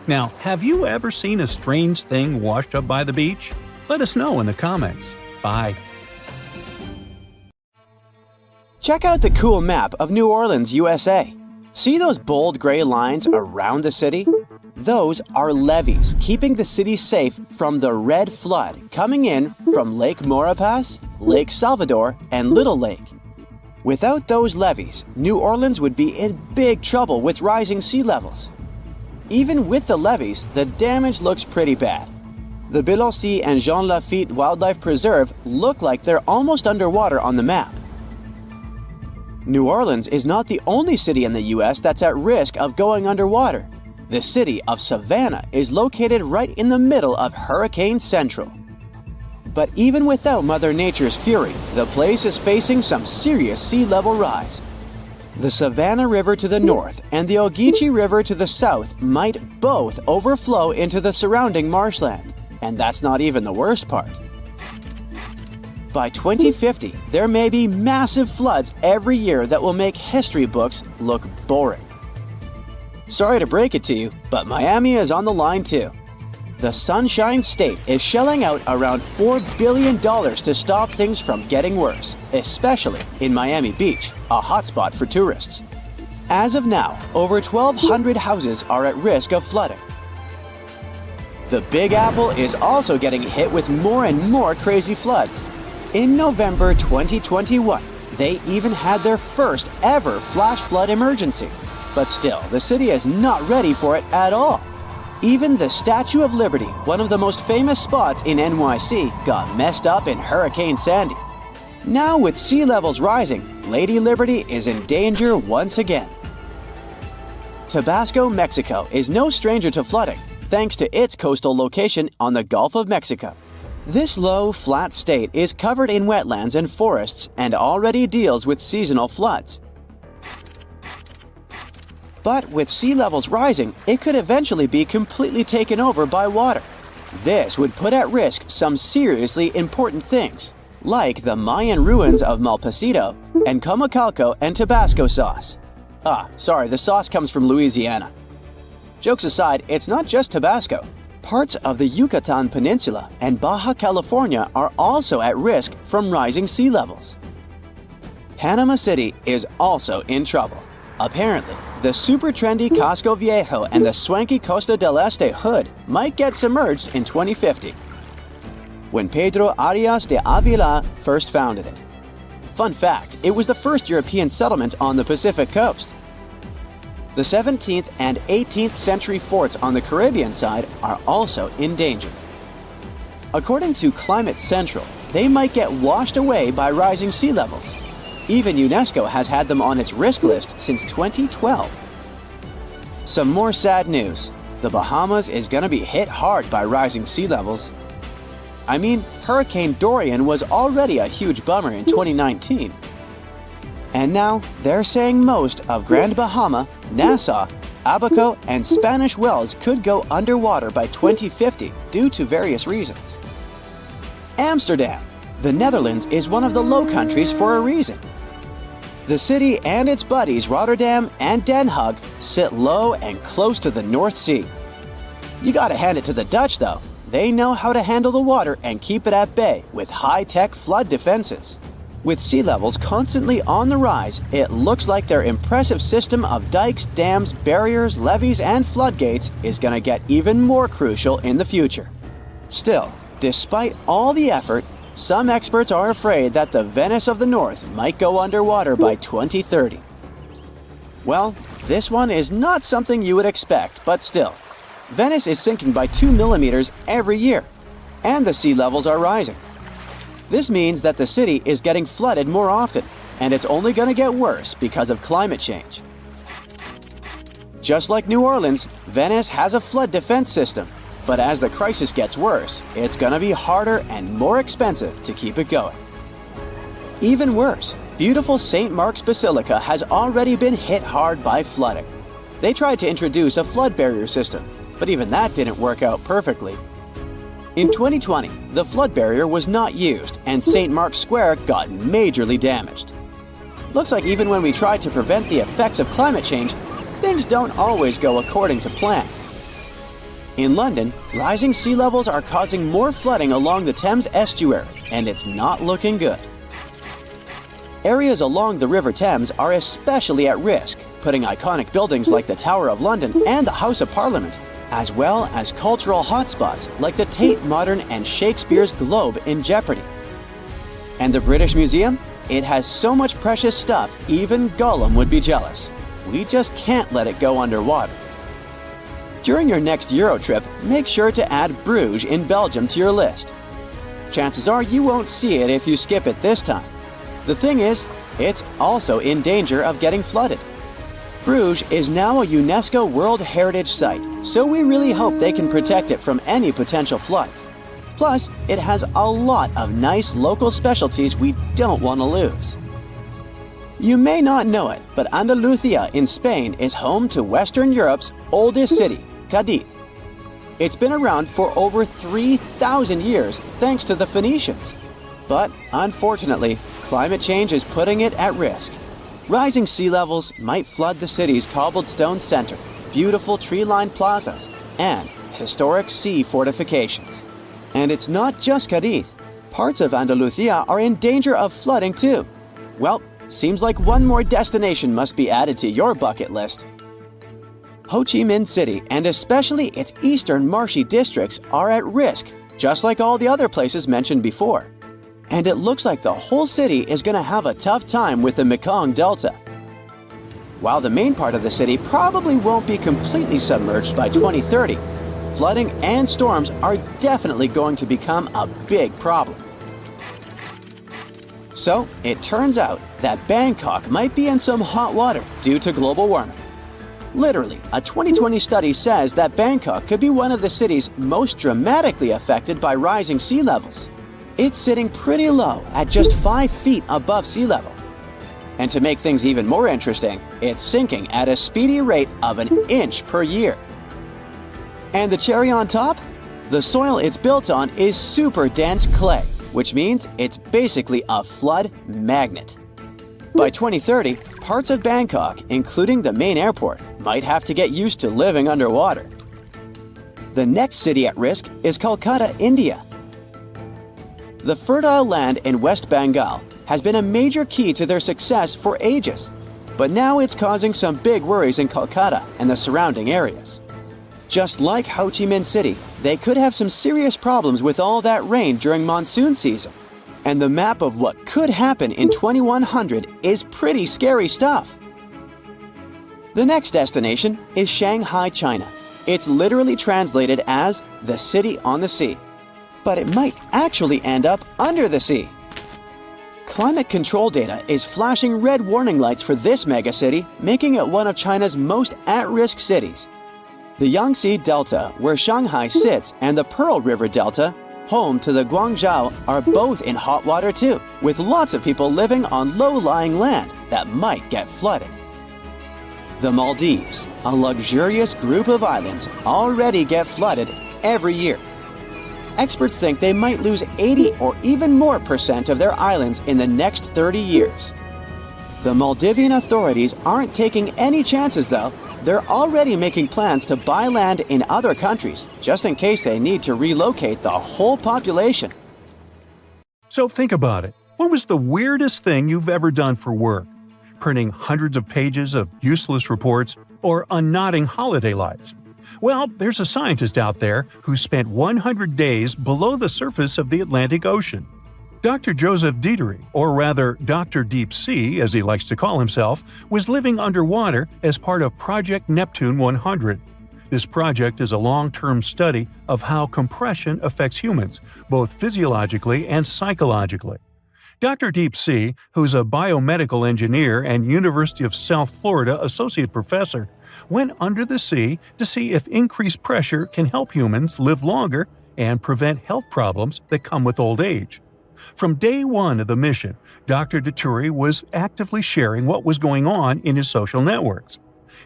Now, have you ever seen a strange thing washed up by the beach? Let us know in the comments. Bye. Check out the cool map of New Orleans, USA. See those bold gray lines around the city? Those are levees keeping the city safe from the red flood coming in from Lake Maurepas, Lake Salvador, and Little Lake. Without those levees, New Orleans would be in big trouble with rising sea levels. Even with the levees, the damage looks pretty bad. The Biloxi and Jean Lafitte Wildlife Preserve look like they're almost underwater on the map. New Orleans is not the only city in the U.S. that's at risk of going underwater. The city of Savannah is located right in the middle of Hurricane Central. But even without Mother Nature's fury, the place is facing some serious sea level rise. The Savannah River to the north and the Ogeechee River to the south might both overflow into the surrounding marshland. And that's not even the worst part. By 2050, there may be massive floods every year that will make history books look boring. Sorry to break it to you, but Miami is on the line too. The Sunshine State is shelling out around $4 billion to stop things from getting worse, especially in Miami Beach, a hotspot for tourists. As of now, over 1,200 houses are at risk of flooding. The Big Apple is also getting hit with more and more crazy floods. In November 2021, they even had their first ever flash flood emergency. But still, the city is not ready for it at all. Even the Statue of Liberty, one of the most famous spots in NYC, got messed up in Hurricane Sandy. Now with sea levels rising, Lady Liberty is in danger once again. Tabasco, Mexico is no stranger to flooding, thanks to its coastal location on the Gulf of Mexico. This low, flat state is covered in wetlands and forests and already deals with seasonal floods. But with sea levels rising, it could eventually be completely taken over by water. This would put at risk some seriously important things, like the Mayan ruins of Malpasito and Comacalco and Tabasco sauce. The sauce comes from Louisiana. Jokes aside, it's not just Tabasco. Parts of the Yucatan Peninsula and Baja California are also at risk from rising sea levels. Panama City is also in trouble. Apparently, the super trendy Casco Viejo and the swanky Costa del Este hood might get submerged in 2050, when Pedro Arias de Avila first founded it. Fun fact, it was the first European settlement on the Pacific coast. The 17th and 18th century forts on the Caribbean side are also in danger. According to Climate Central, they might get washed away by rising sea levels. Even UNESCO has had them on its risk list since 2012. Some more sad news. The Bahamas is going to be hit hard by rising sea levels. I mean, Hurricane Dorian was already a huge bummer in 2019. And now, they're saying most of Grand Bahama, Nassau, Abaco, and Spanish Wells could go underwater by 2050 due to various reasons. Amsterdam. The Netherlands is one of the Low Countries for a reason. The city and its buddies Rotterdam and Den Haag sit low and close to the North Sea. You gotta hand it to the Dutch though. They know how to handle the water and keep it at bay with high-tech flood defenses. With sea levels constantly on the rise, it looks like their impressive system of dikes, dams, barriers, levees, and floodgates is gonna get even more crucial in the future. Still, despite all the effort, some experts are afraid that the Venice of the North might go underwater by 2030. Well, this one is not something you would expect, but still. Venice is sinking by 2 millimeters every year, and the sea levels are rising. This means that the city is getting flooded more often, and it's only going to get worse because of climate change. Just like New Orleans, Venice has a flood defense system, but as the crisis gets worse, it's going to be harder and more expensive to keep it going. Even worse, beautiful St. Mark's Basilica has already been hit hard by flooding. They tried to introduce a flood barrier system, but even that didn't work out perfectly. In 2020, the flood barrier was not used and St. Mark's Square got majorly damaged. Looks like even when we try to prevent the effects of climate change, things don't always go according to plan. In London, rising sea levels are causing more flooding along the Thames estuary, and it's not looking good. Areas along the River Thames are especially at risk, putting iconic buildings like the Tower of London and the House of Parliament, as well as cultural hotspots like the Tate Modern and Shakespeare's Globe in jeopardy. And the British Museum? It has so much precious stuff, even Gollum would be jealous. We just can't let it go underwater. During your next Euro trip, make sure to add Bruges in Belgium to your list. Chances are you won't see it if you skip it this time. The thing is, it's also in danger of getting flooded. Bruges is now a UNESCO World Heritage Site, so we really hope they can protect it from any potential floods. Plus, it has a lot of nice local specialties we don't want to lose. You may not know it, but Andalusia in Spain is home to Western Europe's oldest city, Cadiz. It's been around for over 3,000 years thanks to the Phoenicians. But unfortunately, climate change is putting it at risk. Rising sea levels might flood the city's cobbled stone center, beautiful tree-lined plazas, and historic sea fortifications. And it's not just Cadiz. Parts of Andalusia are in danger of flooding too. Well, seems like one more destination must be added to your bucket list. Ho Chi Minh City, and especially its eastern marshy districts, are at risk, just like all the other places mentioned before. And it looks like the whole city is going to have a tough time with the Mekong Delta. While the main part of the city probably won't be completely submerged by 2030, flooding and storms are definitely going to become a big problem. So, it turns out that Bangkok might be in some hot water due to global warming. Literally, a 2020 study says that Bangkok could be one of the cities most dramatically affected by rising sea levels. It's sitting pretty low at just 5 feet above sea level. And to make things even more interesting, it's sinking at a speedy rate of 1 inch per year. And the cherry on top? The soil it's built on is super dense clay, which means it's basically a flood magnet. By 2030, parts of Bangkok, including the main airport, might have to get used to living underwater. The next city at risk is Kolkata, India. The fertile land in West Bengal has been a major key to their success for ages, but now it's causing some big worries in Kolkata and the surrounding areas. Just like Ho Chi Minh City, they could have some serious problems with all that rain during monsoon season. And the map of what could happen in 2100 is pretty scary stuff. The next destination is Shanghai, China. It's literally translated as the city on the sea. But it might actually end up under the sea. Climate control data is flashing red warning lights for this megacity, making it one of China's most at-risk cities. The Yangtze Delta, where Shanghai sits, and the Pearl River Delta, home to the Guangzhou, are both in hot water too, with lots of people living on low-lying land that might get flooded. The Maldives, a luxurious group of islands, already get flooded every year. Experts think they might lose 80 or even more % of their islands in the next 30 years. The Maldivian authorities aren't taking any chances, though. They're already making plans to buy land in other countries, just in case they need to relocate the whole population. So think about it. What was the weirdest thing you've ever done for work? Printing hundreds of pages of useless reports or unknotting holiday lights? Well, there's a scientist out there who spent 100 days below the surface of the Atlantic Ocean. Dr. Joseph Dieterich, or rather Dr. Deep Sea as he likes to call himself, was living underwater as part of Project Neptune 100. This project is a long-term study of how compression affects humans, both physiologically and psychologically. Dr. Deep Sea, who's a biomedical engineer and University of South Florida associate professor, went under the sea to see if increased pressure can help humans live longer and prevent health problems that come with old age. From day one of the mission, Dr. Dieterich was actively sharing what was going on in his social networks.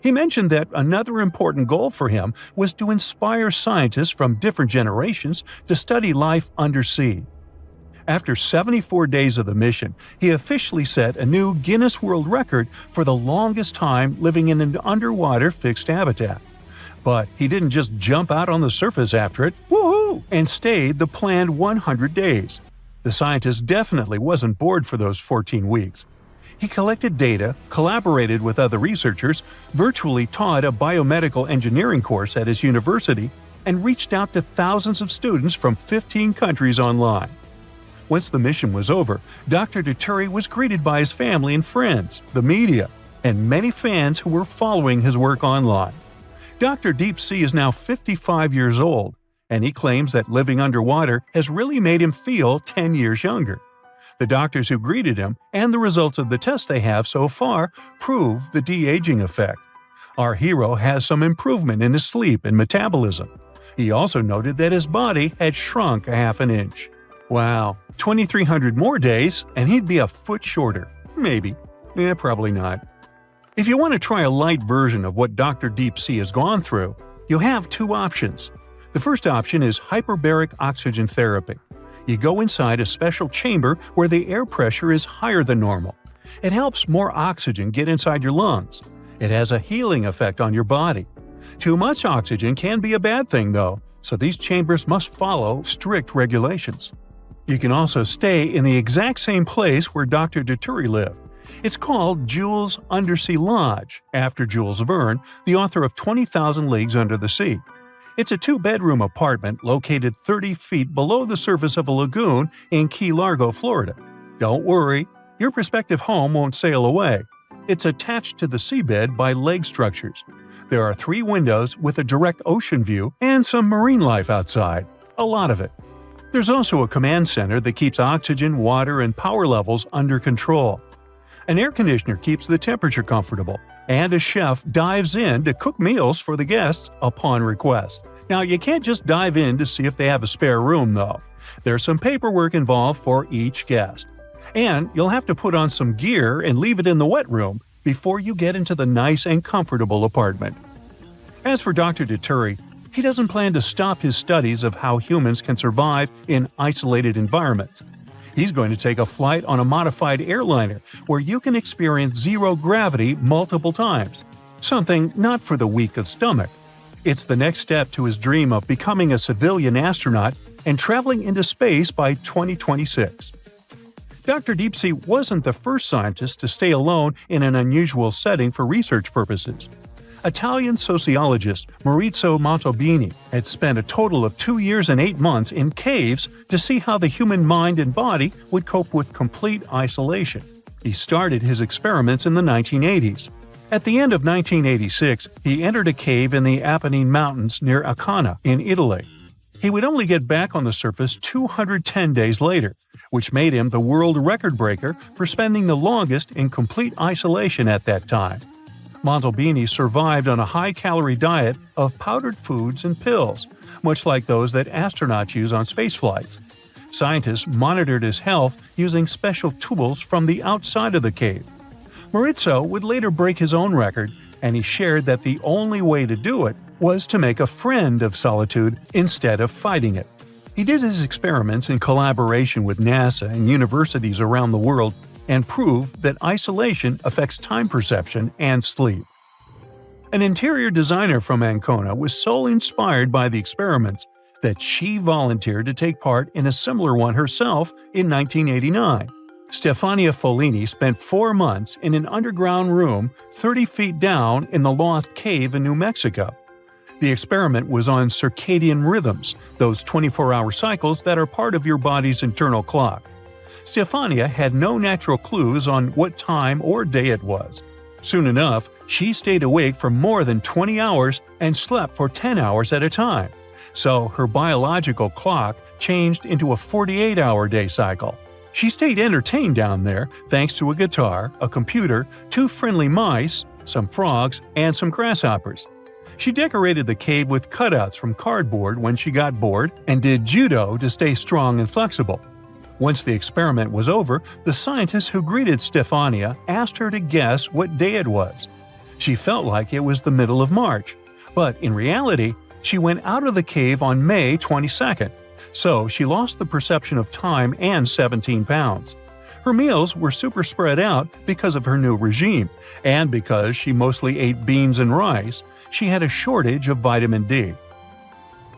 He mentioned that another important goal for him was to inspire scientists from different generations to study life undersea. After 74 days of the mission, he officially set a new Guinness World Record for the longest time living in an underwater fixed habitat. But he didn't just jump out on the surface after it, woohoo, and stayed the planned 100 days. The scientist definitely wasn't bored for those 14 weeks. He collected data, collaborated with other researchers, virtually taught a biomedical engineering course at his university, and reached out to thousands of students from 15 countries online. Once the mission was over, Dr. Dieterich was greeted by his family and friends, the media, and many fans who were following his work online. Dr. Deep Sea is now 55 years old, and he claims that living underwater has really made him feel 10 years younger. The doctors who greeted him and the results of the tests they have so far prove the de-aging effect. Our hero has some improvement in his sleep and metabolism. He also noted that his body had shrunk a half an inch. Wow, 2,300 more days and he'd be a foot shorter. Maybe. Probably not. If you want to try a light version of what Dr. Deep Sea has gone through, you have two options. The first option is hyperbaric oxygen therapy. You go inside a special chamber where the air pressure is higher than normal. It helps more oxygen get inside your lungs. It has a healing effect on your body. Too much oxygen can be a bad thing, though, so these chambers must follow strict regulations. You can also stay in the exact same place where Dr. Dieterich lived. It's called Jules' Undersea Lodge, after Jules Verne, the author of 20,000 Leagues Under the Sea. It's a two-bedroom apartment located 30 feet below the surface of a lagoon in Key Largo, Florida. Don't worry, your prospective home won't sail away. It's attached to the seabed by leg structures. There are 3 windows with a direct ocean view and some marine life outside. A lot of it. There's also a command center that keeps oxygen, water, and power levels under control. An air conditioner keeps the temperature comfortable, and a chef dives in to cook meals for the guests upon request. Now, you can't just dive in to see if they have a spare room, though. There's some paperwork involved for each guest. And you'll have to put on some gear and leave it in the wet room before you get into the nice and comfortable apartment. As for Dr. Dieterich, he doesn't plan to stop his studies of how humans can survive in isolated environments. He's going to take a flight on a modified airliner where you can experience zero gravity multiple times. Something not for the weak of stomach. It's the next step to his dream of becoming a civilian astronaut and traveling into space by 2026. Dr. Deep Sea wasn't the first scientist to stay alone in an unusual setting for research purposes. Italian sociologist Maurizio Montalbini had spent a total of 2 years and 8 months in caves to see how the human mind and body would cope with complete isolation. He started his experiments in the 1980s. At the end of 1986, he entered a cave in the Apennine Mountains near Ancona in Italy. He would only get back on the surface 210 days later, which made him the world record breaker for spending the longest in complete isolation at that time. Montalbini survived on a high-calorie diet of powdered foods and pills, much like those that astronauts use on space flights. Scientists monitored his health using special tools from the outside of the cave. Maurizio would later break his own record, and he shared that the only way to do it was to make a friend of solitude instead of fighting it. He did his experiments in collaboration with NASA and universities around the world, and prove that isolation affects time perception and sleep. An interior designer from Ancona was so inspired by the experiments that she volunteered to take part in a similar one herself in 1989. Stefania Follini spent 4 months in an underground room 30 feet down in the Lost Cave in New Mexico. The experiment was on circadian rhythms, those 24-hour cycles that are part of your body's internal clock. Stefania had no natural clues on what time or day it was. Soon enough, she stayed awake for more than 20 hours and slept for 10 hours at a time. So her biological clock changed into a 48-hour day cycle. She stayed entertained down there thanks to a guitar, a computer, 2 friendly mice, some frogs, and some grasshoppers. She decorated the cave with cutouts from cardboard when she got bored and did judo to stay strong and flexible. Once the experiment was over, the scientists who greeted Stefania asked her to guess what day it was. She felt like it was the middle of March, but in reality, she went out of the cave on May 22nd, so she lost the perception of time and 17 pounds. Her meals were super spread out because of her new regime, and because she mostly ate beans and rice, she had a shortage of vitamin D.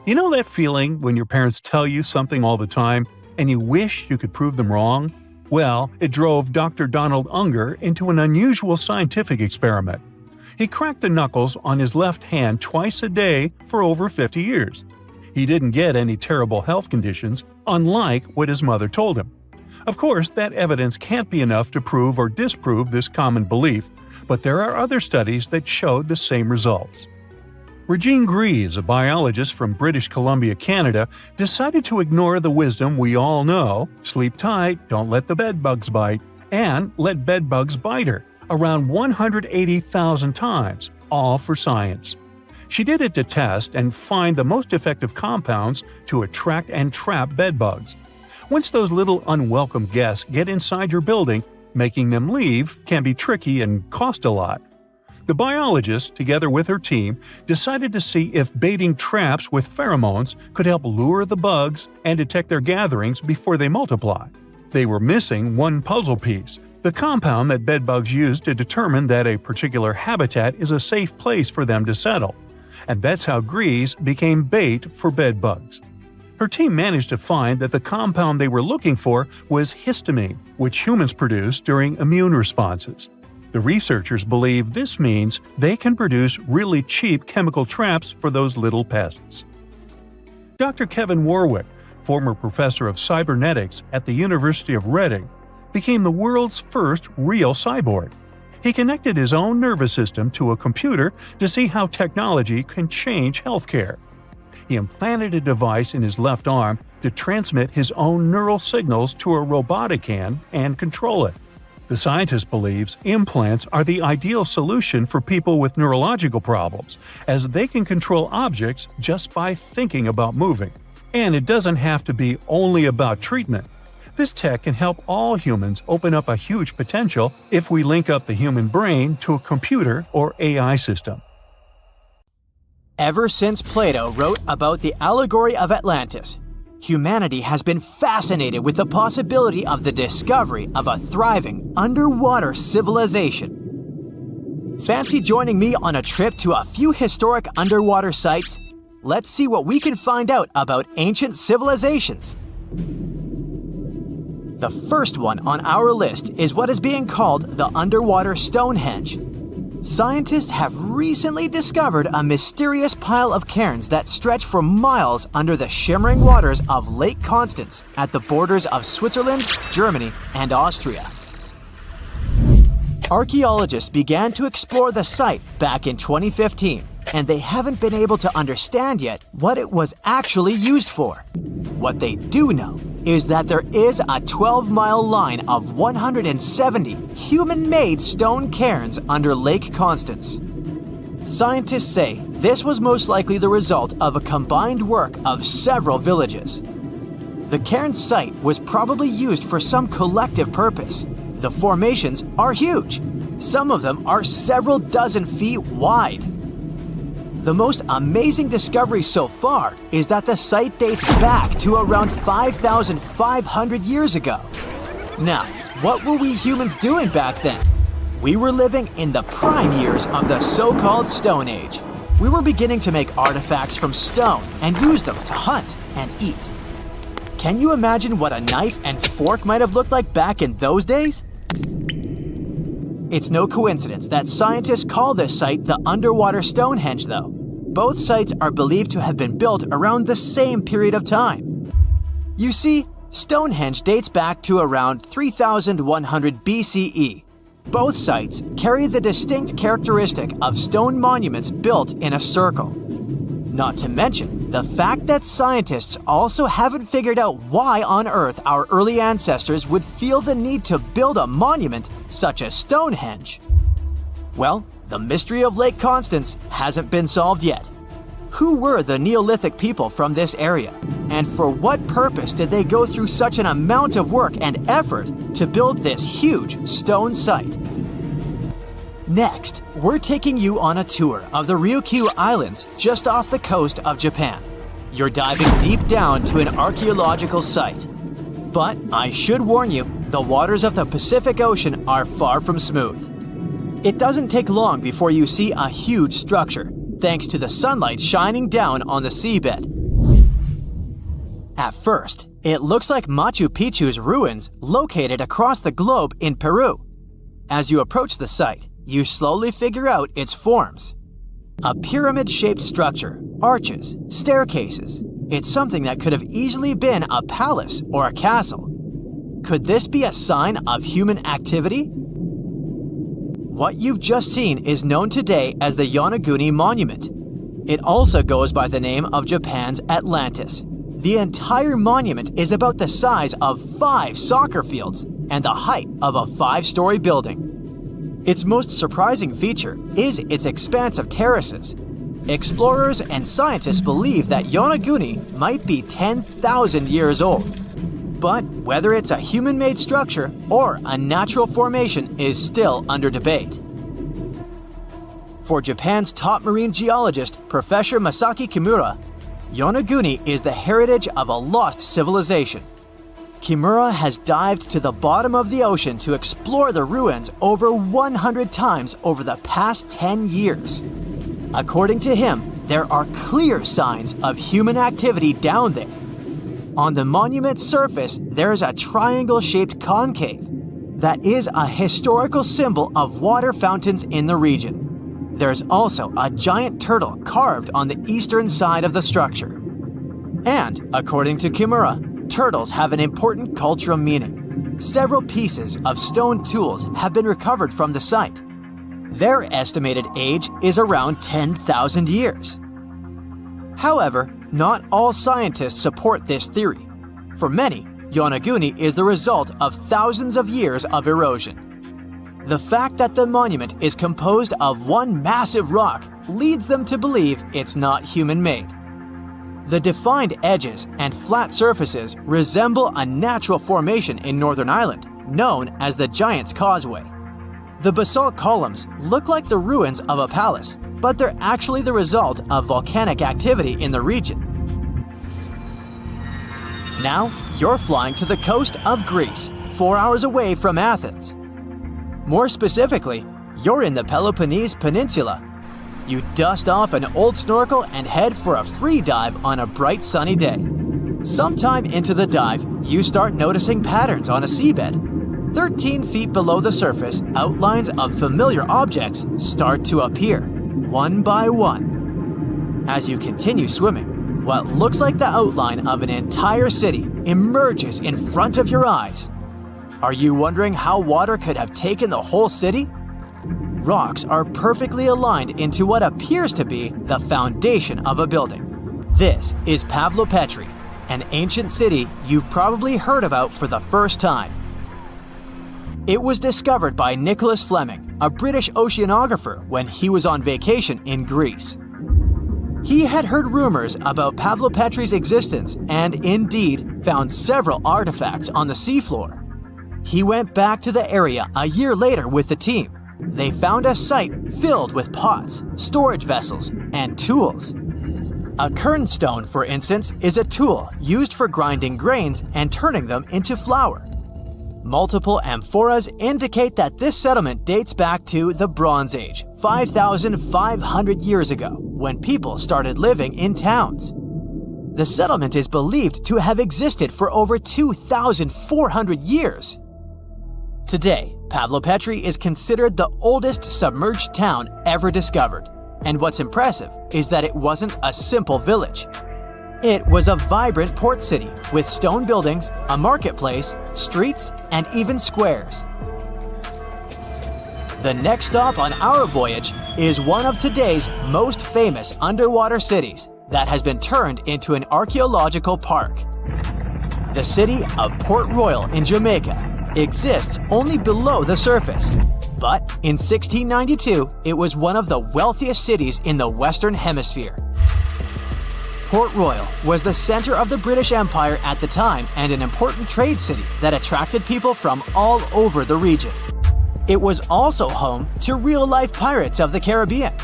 You know that feeling when your parents tell you something all the time, and you wish you could prove them wrong? Well, it drove Dr. Donald Unger into an unusual scientific experiment. He cracked the knuckles on his left hand twice a day for over 50 years. He didn't get any terrible health conditions, unlike what his mother told him. Of course, that evidence can't be enough to prove or disprove this common belief, but there are other studies that showed the same results. Regine Gries, a biologist from British Columbia, Canada, decided to ignore the wisdom we all know: sleep tight, don't let the bedbugs bite, and let bedbugs bite her, around 180,000 times, all for science. She did it to test and find the most effective compounds to attract and trap bedbugs. Once those little unwelcome guests get inside your building, making them leave can be tricky and cost a lot. The biologist, together with her team, decided to see if baiting traps with pheromones could help lure the bugs and detect their gatherings before they multiply. They were missing one puzzle piece: the compound that bedbugs use to determine that a particular habitat is a safe place for them to settle. And that's how Gries became bait for bedbugs. Her team managed to find that the compound they were looking for was histamine, which humans produce during immune responses. The researchers believe this means they can produce really cheap chemical traps for those little pests. Dr. Kevin Warwick, former professor of cybernetics at the University of Reading, became the world's first real cyborg. He connected his own nervous system to a computer to see how technology can change healthcare. He implanted a device in his left arm to transmit his own neural signals to a robotic hand and control it. The scientist believes implants are the ideal solution for people with neurological problems, as they can control objects just by thinking about moving. And it doesn't have to be only about treatment. This tech can help all humans open up a huge potential if we link up the human brain to a computer or AI system. Ever since Plato wrote about the allegory of Atlantis, humanity has been fascinated with the possibility of the discovery of a thriving underwater civilization. Fancy joining me on a trip to a few historic underwater sites? Let's see what we can find out about ancient civilizations. The first one on our list is what is being called the underwater Stonehenge. Scientists have recently discovered a mysterious pile of cairns that stretch for miles under the shimmering waters of Lake Constance at the borders of Switzerland, Germany, and Austria. Archaeologists began to explore the site back in 2015, and they haven't been able to understand yet what it was actually used for. What they do know is that there is a 12-mile line of 170 human-made stone cairns under Lake Constance. Scientists say this was most likely the result of a combined work of several villages. The cairn site was probably used for some collective purpose. The formations are huge. Some of them are several dozen feet wide. The most amazing discovery so far is that the site dates back to around 5,500 years ago. Now, What were we humans doing back then? We were living in the prime years of the so-called Stone Age. We were beginning to make artifacts from stone and use them to hunt and eat. Can you imagine what a knife and fork might have looked like back in those days? It's no coincidence that scientists call this site the underwater Stonehenge, though. Both sites are believed to have been built around the same period of time. You see, Stonehenge dates back to around 3100 BCE. Both sites carry the distinct characteristic of stone monuments built in a circle. Not to mention the fact that scientists also haven't figured out why on Earth our early ancestors would feel the need to build a monument such as Stonehenge. Well, the mystery of Lake Constance hasn't been solved yet. Who were the Neolithic people from this area? And for what purpose did they go through such an amount of work and effort to build this huge stone site? Next, we're taking you on a tour of the Ryukyu Islands just off the coast of Japan. You're diving deep down to an archaeological site. But I should warn you, the waters of the Pacific Ocean are far from smooth. It doesn't take long before you see a huge structure, thanks to the sunlight shining down on the seabed. At first, it looks like Machu Picchu's ruins located across the globe in Peru. As you approach the site, you slowly figure out its forms. A pyramid-shaped structure, arches, staircases. It's something that could have easily been a palace or a castle. Could this be a sign of human activity? What you've just seen is known today as the Yonaguni Monument. It also goes by the name of Japan's Atlantis. The entire monument is about the size of 5 soccer fields and the height of a 5-story building. Its most surprising feature is its expanse of terraces. Explorers and scientists believe that Yonaguni might be 10,000 years old. But whether it's a human-made structure or a natural formation is still under debate. For Japan's top marine geologist, Professor Masaki Kimura, Yonaguni is the heritage of a lost civilization. Kimura has dived to the bottom of the ocean to explore the ruins over 100 times over the past 10 years. According to him, there are clear signs of human activity down there. On the monument's surface, there is a triangle-shaped concave that is a historical symbol of water fountains in the region. There's also a giant turtle carved on the eastern side of the structure. And, according to Kimura, turtles have an important cultural meaning. Several pieces of stone tools have been recovered from the site. Their estimated age is around 10,000 years. However, not all scientists support this theory. For many, Yonaguni is the result of thousands of years of erosion. The fact that the monument is composed of one massive rock leads them to believe it's not human-made. The defined edges and flat surfaces resemble a natural formation in Northern Ireland, known as the Giant's Causeway. The basalt columns look like the ruins of a palace, but they're actually the result of volcanic activity in the region. Now, you're flying to the coast of Greece, 4 hours away from Athens. More specifically, you're in the Peloponnese Peninsula. You dust off an old snorkel and head for a free dive on a bright sunny day. Sometime into the dive, you start noticing patterns on a seabed. 13 feet below the surface, outlines of familiar objects start to appear, one by one. As you continue swimming, what looks like the outline of an entire city emerges in front of your eyes. Are you wondering how water could have taken the whole city? Rocks are perfectly aligned into what appears to be the foundation of a building. This is Pavlopetri, an ancient city you've probably heard about for the first time. It was discovered by Nicholas Fleming, a British oceanographer, when he was on vacation in Greece. He had heard rumors about Pavlopetri's existence and indeed found several artifacts on the seafloor. He went back to the area a year later with the team. They found a site filled with pots, storage vessels, and tools. A kernstone, for instance, is a tool used for grinding grains and turning them into flour. Multiple amphoras indicate that this settlement dates back to the Bronze Age, 5,500 years ago, when people started living in towns. The settlement is believed to have existed for over 2,400 years. Today, Pavlopetri is considered the oldest submerged town ever discovered, and what's impressive is that it wasn't a simple village. It was a vibrant port city with stone buildings, a marketplace, streets, and even squares. The next stop on our voyage is one of today's most famous underwater cities that has been turned into an archaeological park. The city of Port Royal in Jamaica exists only below the surface, but in 1692 it was one of the wealthiest cities in the Western Hemisphere. Port Royal was the center of the British Empire at the time and an important trade city that attracted people from all over the region. It was also home to real-life pirates of the Caribbean.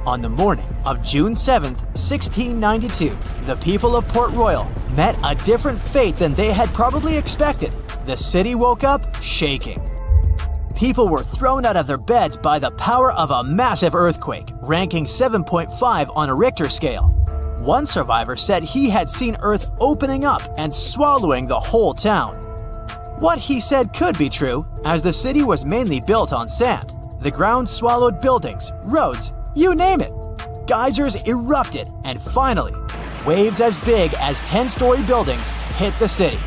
On the morning of June 7, 1692, the people of Port Royal met a different fate than they had probably expected. The city woke up shaking. People were thrown out of their beds by the power of a massive earthquake, ranking 7.5 on a Richter scale. One survivor said he had seen Earth opening up and swallowing the whole town. What he said could be true, as the city was mainly built on sand. The ground swallowed buildings, roads, you name it. Geysers erupted, and finally, waves as big as 10-story buildings hit the city.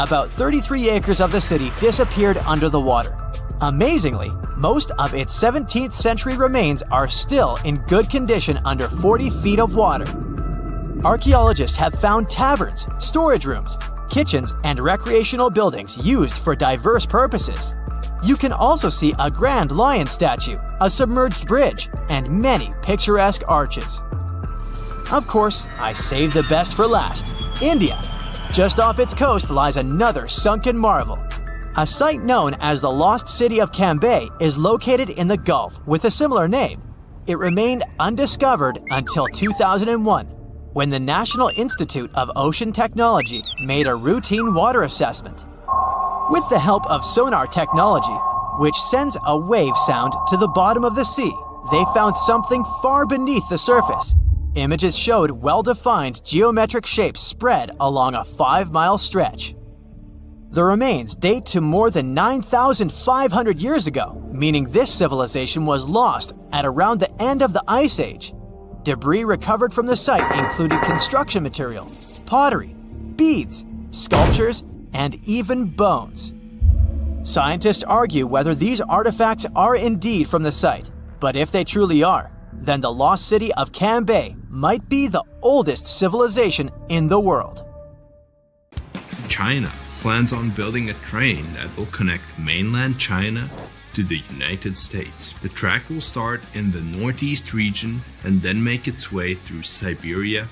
About 33 acres of the city disappeared under the water. Amazingly, most of its 17th century remains are still in good condition under 40 feet of water. Archaeologists have found taverns, storage rooms, kitchens, and recreational buildings used for diverse purposes. You can also see a grand lion statue, a submerged bridge, and many picturesque arches. Of course, I saved the best for last: India. Just off its coast lies another sunken marvel. A site known as the Lost City of Cambay is located in the Gulf with a similar name. It remained undiscovered until 2001, when the National Institute of Ocean Technology made a routine water assessment. With the help of sonar technology, which sends a wave sound to the bottom of the sea, they found something far beneath the surface. Images showed well-defined geometric shapes spread along a 5-mile stretch. The remains date to more than 9,500 years ago, meaning this civilization was lost at around the end of the Ice Age. Debris recovered from the site included construction material, pottery, beads, sculptures, and even bones. Scientists argue whether these artifacts are indeed from the site, but if they truly are, then the lost city of Cambay might be the oldest civilization in the world. China plans on building a train that will connect mainland China to the United States. The track will start in the northeast region and then make its way through Siberia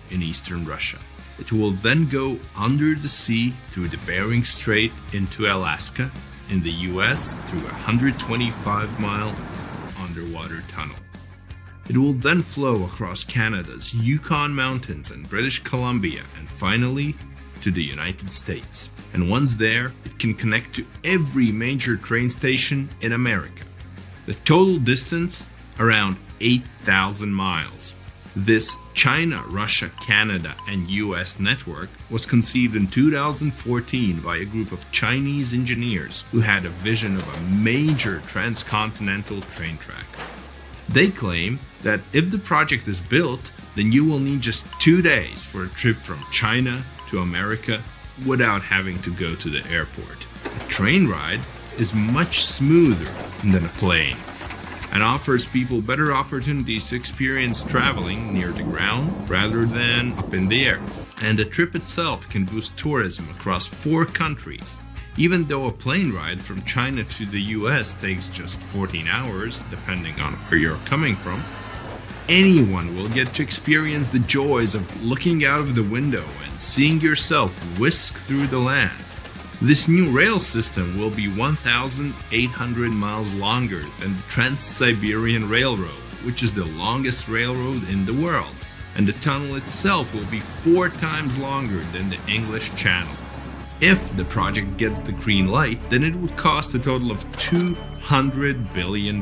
in eastern Russia. It will then go under the sea through the Bering Strait into Alaska in the US through a 125-mile underwater tunnel. It will then flow across Canada's Yukon Mountains and British Columbia and finally to the United States. And once there, it can connect to every major train station in America. The total distance, around 8,000 miles. This China, Russia, Canada, and US network was conceived in 2014 by a group of Chinese engineers who had a vision of a major transcontinental train track. They claim that if the project is built, then you will need just 2 days for a trip from China to America without having to go to the airport. A train ride is much smoother than a plane and offers people better opportunities to experience traveling near the ground rather than up in the air. And the trip itself can boost tourism across 4 countries. Even though a plane ride from China to the US takes just 14 hours, depending on where you're coming from, anyone will get to experience the joys of looking out of the window and seeing yourself whisk through the land. This new rail system will be 1,800 miles longer than the Trans-Siberian Railroad, which is the longest railroad in the world, and the tunnel itself will be 4 times longer than the English Channel. If the project gets the green light, then it would cost a total of $200 billion.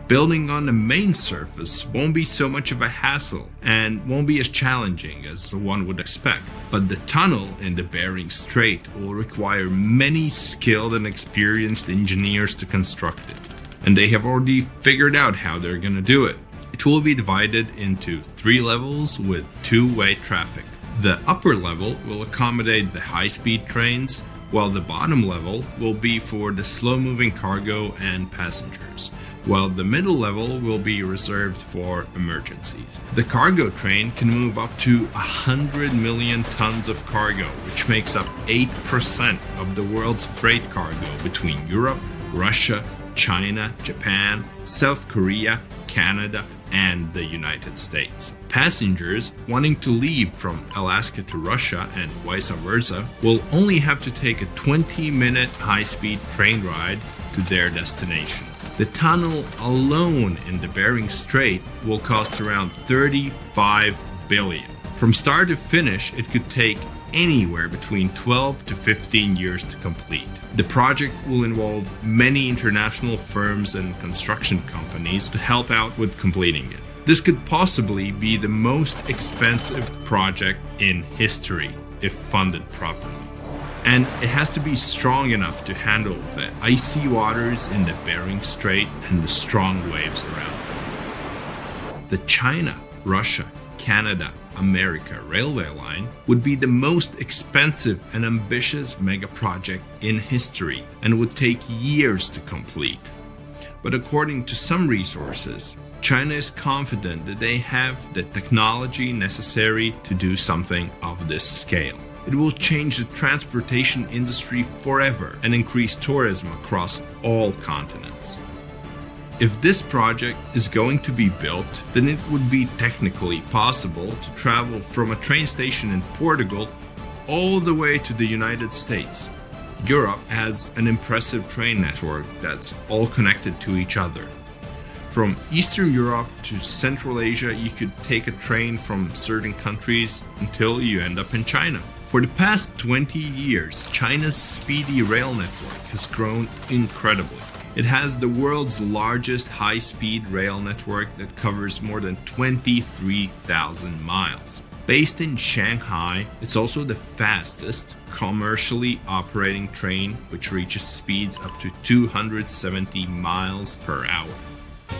Building on the main surface won't be so much of a hassle and won't be as challenging as one would expect. But the tunnel in the Bering Strait will require many skilled and experienced engineers to construct it. And they have already figured out how they're going to do it. It will be divided into 3 levels with 2-way traffic. The upper level will accommodate the high-speed trains, while the bottom level will be for the slow-moving cargo and passengers, while the middle level will be reserved for emergencies. The cargo train can move up to 100 million tons of cargo, which makes up 8% of the world's freight cargo between Europe, Russia, China, Japan, South Korea, Canada, and the United States. Passengers wanting to leave from Alaska to Russia and vice versa will only have to take a 20-minute high-speed train ride to their destination. The tunnel alone in the Bering Strait will cost around $35 billion. From start to finish, it could take anywhere between 12 to 15 years to complete. The project will involve many international firms and construction companies to help out with completing it. This could possibly be the most expensive project in history if funded properly. And it has to be strong enough to handle the icy waters in the Bering Strait and the strong waves around it. The China, Russia, Canada, America railway line would be the most expensive and ambitious mega project in history and would take years to complete. But according to some resources, China is confident that they have the technology necessary to do something of this scale. It will change the transportation industry forever and increase tourism across all continents. If this project is going to be built, then it would be technically possible to travel from a train station in Portugal all the way to the United States. Europe has an impressive train network that's all connected to each other. From Eastern Europe to Central Asia, you could take a train from certain countries until you end up in China. For the past 20 years, China's speedy rail network has grown incredibly. It has the world's largest high-speed rail network that covers more than 23,000 miles. Based in Shanghai, it's also the fastest commercially operating train, which reaches speeds up to 270 miles per hour.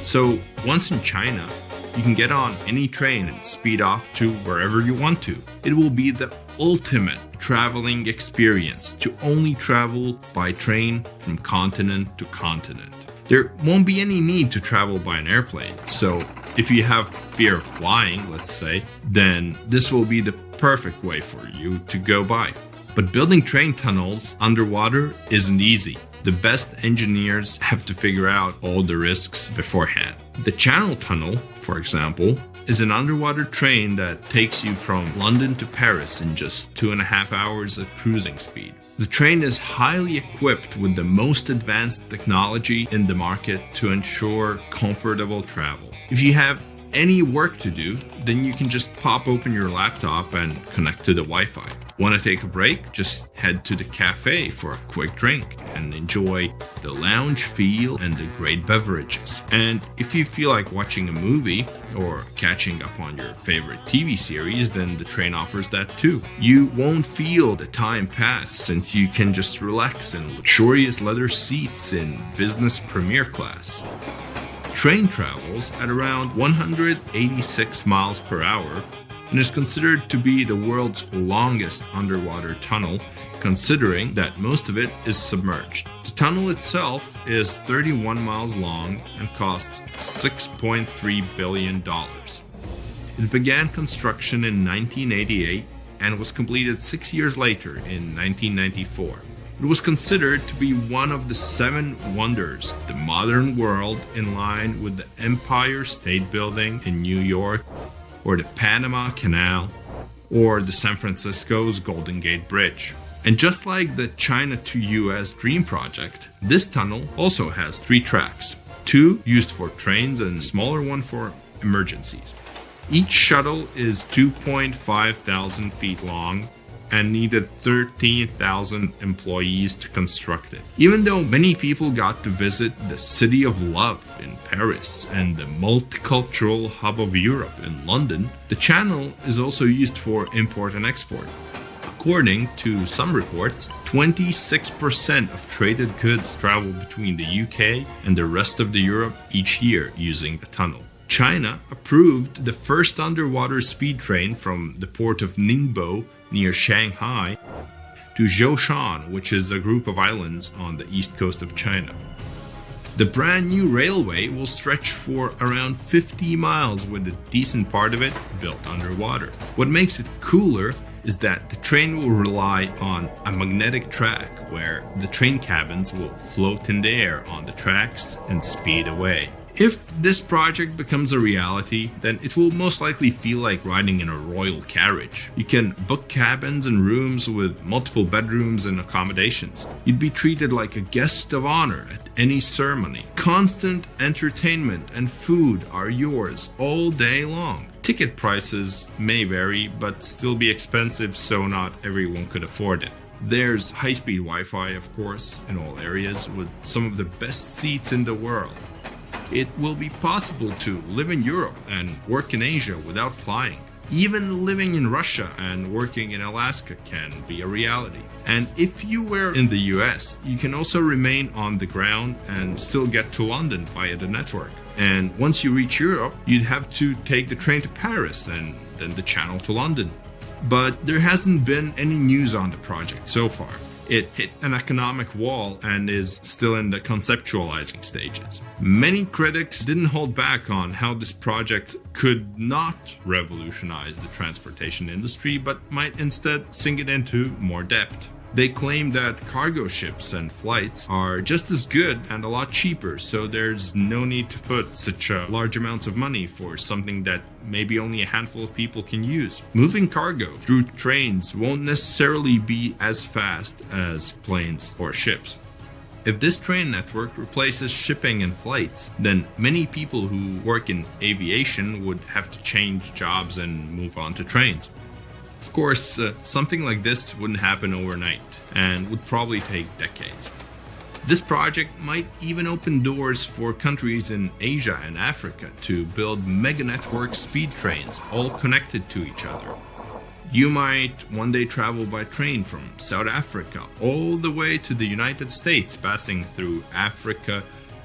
So once in China, you can get on any train and speed off to wherever you want to. It will be the ultimate traveling experience to only travel by train from continent to continent. There won't be any need to travel by an airplane. So if you have fear of flying, let's say, then this will be the perfect way for you to go by. But building train tunnels underwater isn't easy. The best engineers have to figure out all the risks beforehand. The Channel Tunnel, for example, is an underwater train that takes you from London to Paris in just 2.5 hours at cruising speed. The train is highly equipped with the most advanced technology in the market to ensure comfortable travel. If you have any work to do, then you can just pop open your laptop and connect to the Wi-Fi. Want to take a break? Just head to the cafe for a quick drink and enjoy the lounge feel and the great beverages. And if you feel like watching a movie or catching up on your favorite TV series, then the train offers that too. You won't feel the time pass since you can just relax in luxurious leather seats in business premier class. Train travels at around 186 miles per hour and is considered to be the world's longest underwater tunnel, considering that most of it is submerged. The tunnel itself is 31 miles long and costs $6.3 billion. It began construction in 1988 and was completed 6 years later in 1994. It was considered to be one of the 7 wonders of the modern world, in line with the Empire State Building in New York, or the Panama Canal, or the San Francisco's Golden Gate Bridge. And just like the China to US Dream Project, this tunnel also has 3 tracks, 2 used for trains and a smaller one for emergencies. Each shuttle is 2,500 feet long and needed 13,000 employees to construct it. Even though many people got to visit the City of Love in Paris and the multicultural hub of Europe in London, the channel is also used for import and export. According to some reports, 26% of traded goods travel between the UK and the rest of Europe each year using the tunnel. China approved the first underwater speed train from the port of Ningbo near Shanghai to Zhoushan, which is a group of islands on the east coast of China. The brand new railway will stretch for around 50 miles with a decent part of it built underwater. What makes it cooler is that the train will rely on a magnetic track where the train cabins will float in the air on the tracks and speed away. If this project becomes a reality, then it will most likely feel like riding in a royal carriage. You can book cabins and rooms with multiple bedrooms and accommodations. You'd be treated like a guest of honor at any ceremony. Constant entertainment and food are yours all day long. Ticket prices may vary, but still be expensive, so not everyone could afford it. There's high-speed Wi-Fi, of course, in all areas, with some of the best seats in the world. It will be possible to live in Europe and work in Asia without flying. Even living in Russia and working in Alaska can be a reality. And if you were in the US, you can also remain on the ground and still get to London via the network. And once you reach Europe, you'd have to take the train to Paris and then the channel to London. But there hasn't been any news on the project so far. It hit an economic wall and is still in the conceptualizing stages. Many critics didn't hold back on how this project could not revolutionize the transportation industry, but might instead sink it into more depth. They claim that cargo ships and flights are just as good and a lot cheaper, so there's no need to put such large amounts of money for something that maybe only a handful of people can use. Moving cargo through trains won't necessarily be as fast as planes or ships. If this train network replaces shipping and flights, then many people who work in aviation would have to change jobs and move on to trains. Of course, something like this wouldn't happen overnight and would probably take decades. This project might even open doors for countries in Asia and Africa to build mega network speed trains all connected to each other. You might one day travel by train from South Africa all the way to the United States, passing through Africa,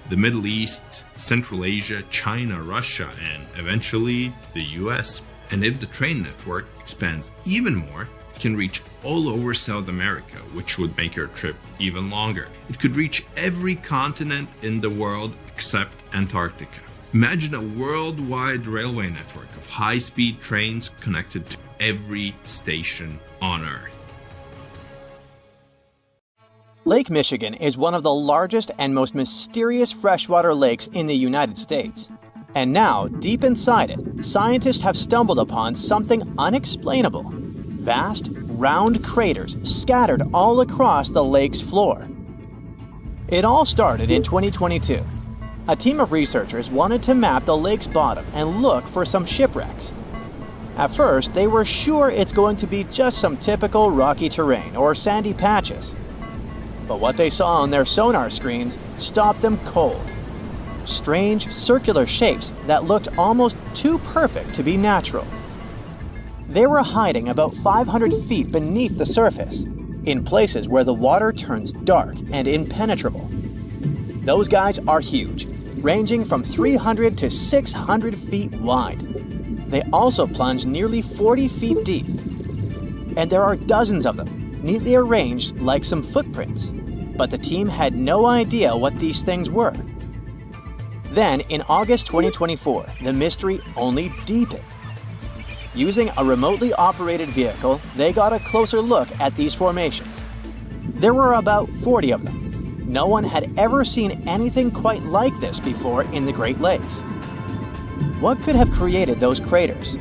the Middle East, Central Asia, China, Russia, and eventually the US. And if the train network expands even more, it can reach all over South America, which would make your trip even longer. It could reach every continent in the world except Antarctica. Imagine a worldwide railway network of high-speed trains connected to every station on Earth. Lake Michigan is one of the largest and most mysterious freshwater lakes in the United States. And now, deep inside it, scientists have stumbled upon something unexplainable. Vast, round craters scattered all across the lake's floor. It all started in 2022. A team of researchers wanted to map the lake's bottom and look for some shipwrecks. At first, they were sure it's going to be just some typical rocky terrain or sandy patches. But what they saw on their sonar screens stopped them cold. Strange circular shapes that looked almost too perfect to be natural. They were hiding about 500 feet beneath the surface, in places where the water turns dark and impenetrable. Those guys are huge, ranging from 300 to 600 feet wide. They also plunge nearly 40 feet deep. And there are dozens of them, neatly arranged like some footprints. But the team had no idea what these things were. Then, in August 2024, the mystery only deepened. Using a remotely operated vehicle, they got a closer look at these formations. There were about 40 of them. No one had ever seen anything quite like this before in the Great Lakes. What could have created those craters?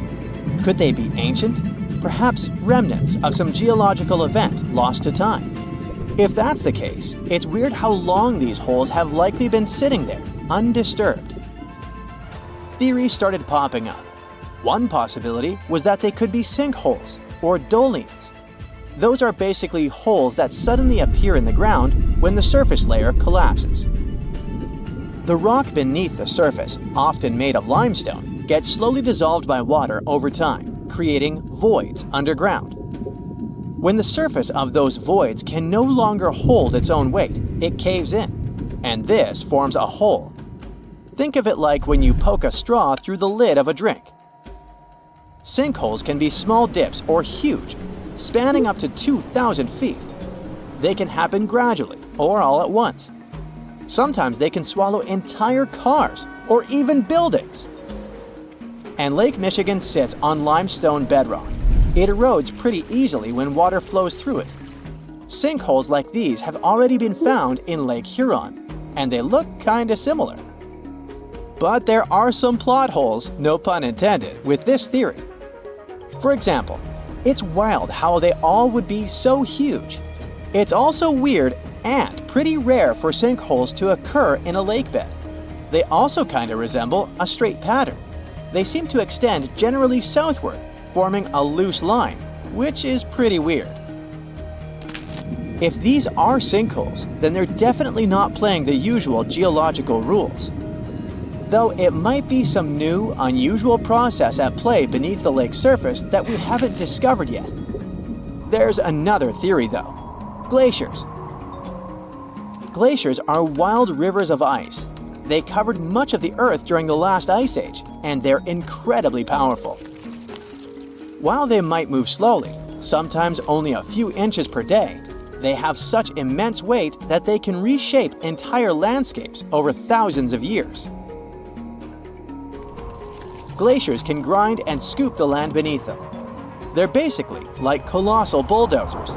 Could they be ancient? Perhaps remnants of some geological event lost to time? If that's the case, it's weird how long these holes have likely been sitting there, undisturbed. Theories started popping up. One possibility was that they could be sinkholes or dolines. Those are basically holes that suddenly appear in the ground when the surface layer collapses. The rock beneath the surface, often made of limestone, gets slowly dissolved by water over time, creating voids underground. When the surface of those voids can no longer hold its own weight, it caves in, and this forms a hole. Think of it like when you poke a straw through the lid of a drink. Sinkholes can be small dips or huge, spanning up to 2,000 feet. They can happen gradually or all at once. Sometimes they can swallow entire cars or even buildings. And Lake Michigan sits on limestone bedrock. It erodes pretty easily when water flows through it. Sinkholes like these have already been found in Lake Huron, and they look kinda similar. But there are some plot holes, no pun intended, with this theory. For example, it's wild how they all would be so huge. It's also weird and pretty rare for sinkholes to occur in a lake bed. They also kinda resemble a straight pattern. They seem to extend generally southward, forming a loose line, which is pretty weird. If these are sinkholes, then they're definitely not playing the usual geological rules. Though it might be some new, unusual process at play beneath the lake's surface that we haven't discovered yet. There's another theory though: glaciers. Glaciers are wild rivers of ice. They covered much of the Earth during the last ice age, and they're incredibly powerful. While they might move slowly, sometimes only a few inches per day, they have such immense weight that they can reshape entire landscapes over thousands of years. Glaciers can grind and scoop the land beneath them. They're basically like colossal bulldozers.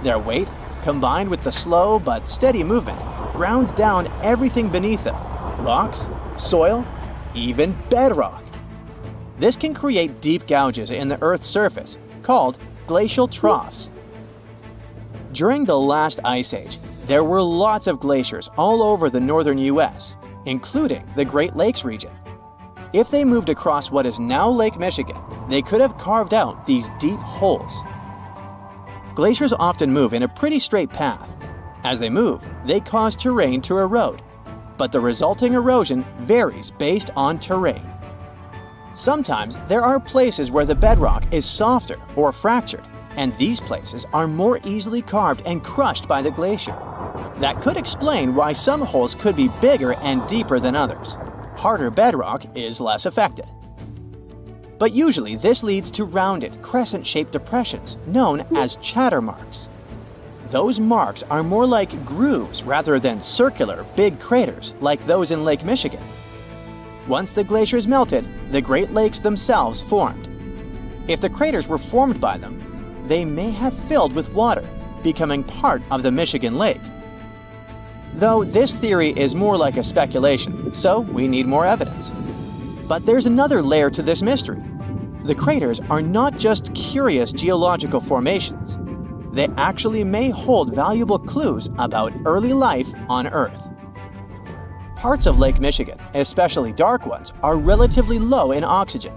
Their weight, combined with the slow but steady movement, grounds down everything beneath them: rocks, soil, even bedrock. This can create deep gouges in the Earth's surface, called glacial troughs. During the last ice age, there were lots of glaciers all over the northern US, including the Great Lakes region. If they moved across what is now Lake Michigan, they could have carved out these deep holes. Glaciers often move in a pretty straight path. As they move, they cause terrain to erode, but the resulting erosion varies based on terrain. Sometimes there are places where the bedrock is softer or fractured, and these places are more easily carved and crushed by the glacier. That could explain why some holes could be bigger and deeper than others. Harder bedrock is less affected. But usually this leads to rounded, crescent-shaped depressions known as chatter marks. Those marks are more like grooves rather than circular, big craters like those in Lake Michigan. Once the glaciers melted, the Great Lakes themselves formed. If the craters were formed by them, they may have filled with water, becoming part of the Michigan Lake. Though this theory is more like a speculation, so we need more evidence. But there's another layer to this mystery. The craters are not just curious geological formations. They actually may hold valuable clues about early life on Earth. Parts of Lake Michigan, especially dark ones, are relatively low in oxygen.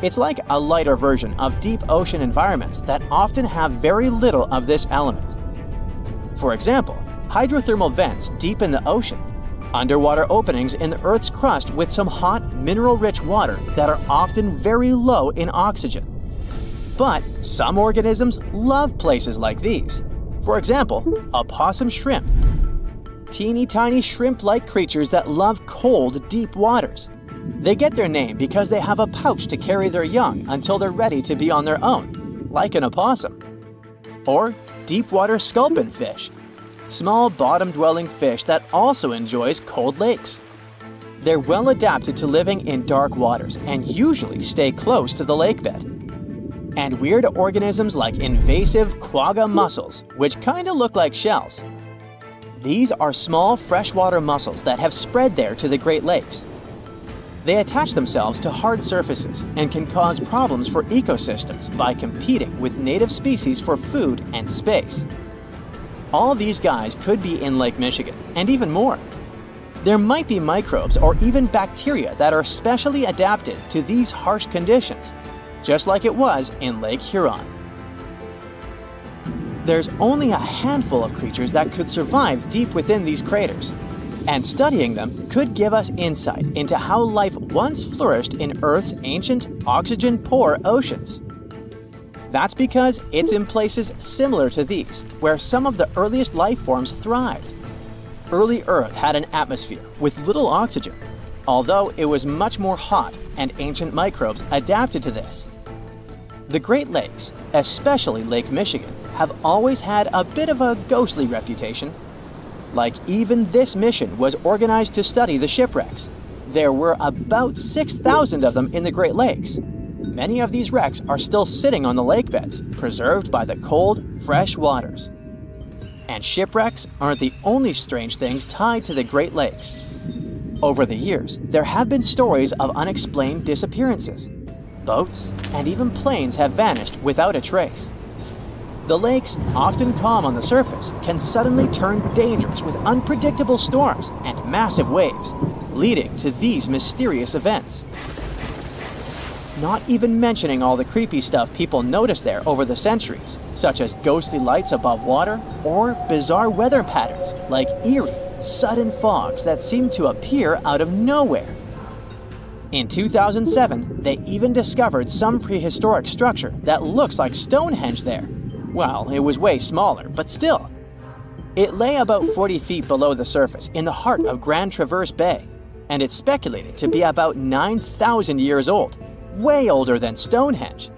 It's like a lighter version of deep ocean environments that often have very little of this element. For example, hydrothermal vents deep in the ocean, underwater openings in the Earth's crust with some hot, mineral-rich water that are often very low in oxygen. But some organisms love places like these. For example, opossum shrimp. Teeny tiny shrimp-like creatures that love cold, deep waters. They get their name because they have a pouch to carry their young until they're ready to be on their own, like an opossum. Or deep-water sculpin fish, small bottom-dwelling fish that also enjoys cold lakes. They're well adapted to living in dark waters and usually stay close to the lake bed. And weird organisms like invasive quagga mussels, which kinda look like shells. These are small freshwater mussels that have spread there to the Great Lakes. They attach themselves to hard surfaces and can cause problems for ecosystems by competing with native species for food and space. All these guys could be in Lake Michigan, and even more. There might be microbes or even bacteria that are specially adapted to these harsh conditions, just like it was in Lake Huron. There's only a handful of creatures that could survive deep within these craters, and studying them could give us insight into how life once flourished in Earth's ancient, oxygen-poor oceans. That's because it's in places similar to these where some of the earliest life forms thrived. Early Earth had an atmosphere with little oxygen, although it was much more hot, and ancient microbes adapted to this. The Great Lakes, especially Lake Michigan, have always had a bit of a ghostly reputation. Like even this mission was organized to study the shipwrecks. There were about 6,000 of them in the Great Lakes. Many of these wrecks are still sitting on the lake beds, preserved by the cold, fresh waters. And shipwrecks aren't the only strange things tied to the Great Lakes. Over the years, there have been stories of unexplained disappearances. Boats and even planes have vanished without a trace. The lakes, often calm on the surface, can suddenly turn dangerous with unpredictable storms and massive waves, leading to these mysterious events. Not even mentioning all the creepy stuff people noticed there over the centuries, such as ghostly lights above water or bizarre weather patterns like eerie, sudden fogs that seem to appear out of nowhere. In 2007, they even discovered some prehistoric structure that looks like Stonehenge there. Well, it was way smaller, but still. It lay about 40 feet below the surface in the heart of Grand Traverse Bay, and it's speculated to be about 9,000 years old, way older than Stonehenge.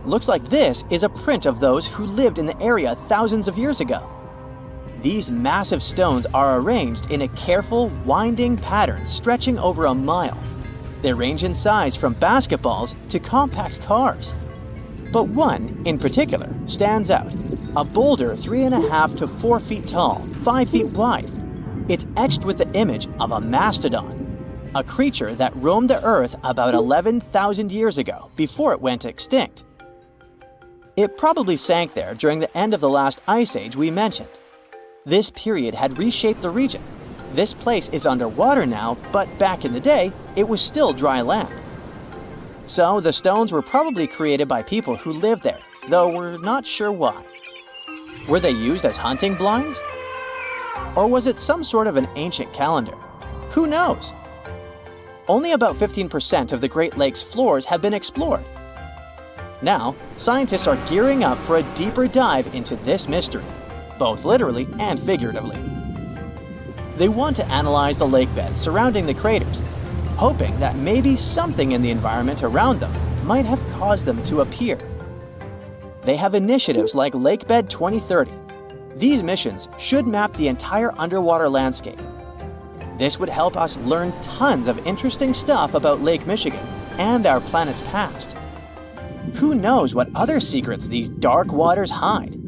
Looks like this is a print of those who lived in the area thousands of years ago. These massive stones are arranged in a careful, winding pattern stretching over a mile. They range in size from basketballs to compact cars. But one, in particular, stands out. A boulder 3.5 to 4 feet tall, 5 feet wide. It's etched with the image of a mastodon, a creature that roamed the earth about 11,000 years ago before it went extinct. It probably sank there during the end of the last ice age we mentioned. This period had reshaped the region. This place is underwater now, but back in the day, it was still dry land. So the stones were probably created by people who lived there, though we're not sure why. Were they used as hunting blinds? Or was it some sort of an ancient calendar? Who knows? Only about 15% of the Great Lakes floors have been explored. Now, scientists are gearing up for a deeper dive into this mystery, both literally and figuratively. They want to analyze the lake beds surrounding the craters, hoping that maybe something in the environment around them might have caused them to appear. They have initiatives like Lakebed 2030. These missions should map the entire underwater landscape. This would help us learn tons of interesting stuff about Lake Michigan and our planet's past. Who knows what other secrets these dark waters hide?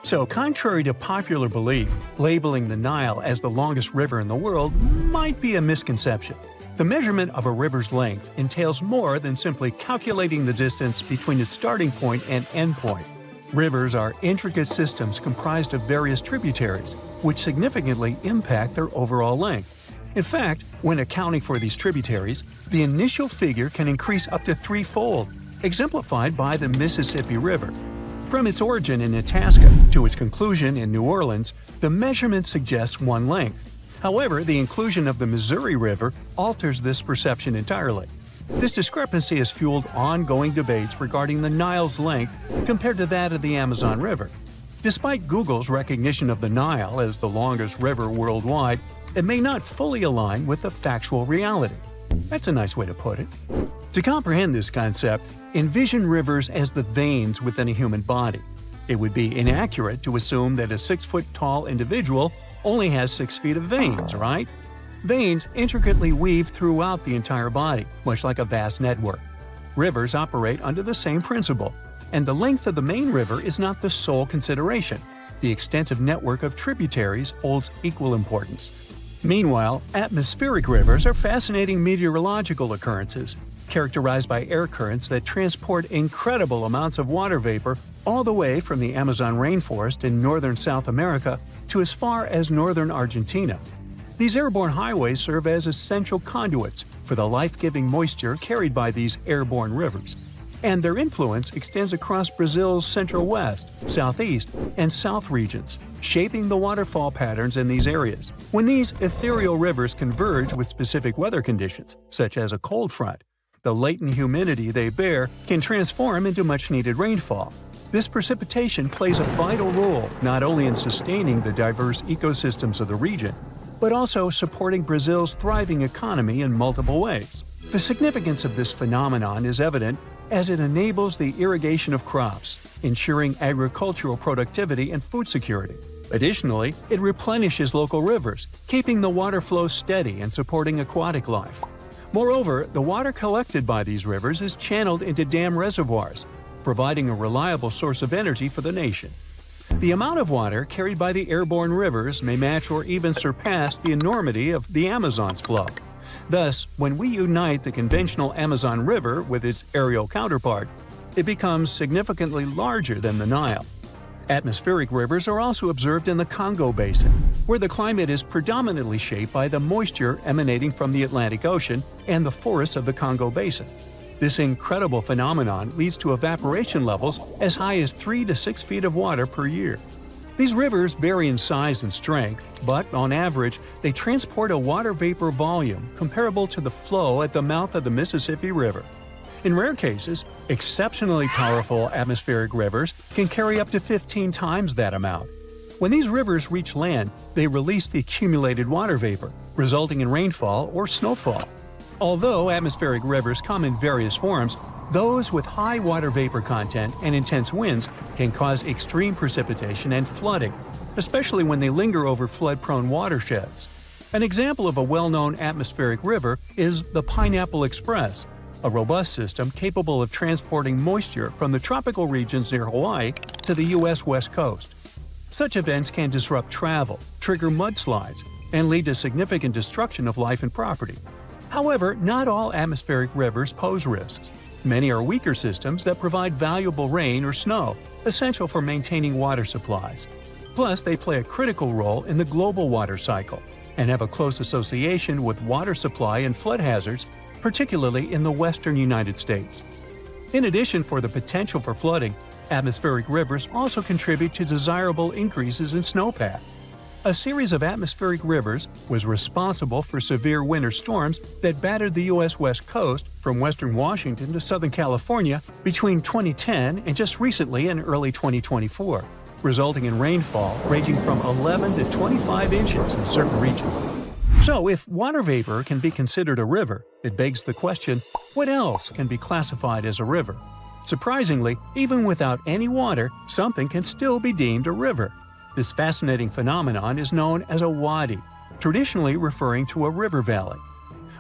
So, contrary to popular belief, labeling the Nile as the longest river in the world might be a misconception. The measurement of a river's length entails more than simply calculating the distance between its starting point and end point. Rivers are intricate systems comprised of various tributaries, which significantly impact their overall length. In fact, when accounting for these tributaries, the initial figure can increase up to threefold, exemplified by the Mississippi River. From its origin in Itasca to its conclusion in New Orleans, the measurement suggests one length. However, the inclusion of the Missouri River alters this perception entirely. This discrepancy has fueled ongoing debates regarding the Nile's length compared to that of the Amazon River. Despite Google's recognition of the Nile as the longest river worldwide, it may not fully align with the factual reality. That's a nice way to put it. To comprehend this concept, envision rivers as the veins within a human body. It would be inaccurate to assume that a 6-foot-tall individual only has 6 feet of veins, right? Veins intricately weave throughout the entire body, much like a vast network. Rivers operate under the same principle, and the length of the main river is not the sole consideration. The extensive network of tributaries holds equal importance. Meanwhile, atmospheric rivers are fascinating meteorological occurrences, characterized by air currents that transport incredible amounts of water vapor all the way from the Amazon rainforest in northern South America to as far as northern Argentina. These airborne highways serve as essential conduits for the life-giving moisture carried by these airborne rivers. and their influence extends across Brazil's central west, southeast, and south regions, shaping the waterfall patterns in these areas. When these ethereal rivers converge with specific weather conditions, such as a cold front, the latent humidity they bear can transform into much-needed rainfall. This precipitation plays a vital role not only in sustaining the diverse ecosystems of the region, but also supporting Brazil's thriving economy in multiple ways. The significance of this phenomenon is evident as it enables the irrigation of crops, ensuring agricultural productivity and food security. Additionally, it replenishes local rivers, keeping the water flow steady and supporting aquatic life. Moreover, the water collected by these rivers is channeled into dam reservoirs, providing a reliable source of energy for the nation. The amount of water carried by the airborne rivers may match or even surpass the enormity of the Amazon's flow. Thus, when we unite the conventional Amazon River with its aerial counterpart, it becomes significantly larger than the Nile. Atmospheric rivers are also observed in the Congo Basin, where the climate is predominantly shaped by the moisture emanating from the Atlantic Ocean and the forests of the Congo Basin. This incredible phenomenon leads to evaporation levels as high as 3 to 6 feet of water per year. These rivers vary in size and strength, but on average, they transport a water vapor volume comparable to the flow at the mouth of the Mississippi River. In rare cases, exceptionally powerful atmospheric rivers can carry up to 15 times that amount. When these rivers reach land, they release the accumulated water vapor, resulting in rainfall or snowfall. Although atmospheric rivers come in various forms, those with high water vapor content and intense winds can cause extreme precipitation and flooding, especially when they linger over flood-prone watersheds. An example of a well-known atmospheric river is the Pineapple Express, a robust system capable of transporting moisture from the tropical regions near Hawaii to the U.S. West Coast. Such events can disrupt travel, trigger mudslides, and lead to significant destruction of life and property. However, not all atmospheric rivers pose risks. Many are weaker systems that provide valuable rain or snow, essential for maintaining water supplies. Plus, they play a critical role in the global water cycle and have a close association with water supply and flood hazards, particularly in the western United States. In addition for the potential for flooding, atmospheric rivers also contribute to desirable increases in snowpack. A series of atmospheric rivers was responsible for severe winter storms that battered the U.S. West Coast from western Washington to southern California between 2010 and just recently in early 2024, resulting in rainfall ranging from 11 to 25 inches in certain regions. So, if water vapor can be considered a river, it begs the question, what else can be classified as a river? Surprisingly, even without any water, something can still be deemed a river. This fascinating phenomenon is known as a wadi, traditionally referring to a river valley.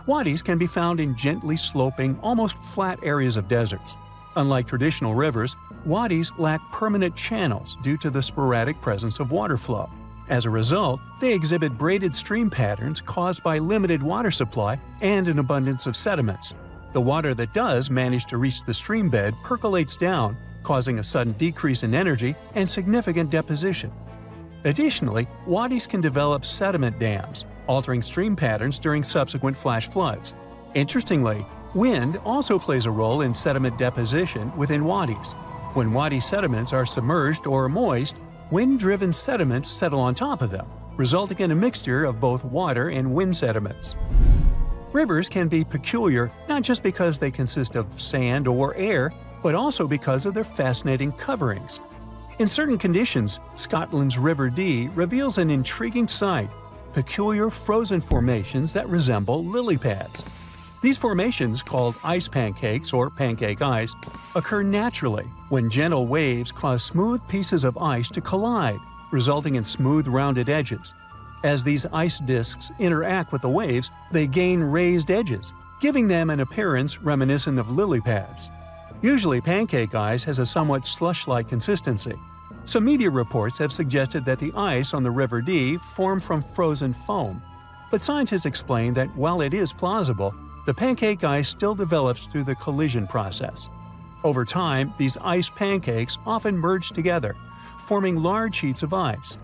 Wadis can be found in gently sloping, almost flat areas of deserts. Unlike traditional rivers, wadis lack permanent channels due to the sporadic presence of water flow. As a result, they exhibit braided stream patterns caused by limited water supply and an abundance of sediments. The water that does manage to reach the stream bed percolates down, causing a sudden decrease in energy and significant deposition. Additionally, wadis can develop sediment dams, altering stream patterns during subsequent flash floods. Interestingly, wind also plays a role in sediment deposition within wadis. When wadi sediments are submerged or moist, wind-driven sediments settle on top of them, resulting in a mixture of both water and wind sediments. Rivers can be peculiar not just because they consist of sand or air, but also because of their fascinating coverings. In certain conditions, Scotland's River Dee reveals an intriguing sight: peculiar frozen formations that resemble lily pads. These formations, called ice pancakes or pancake ice, occur naturally when gentle waves cause smooth pieces of ice to collide, resulting in smooth rounded edges. As these ice disks interact with the waves, they gain raised edges, giving them an appearance reminiscent of lily pads. Usually, pancake ice has a somewhat slush-like consistency. Some media reports have suggested that the ice on the River Dee formed from frozen foam. But scientists explain that while it is plausible, the pancake ice still develops through the collision process. Over time, these ice pancakes often merge together, forming large sheets of ice.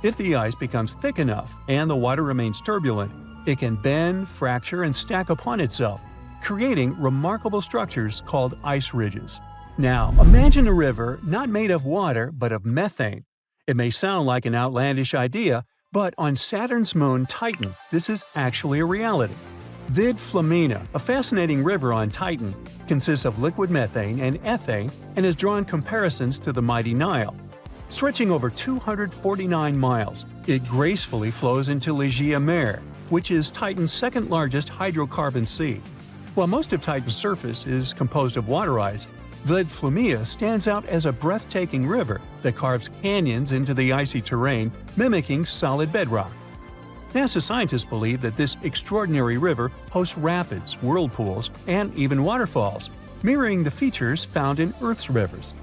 If the ice becomes thick enough and the water remains turbulent, it can bend, fracture, and stack upon itself, creating remarkable structures called ice ridges. Now, imagine a river not made of water but of methane. It may sound like an outlandish idea, but on Saturn's moon Titan, this is actually a reality. Vid Flamina, a fascinating river on Titan, consists of liquid methane and ethane and has drawn comparisons to the mighty Nile. Stretching over 249 miles, it gracefully flows into l'Egea Mare, which is Titan's second largest hydrocarbon sea. While most of Titan's surface is composed of water ice, Vid Flamina stands out as a breathtaking river that carves canyons into the icy terrain, mimicking solid bedrock. NASA scientists believe that this extraordinary river hosts rapids, whirlpools, and even waterfalls, mirroring the features found in Earth's rivers.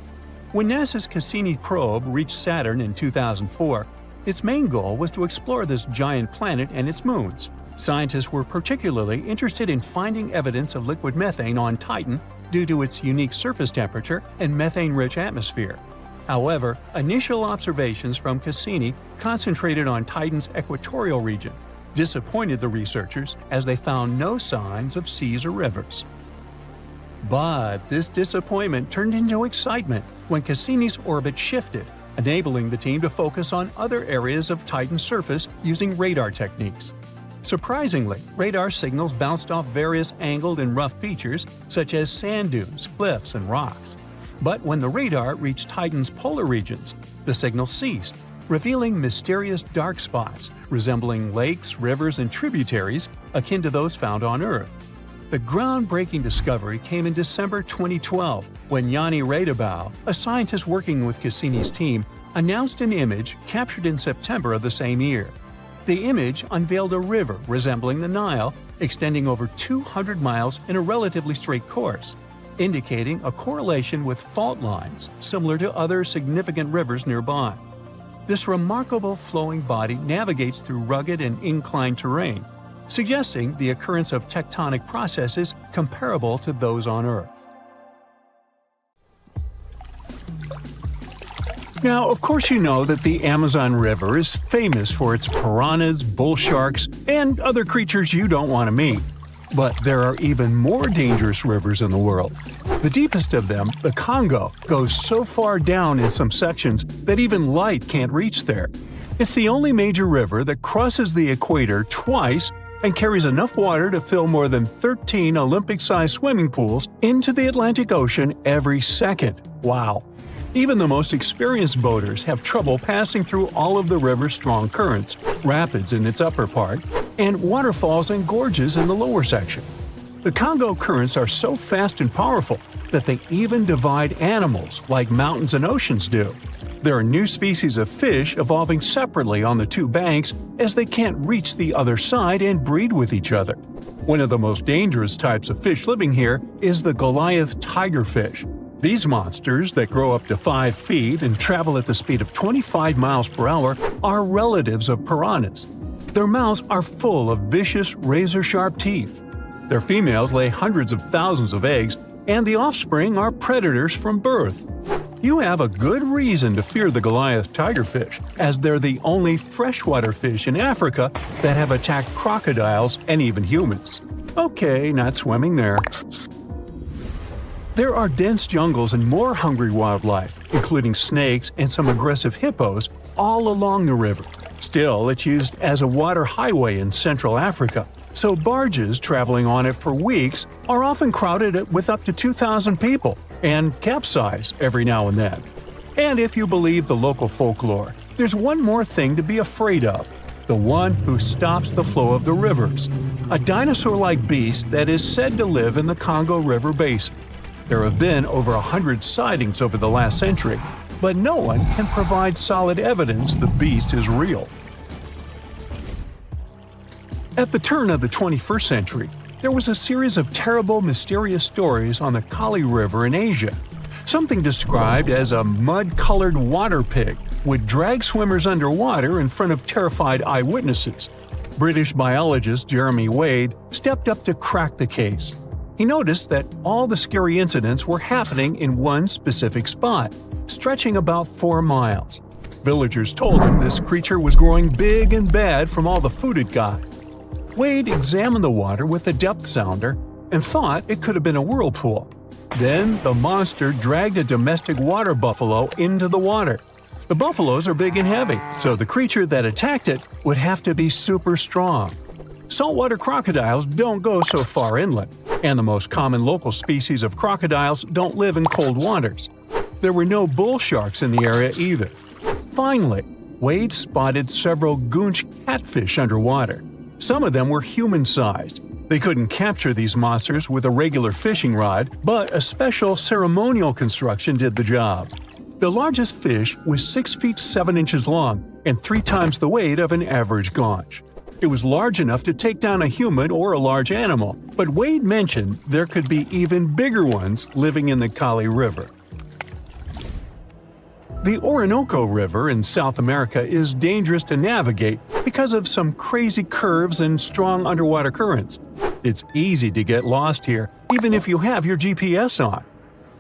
When NASA's Cassini probe reached Saturn in 2004, its main goal was to explore this giant planet and its moons. Scientists were particularly interested in finding evidence of liquid methane on Titan due to its unique surface temperature and methane-rich atmosphere. However, initial observations from Cassini concentrated on Titan's equatorial region, disappointed the researchers as they found no signs of seas or rivers. But this disappointment turned into excitement when Cassini's orbit shifted, enabling the team to focus on other areas of Titan's surface using radar techniques. Surprisingly, radar signals bounced off various angled and rough features such as sand dunes, cliffs, and rocks. But when the radar reached Titan's polar regions, the signal ceased, revealing mysterious dark spots resembling lakes, rivers, and tributaries akin to those found on Earth. The groundbreaking discovery came in December 2012 when Yanni Radebau, a scientist working with Cassini's team, announced an image captured in September of the same year. The image unveiled a river resembling the Nile, extending over 200 miles in a relatively straight course, indicating a correlation with fault lines similar to other significant rivers nearby. This remarkable flowing body navigates through rugged and inclined terrain, suggesting the occurrence of tectonic processes comparable to those on Earth. Now, of course you know that the Amazon River is famous for its piranhas, bull sharks, and other creatures you don't want to meet. But there are even more dangerous rivers in the world. The deepest of them, the Congo, goes so far down in some sections that even light can't reach there. It's the only major river that crosses the equator twice and carries enough water to fill more than 13 Olympic-sized swimming pools into the Atlantic Ocean every second. Wow! Even the most experienced boaters have trouble passing through all of the river's strong currents, rapids in its upper part, and waterfalls and gorges in the lower section. The Congo currents are so fast and powerful that they even divide animals like mountains and oceans do. There are new species of fish evolving separately on the two banks as they can't reach the other side and breed with each other. One of the most dangerous types of fish living here is the Goliath tigerfish. These monsters, that grow up to 5 feet and travel at the speed of 25 miles per hour, are relatives of piranhas. Their mouths are full of vicious, razor-sharp teeth. Their females lay hundreds of thousands of eggs, and the offspring are predators from birth. You have a good reason to fear the Goliath tigerfish, as they're the only freshwater fish in Africa that have attacked crocodiles and even humans. Okay, not swimming there. There are dense jungles and more hungry wildlife, including snakes and some aggressive hippos, all along the river. Still, it's used as a water highway in Central Africa, so barges traveling on it for weeks are often crowded with up to 2,000 people and capsize every now and then. And if you believe the local folklore, there's one more thing to be afraid of: the one who stops the flow of the rivers, a dinosaur-like beast that is said to live in the Congo River basin. There have been over 100 sightings over the last century, but no one can provide solid evidence the beast is real. At the turn of the 21st century, there was a series of terrible, mysterious stories on the Kali River in Asia. Something described as a mud-colored water pig would drag swimmers underwater in front of terrified eyewitnesses. British biologist Jeremy Wade stepped up to crack the case. He noticed that all the scary incidents were happening in one specific spot, stretching about 4 miles. Villagers told him this creature was growing big and bad from all the food it got. Wade examined the water with a depth sounder and thought it could have been a whirlpool. Then the monster dragged a domestic water buffalo into the water. The buffaloes are big and heavy, so the creature that attacked it would have to be super strong. Saltwater crocodiles don't go so far inland, and the most common local species of crocodiles don't live in cold waters. There were no bull sharks in the area either. Finally, Wade spotted several goonch catfish underwater. Some of them were human-sized. They couldn't capture these monsters with a regular fishing rod, but a special ceremonial construction did the job. The largest fish was 6 feet 7 inches long and 3 times the weight of an average goonch. It was large enough to take down a human or a large animal, but Wade mentioned there could be even bigger ones living in the Kali River. The Orinoco River in South America is dangerous to navigate because of some crazy curves and strong underwater currents. It's easy to get lost here, even if you have your GPS on.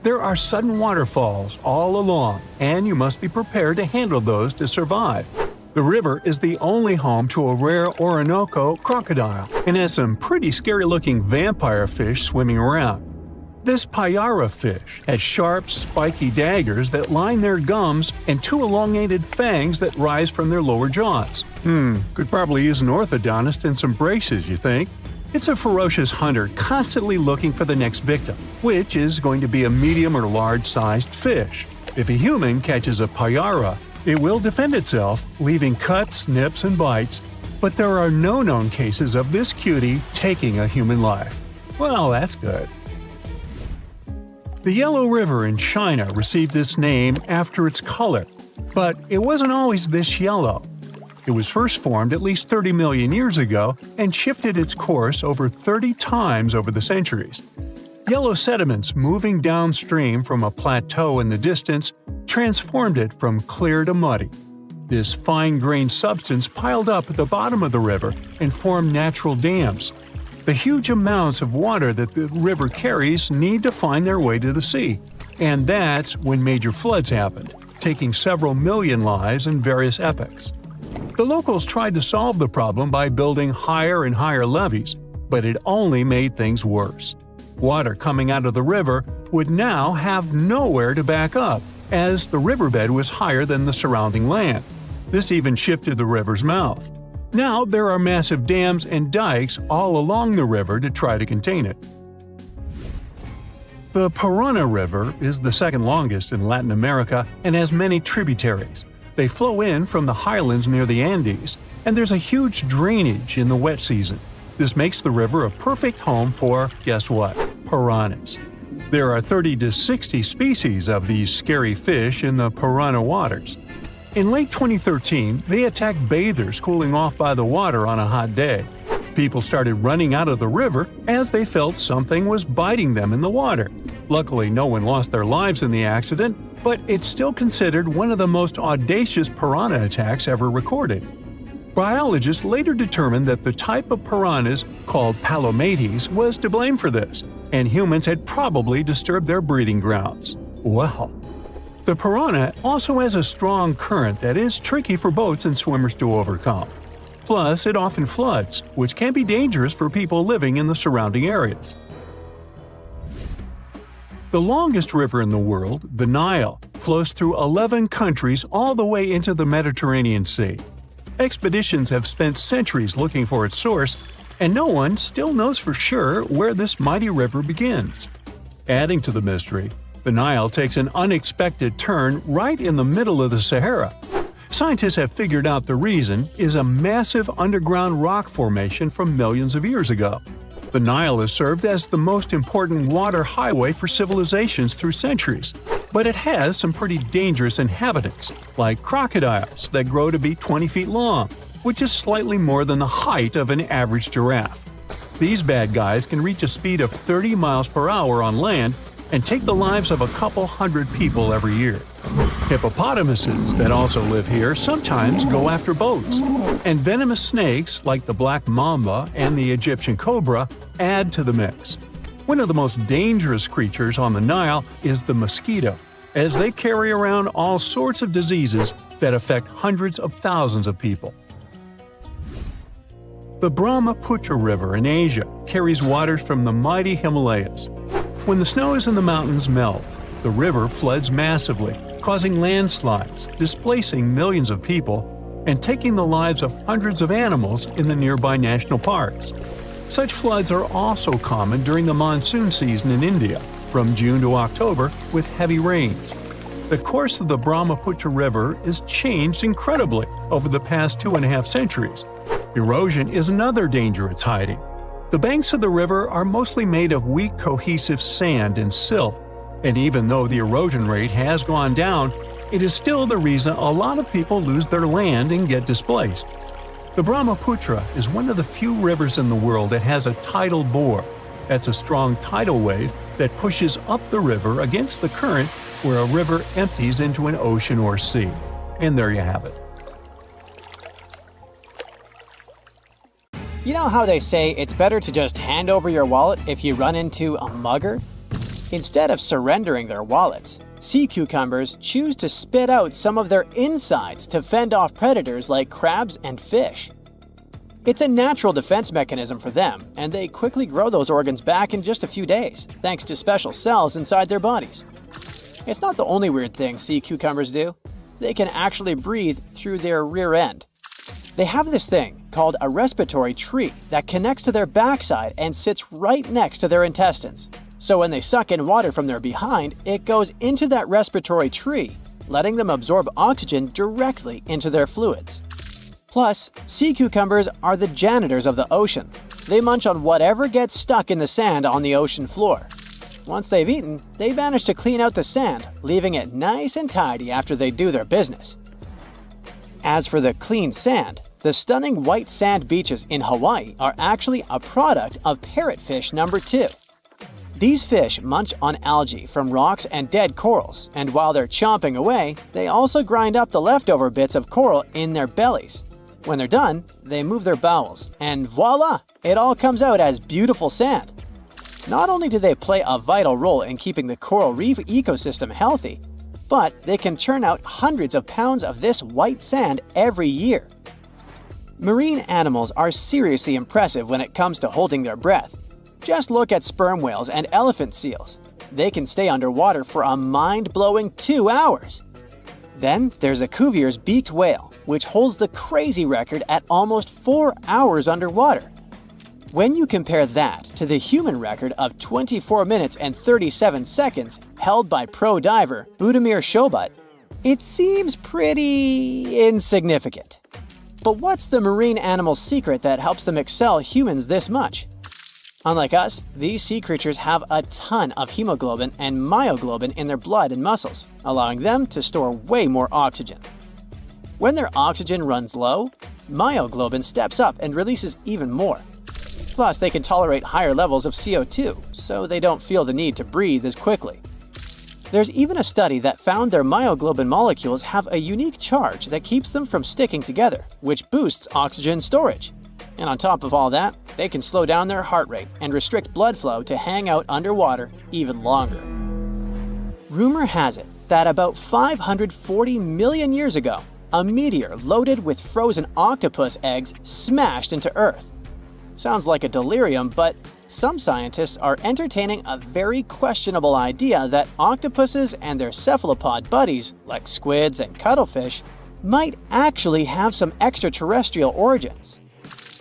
There are sudden waterfalls all along, and you must be prepared to handle those to survive. The river is the only home to a rare Orinoco crocodile and has some pretty scary-looking vampire fish swimming around. This payara fish has sharp, spiky daggers that line their gums and 2 elongated fangs that rise from their lower jaws. Could probably use an orthodontist and some braces, you think? It's a ferocious hunter constantly looking for the next victim, which is going to be a medium or large-sized fish. If a human catches a payara, it will defend itself, leaving cuts, nips, and bites, but there are no known cases of this cutie taking a human life. Well, that's good. The Yellow River in China received its name after its color, but it wasn't always this yellow. It was first formed at least 30 million years ago and shifted its course over 30 times over the centuries. Yellow sediments moving downstream from a plateau in the distance transformed it from clear to muddy. This fine-grained substance piled up at the bottom of the river and formed natural dams. The huge amounts of water that the river carries need to find their way to the sea, and that's when major floods happened, taking several million lives in various epochs. The locals tried to solve the problem by building higher and higher levees, but it only made things worse. Water coming out of the river would now have nowhere to back up, as the riverbed was higher than the surrounding land. This even shifted the river's mouth. Now there are massive dams and dikes all along the river to try to contain it. The Parana River is the second longest in Latin America and has many tributaries. They flow in from the highlands near the Andes, and there's a huge drainage in the wet season. This makes the river a perfect home for, guess what, piranhas. There are 30 to 60 species of these scary fish in the Parana waters. In late 2013, they attacked bathers cooling off by the water on a hot day. People started running out of the river as they felt something was biting them in the water. Luckily, no one lost their lives in the accident, but it's still considered one of the most audacious piranha attacks ever recorded. Biologists later determined that the type of piranhas, called palomates, was to blame for this, and humans had probably disturbed their breeding grounds. Well, the piranha also has a strong current that is tricky for boats and swimmers to overcome. Plus, it often floods, which can be dangerous for people living in the surrounding areas. The longest river in the world, the Nile, flows through 11 countries all the way into the Mediterranean Sea. Expeditions have spent centuries looking for its source, and no one still knows for sure where this mighty river begins. Adding to the mystery, the Nile takes an unexpected turn right in the middle of the Sahara. Scientists have figured out the reason is a massive underground rock formation from millions of years ago. The Nile has served as the most important water highway for civilizations through centuries, but it has some pretty dangerous inhabitants, like crocodiles that grow to be 20 feet long, which is slightly more than the height of an average giraffe. These bad guys can reach a speed of 30 miles per hour on land and take the lives of a couple hundred people every year. Hippopotamuses that also live here sometimes go after boats, and venomous snakes like the black mamba and the Egyptian cobra add to the mix. One of the most dangerous creatures on the Nile is the mosquito, as they carry around all sorts of diseases that affect hundreds of thousands of people. The Brahmaputra River in Asia carries waters from the mighty Himalayas. When the snows in the mountains melt, the river floods massively, causing landslides, displacing millions of people, and taking the lives of hundreds of animals in the nearby national parks. Such floods are also common during the monsoon season in India, from June to October, with heavy rains. The course of the Brahmaputra River is changed incredibly over the past 2.5 centuries. Erosion is another danger it's hiding. The banks of the river are mostly made of weak cohesive sand and silt, and even though the erosion rate has gone down, it is still the reason a lot of people lose their land and get displaced. The Brahmaputra is one of the few rivers in the world that has a tidal bore. That's a strong tidal wave that pushes up the river against the current where a river empties into an ocean or sea. And there you have it. You know how they say it's better to just hand over your wallet if you run into a mugger? Instead of surrendering their wallets, sea cucumbers choose to spit out some of their insides to fend off predators like crabs and fish. It's a natural defense mechanism for them, and they quickly grow those organs back in just a few days, thanks to special cells inside their bodies. It's not the only weird thing sea cucumbers do. They can actually breathe through their rear end. They have this thing called a respiratory tree that connects to their backside and sits right next to their intestines. So when they suck in water from their behind, it goes into that respiratory tree, letting them absorb oxygen directly into their fluids. Plus, sea cucumbers are the janitors of the ocean. They munch on whatever gets stuck in the sand on the ocean floor. Once they've eaten, they vanish to clean out the sand, leaving it nice and tidy after they do their business. As for the clean sand, the stunning white sand beaches in Hawaii are actually a product of parrotfish number 2. These fish munch on algae from rocks and dead corals, and while they're chomping away, they also grind up the leftover bits of coral in their bellies. When they're done, they move their bowels, and voila! It all comes out as beautiful sand. Not only do they play a vital role in keeping the coral reef ecosystem healthy, but they can churn out hundreds of pounds of this white sand every year. Marine animals are seriously impressive when it comes to holding their breath. Just look at sperm whales and elephant seals. They can stay underwater for a mind-blowing 2 hours. Then there's a Cuvier's beaked whale, which holds the crazy record at almost 4 hours underwater. When you compare that to the human record of 24 minutes and 37 seconds held by pro diver Budimir Shobat, it seems pretty insignificant. But what's the marine animal's secret that helps them excel humans this much? Unlike us, these sea creatures have a ton of hemoglobin and myoglobin in their blood and muscles, allowing them to store way more oxygen. When their oxygen runs low, myoglobin steps up and releases even more. Plus, they can tolerate higher levels of CO2, so they don't feel the need to breathe as quickly. There's even a study that found their myoglobin molecules have a unique charge that keeps them from sticking together, which boosts oxygen storage. And on top of all that, they can slow down their heart rate and restrict blood flow to hang out underwater even longer. Rumor has it that about 540 million years ago, a meteor loaded with frozen octopus eggs smashed into Earth. Sounds like a delirium, but some scientists are entertaining a very questionable idea that octopuses and their cephalopod buddies, like squids and cuttlefish, might actually have some extraterrestrial origins.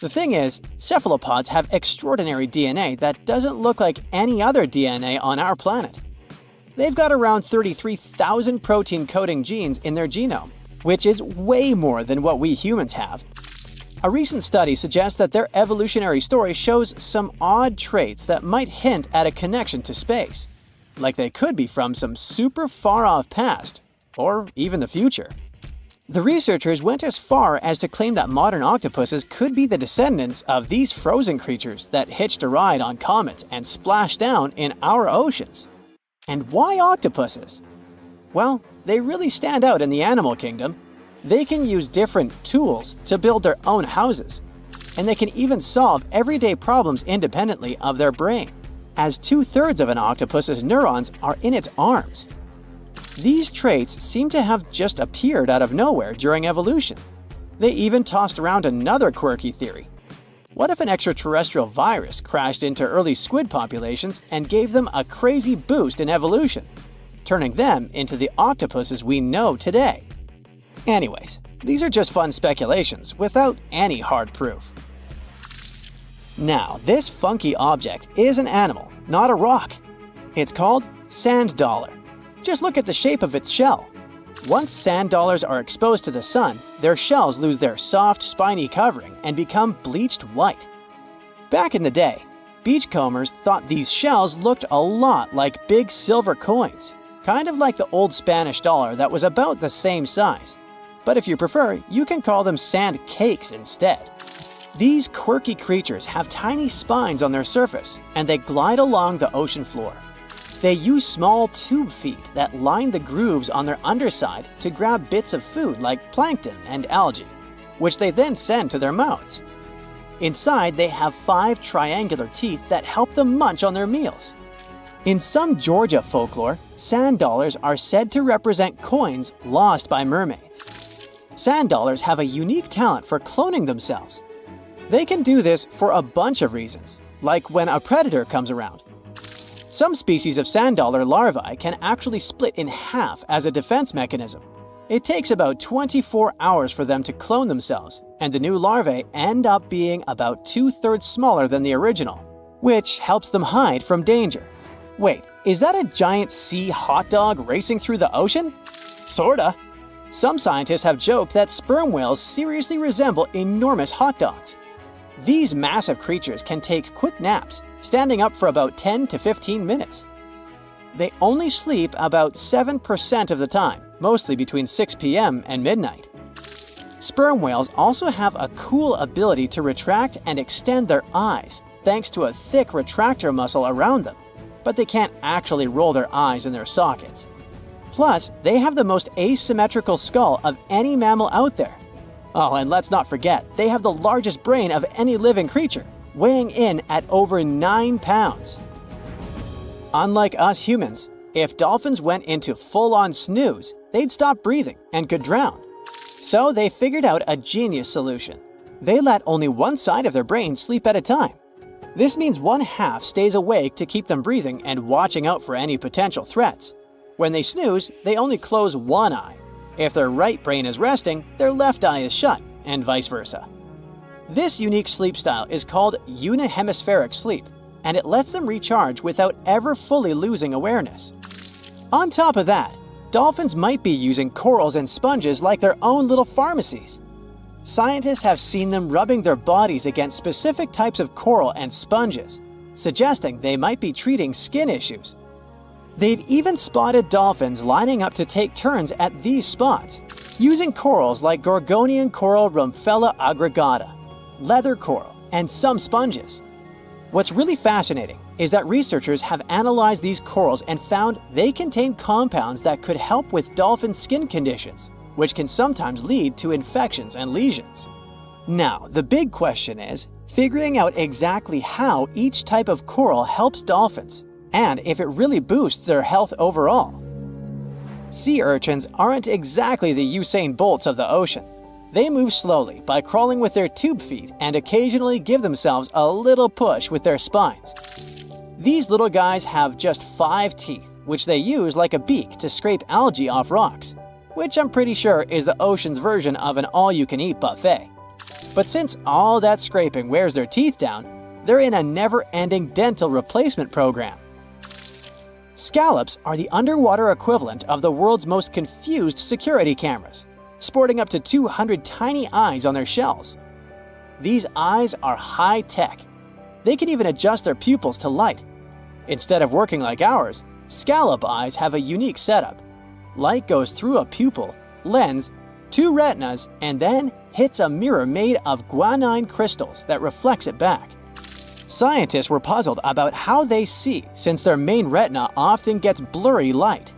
The thing is, cephalopods have extraordinary DNA that doesn't look like any other DNA on our planet. They've got around 33,000 protein-coding genes in their genome, which is way more than what we humans have. A recent study suggests that their evolutionary story shows some odd traits that might hint at a connection to space, like they could be from some super far-off past, or even the future. The researchers went as far as to claim that modern octopuses could be the descendants of these frozen creatures that hitched a ride on comets and splashed down in our oceans. And why octopuses? Well, they really stand out in the animal kingdom. They can use different tools to build their own houses, and they can even solve everyday problems independently of their brain, as 2/3 of an octopus's neurons are in its arms. These traits seem to have just appeared out of nowhere during evolution. They even tossed around another quirky theory. What if an extraterrestrial virus crashed into early squid populations and gave them a crazy boost in evolution, turning them into the octopuses we know today? Anyways, these are just fun speculations without any hard proof. Now, this funky object is an animal, not a rock. It's called sand dollar. Just look at the shape of its shell. Once sand dollars are exposed to the sun, their shells lose their soft, spiny covering and become bleached white. Back in the day, beachcombers thought these shells looked a lot like big silver coins, kind of like the old Spanish dollar that was about the same size. But if you prefer, you can call them sand cakes instead. These quirky creatures have tiny spines on their surface, and they glide along the ocean floor. They use small tube feet that line the grooves on their underside to grab bits of food like plankton and algae, which they then send to their mouths. Inside, they have 5 triangular teeth that help them munch on their meals. In some Georgia folklore, sand dollars are said to represent coins lost by mermaids. Sand dollars have a unique talent for cloning themselves. They can do this for a bunch of reasons, like when a predator comes around. Some species of sand dollar larvae can actually split in half as a defense mechanism. It takes about 24 hours for them to clone themselves, and the new larvae end up being about 2/3 smaller than the original, which helps them hide from danger. Wait, is that a giant sea hot dog racing through the ocean? Sorta. Some scientists have joked that sperm whales seriously resemble enormous hot dogs. These massive creatures can take quick naps, standing up for about 10 to 15 minutes. They only sleep about 7% of the time, mostly between 6 p.m. and midnight. Sperm whales also have a cool ability to retract and extend their eyes, thanks to a thick retractor muscle around them, but they can't actually roll their eyes in their sockets. Plus, they have the most asymmetrical skull of any mammal out there. Oh, and let's not forget, they have the largest brain of any living creature, weighing in at over 9 pounds. Unlike us humans, if dolphins went into full-on snooze, they'd stop breathing and could drown. So they figured out a genius solution. They let only one side of their brain sleep at a time. This means one half stays awake to keep them breathing and watching out for any potential threats. When they snooze, they only close one eye. If their right brain is resting, their left eye is shut, and vice versa. This unique sleep style is called unihemispheric sleep, and it lets them recharge without ever fully losing awareness. On top of that, dolphins might be using corals and sponges like their own little pharmacies. Scientists have seen them rubbing their bodies against specific types of coral and sponges, suggesting they might be treating skin issues. They've even spotted dolphins lining up to take turns at these spots, using corals like Gorgonian coral Rumphella aggregata, leather coral, and some sponges. What's really fascinating is that researchers have analyzed these corals and found they contain compounds that could help with dolphin skin conditions, which can sometimes lead to infections and lesions. Now, the big question is figuring out exactly how each type of coral helps dolphins, and if it really boosts their health overall. Sea urchins aren't exactly the Usain Bolts of the ocean. They move slowly by crawling with their tube feet and occasionally give themselves a little push with their spines. These little guys have just 5 teeth, which they use like a beak to scrape algae off rocks, which I'm pretty sure is the ocean's version of an all-you-can-eat buffet. But since all that scraping wears their teeth down, they're in a never-ending dental replacement program. Scallops are the underwater equivalent of the world's most confused security cameras, sporting up to 200 tiny eyes on their shells. These eyes are high-tech. They can even adjust their pupils to light. Instead of working like ours, scallop eyes have a unique setup. Light goes through a pupil, lens, 2 retinas, and then hits a mirror made of guanine crystals that reflects it back. Scientists were puzzled about how they see since their main retina often gets blurry light.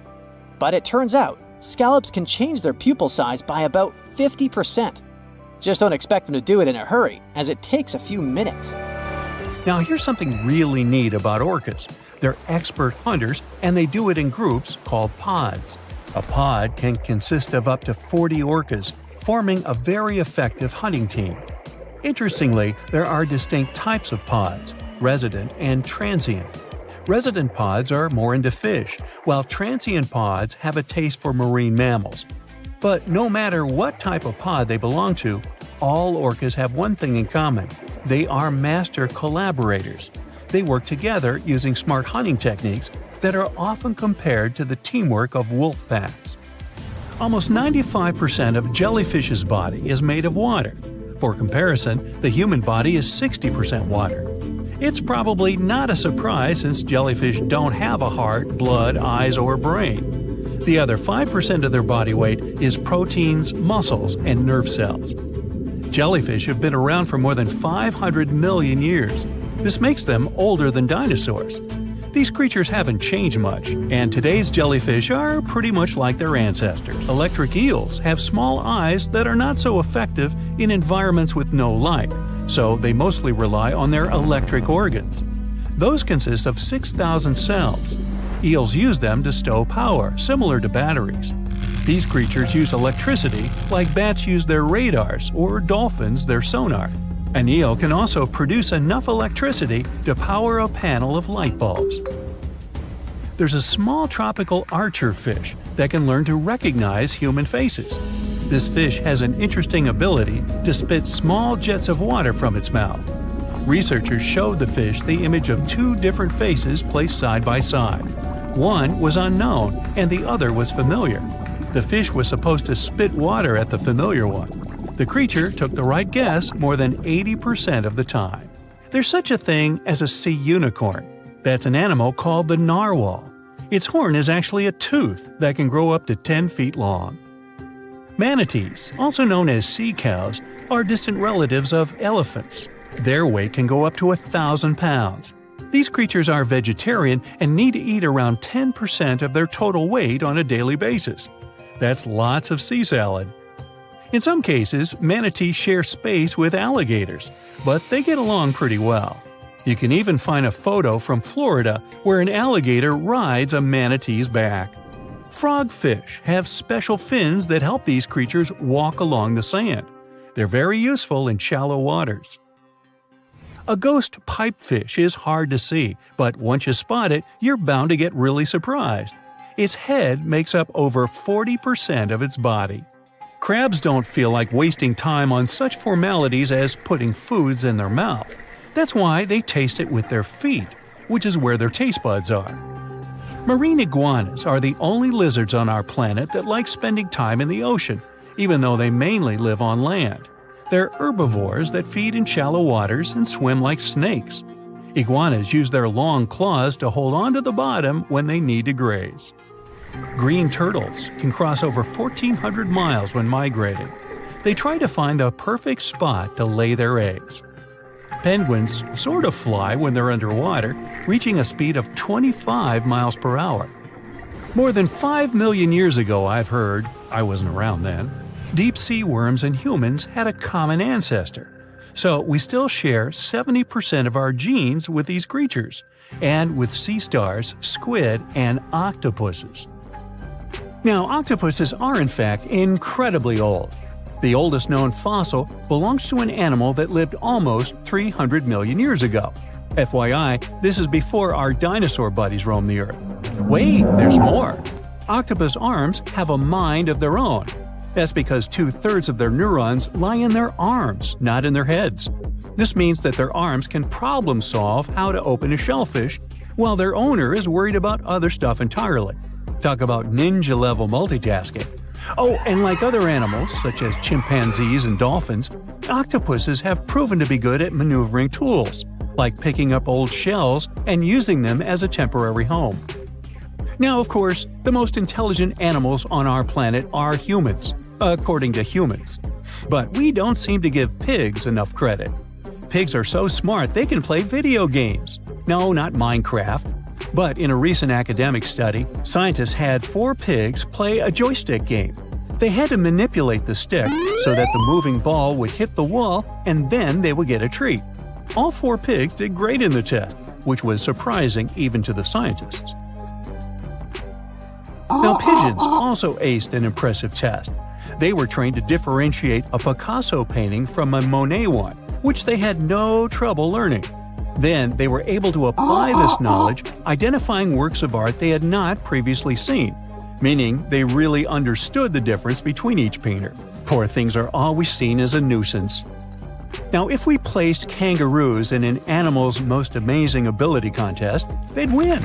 But it turns out, scallops can change their pupil size by about 50%. Just don't expect them to do it in a hurry, as it takes a few minutes. Now here's something really neat about orcas. They're expert hunters, and they do it in groups called pods. A pod can consist of up to 40 orcas, forming a very effective hunting team. Interestingly, there are distinct types of pods: resident and transient. Resident pods are more into fish, while transient pods have a taste for marine mammals. But no matter what type of pod they belong to, all orcas have one thing in common: they are master collaborators. They work together using smart hunting techniques that are often compared to the teamwork of wolf packs. Almost 95% of jellyfish's body is made of water. For comparison, the human body is 60% water. It's probably not a surprise since jellyfish don't have a heart, blood, eyes, or brain. The other 5% of their body weight is proteins, muscles, and nerve cells. Jellyfish have been around for more than 500 million years. This makes them older than dinosaurs. These creatures haven't changed much, and today's jellyfish are pretty much like their ancestors. Electric eels have small eyes that are not so effective in environments with no light, so they mostly rely on their electric organs. Those consist of 6,000 cells. Eels use them to stow power, similar to batteries. These creatures use electricity like bats use their radars or dolphins their sonar. An eel can also produce enough electricity to power a panel of light bulbs. There's a small tropical archer fish that can learn to recognize human faces. This fish has an interesting ability to spit small jets of water from its mouth. Researchers showed the fish the image of two different faces placed side by side. One was unknown and the other was familiar. The fish was supposed to spit water at the familiar one. The creature took the right guess more than 80% of the time. There's such a thing as a sea unicorn. That's an animal called the narwhal. Its horn is actually a tooth that can grow up to 10 feet long. Manatees, also known as sea cows, are distant relatives of elephants. Their weight can go up to 1,000 pounds. These creatures are vegetarian and need to eat around 10% of their total weight on a daily basis. That's lots of sea salad. In some cases, manatees share space with alligators, but they get along pretty well. You can even find a photo from Florida where an alligator rides a manatee's back. Frogfish have special fins that help these creatures walk along the sand. They're very useful in shallow waters. A ghost pipefish is hard to see, but once you spot it, you're bound to get really surprised. Its head makes up over 40% of its body. Crabs don't feel like wasting time on such formalities as putting foods in their mouth. That's why they taste it with their feet, which is where their taste buds are. Marine iguanas are the only lizards on our planet that like spending time in the ocean, even though they mainly live on land. They're herbivores that feed in shallow waters and swim like snakes. Iguanas use their long claws to hold onto the bottom when they need to graze. Green turtles can cross over 1,400 miles when migrating. They try to find the perfect spot to lay their eggs. Penguins sort of fly when they're underwater, reaching a speed of 25 miles per hour. More than 5 million years ago, I've heard, I wasn't around then, deep-sea worms and humans had a common ancestor. So we still share 70% of our genes with these creatures, and with sea stars, squid, and octopuses. Now, octopuses are in fact incredibly old. The oldest known fossil belongs to an animal that lived almost 300 million years ago. FYI, this is before our dinosaur buddies roamed the Earth. Wait, there's more! Octopus arms have a mind of their own. That's because 2/3 of their neurons lie in their arms, not in their heads. This means that their arms can problem solve how to open a shellfish, while their owner is worried about other stuff entirely. Talk about ninja-level multitasking. Oh, and like other animals, such as chimpanzees and dolphins, octopuses have proven to be good at maneuvering tools, like picking up old shells and using them as a temporary home. Now, of course, the most intelligent animals on our planet are humans, according to humans. But we don't seem to give pigs enough credit. Pigs are so smart they can play video games. No, not Minecraft. But in a recent academic study, scientists had 4 pigs play a joystick game. They had to manipulate the stick so that the moving ball would hit the wall and then they would get a treat. All 4 pigs did great in the test, which was surprising even to the scientists. Now, pigeons also aced an impressive test. They were trained to differentiate a Picasso painting from a Monet one, which they had no trouble learning. Then they were able to apply this knowledge, identifying works of art they had not previously seen, meaning they really understood the difference between each painter. Poor things are always seen as a nuisance. Now, if we placed kangaroos in an animal's most amazing ability contest, they'd win.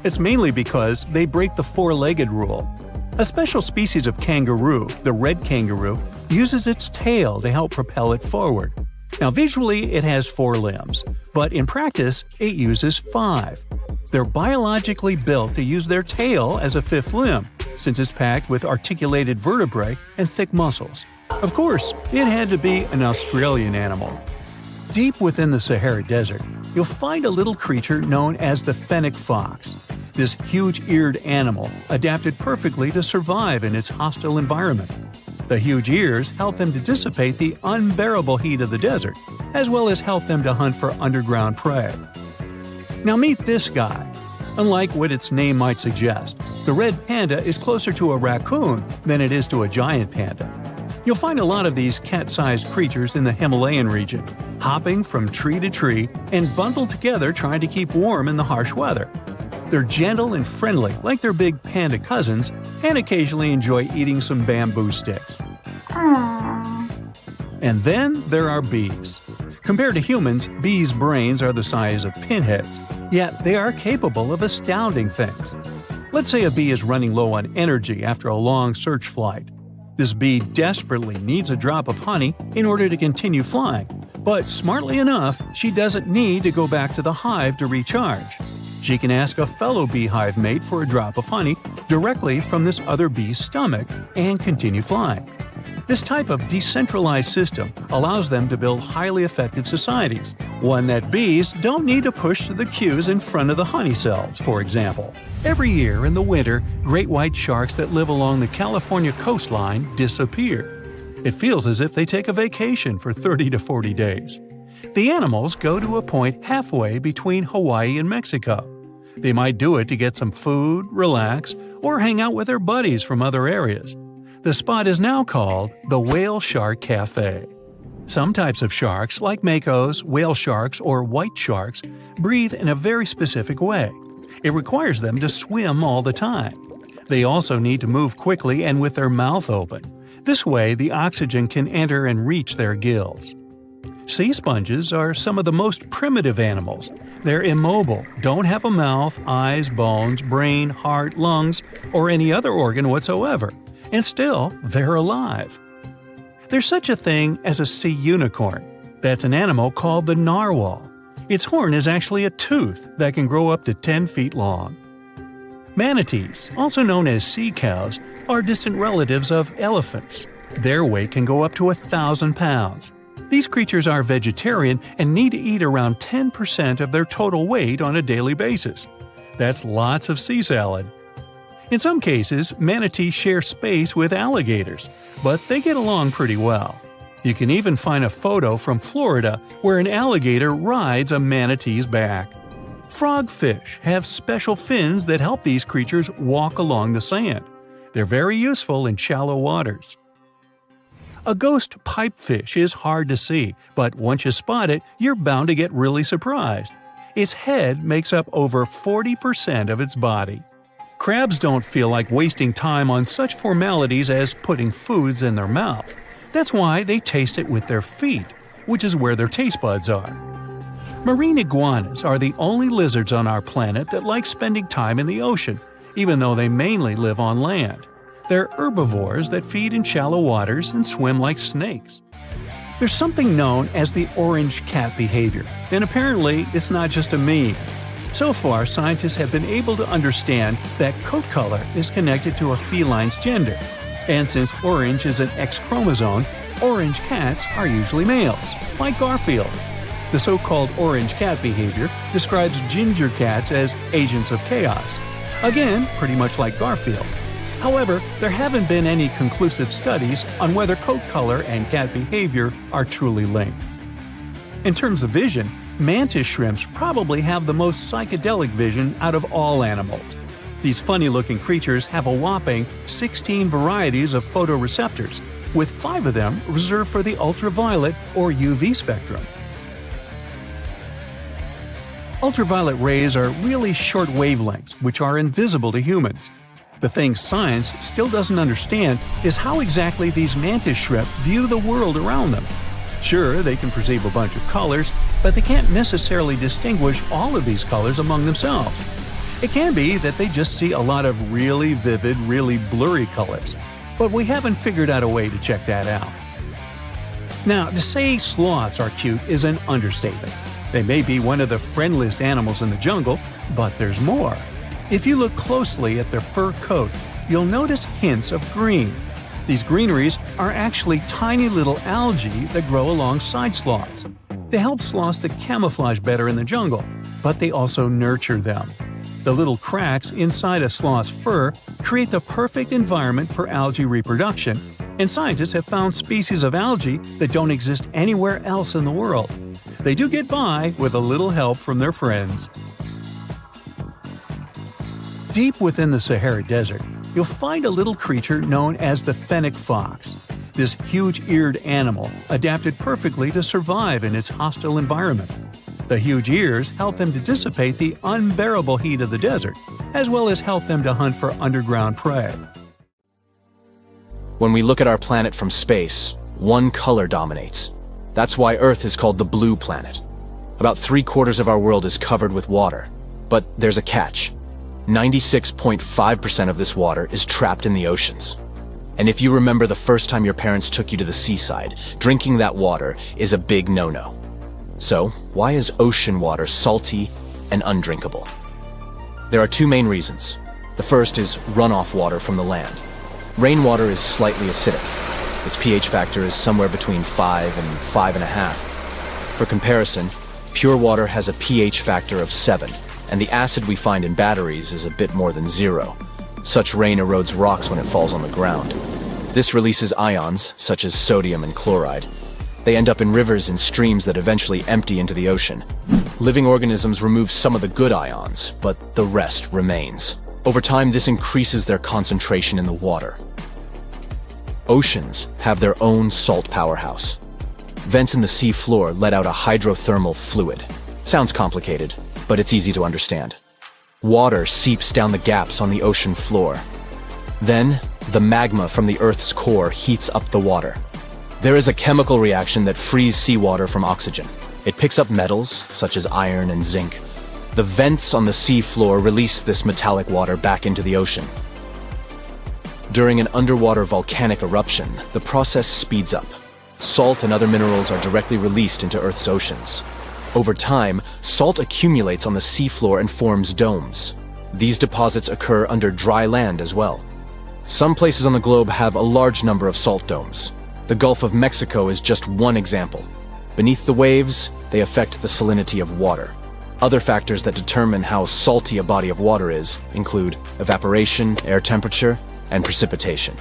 It's mainly because they break the four-legged rule. A special species of kangaroo, the red kangaroo, uses its tail to help propel it forward. Now, visually, it has 4 limbs, but in practice, it uses 5. They're biologically built to use their tail as a 5th limb, since it's packed with articulated vertebrae and thick muscles. Of course, it had to be an Australian animal. Deep within the Sahara Desert, you'll find a little creature known as the fennec fox. This huge-eared animal adapted perfectly to survive in its hostile environment. The huge ears help them to dissipate the unbearable heat of the desert, as well as help them to hunt for underground prey. Now meet this guy. Unlike what its name might suggest, the red panda is closer to a raccoon than it is to a giant panda. You'll find a lot of these cat-sized creatures in the Himalayan region, hopping from tree to tree and bundled together trying to keep warm in the harsh weather. They're gentle and friendly like their big panda cousins, and occasionally enjoy eating some bamboo sticks. And then there are bees. Compared to humans, bees' brains are the size of pinheads, yet they are capable of astounding things. Let's say a bee is running low on energy after a long search flight. This bee desperately needs a drop of honey in order to continue flying, but smartly enough, she doesn't need to go back to the hive to recharge. She can ask a fellow beehive mate for a drop of honey directly from this other bee's stomach and continue flying. This type of decentralized system allows them to build highly effective societies, one that bees don't need to push to the queues in front of the honey cells, for example. Every year in the winter, great white sharks that live along the California coastline disappear. It feels as if they take a vacation for 30 to 40 days. The animals go to a point halfway between Hawaii and Mexico. They might do it to get some food, relax, or hang out with their buddies from other areas. The spot is now called the Whale Shark Cafe. Some types of sharks, like makos, whale sharks, or white sharks, breathe in a very specific way. It requires them to swim all the time. They also need to move quickly and with their mouth open. This way, the oxygen can enter and reach their gills. Sea sponges are some of the most primitive animals. They're immobile, don't have a mouth, eyes, bones, brain, heart, lungs, or any other organ whatsoever. And still, they're alive. There's such a thing as a sea unicorn. That's an animal called the narwhal. Its horn is actually a tooth that can grow up to 10 feet long. Manatees, also known as sea cows, are distant relatives of elephants. Their weight can go up to 1,000 pounds. These creatures are vegetarian and need to eat around 10% of their total weight on a daily basis. That's lots of sea salad. In some cases, manatees share space with alligators, but they get along pretty well. You can even find a photo from Florida where an alligator rides a manatee's back. Frogfish have special fins that help these creatures walk along the sand. They're very useful in shallow waters. A ghost pipefish is hard to see, but once you spot it, you're bound to get really surprised. Its head makes up over 40% of its body. Crabs don't feel like wasting time on such formalities as putting foods in their mouth. That's why they taste it with their feet, which is where their taste buds are. Marine iguanas are the only lizards on our planet that like spending time in the ocean, even though they mainly live on land. They're herbivores that feed in shallow waters and swim like snakes. There's something known as the orange cat behavior, and apparently it's not just a meme. So far, scientists have been able to understand that coat color is connected to a feline's gender. And since orange is an X chromosome, orange cats are usually males, like Garfield. The so-called orange cat behavior describes ginger cats as agents of chaos. Again, pretty much like Garfield. However, there haven't been any conclusive studies on whether coat color and cat behavior are truly linked. In terms of vision, mantis shrimps probably have the most psychedelic vision out of all animals. These funny-looking creatures have a whopping 16 varieties of photoreceptors, with 5 of them reserved for the ultraviolet or UV spectrum. Ultraviolet rays are really short wavelengths, which are invisible to humans. The thing science still doesn't understand is how exactly these mantis shrimp view the world around them. Sure, they can perceive a bunch of colors, but they can't necessarily distinguish all of these colors among themselves. It can be that they just see a lot of really vivid, really blurry colors, but we haven't figured out a way to check that out. Now, to say sloths are cute is an understatement. They may be one of the friendliest animals in the jungle, but there's more. If you look closely at their fur coat, you'll notice hints of green. These greeneries are actually tiny little algae that grow alongside sloths. They help sloths to camouflage better in the jungle, but they also nurture them. The little cracks inside a sloth's fur create the perfect environment for algae reproduction, and scientists have found species of algae that don't exist anywhere else in the world. They do get by with a little help from their friends. Deep within the Sahara Desert, you'll find a little creature known as the fennec fox. This huge-eared animal adapted perfectly to survive in its hostile environment. The huge ears help them to dissipate the unbearable heat of the desert, as well as help them to hunt for underground prey. When we look at our planet from space, one color dominates. That's why Earth is called the blue planet. About 3/4 of our world is covered with water. But there's a catch. 96.5% of this water is trapped in the oceans. And if you remember the first time your parents took you to the seaside, drinking that water is a big no-no. So, why is ocean water salty and undrinkable? There are 2 main reasons. The first is runoff water from the land. Rainwater is slightly acidic. Its pH factor is somewhere between 5 and 5.5. For comparison, pure water has a pH factor of 7, and the acid we find in batteries is a bit more than 0. Such rain erodes rocks when it falls on the ground. This releases ions, such as sodium and chloride. They end up in rivers and streams that eventually empty into the ocean. Living organisms remove some of the good ions, but the rest remains. Over time, this increases their concentration in the water. Oceans have their own salt powerhouse. Vents in the sea floor let out a hydrothermal fluid. Sounds complicated, but it's easy to understand. Water seeps down the gaps on the ocean floor. Then, the magma from the Earth's core heats up the water. There is a chemical reaction that frees seawater from oxygen. It picks up metals, such as iron and zinc. The vents on the sea floor release this metallic water back into the ocean. During an underwater volcanic eruption, the process speeds up. Salt and other minerals are directly released into Earth's oceans. Over time, salt accumulates on the seafloor and forms domes. These deposits occur under dry land as well. Some places on the globe have a large number of salt domes. The Gulf of Mexico is just one example. Beneath the waves, they affect the salinity of water. Other factors that determine how salty a body of water is include evaporation, air temperature, and precipitation.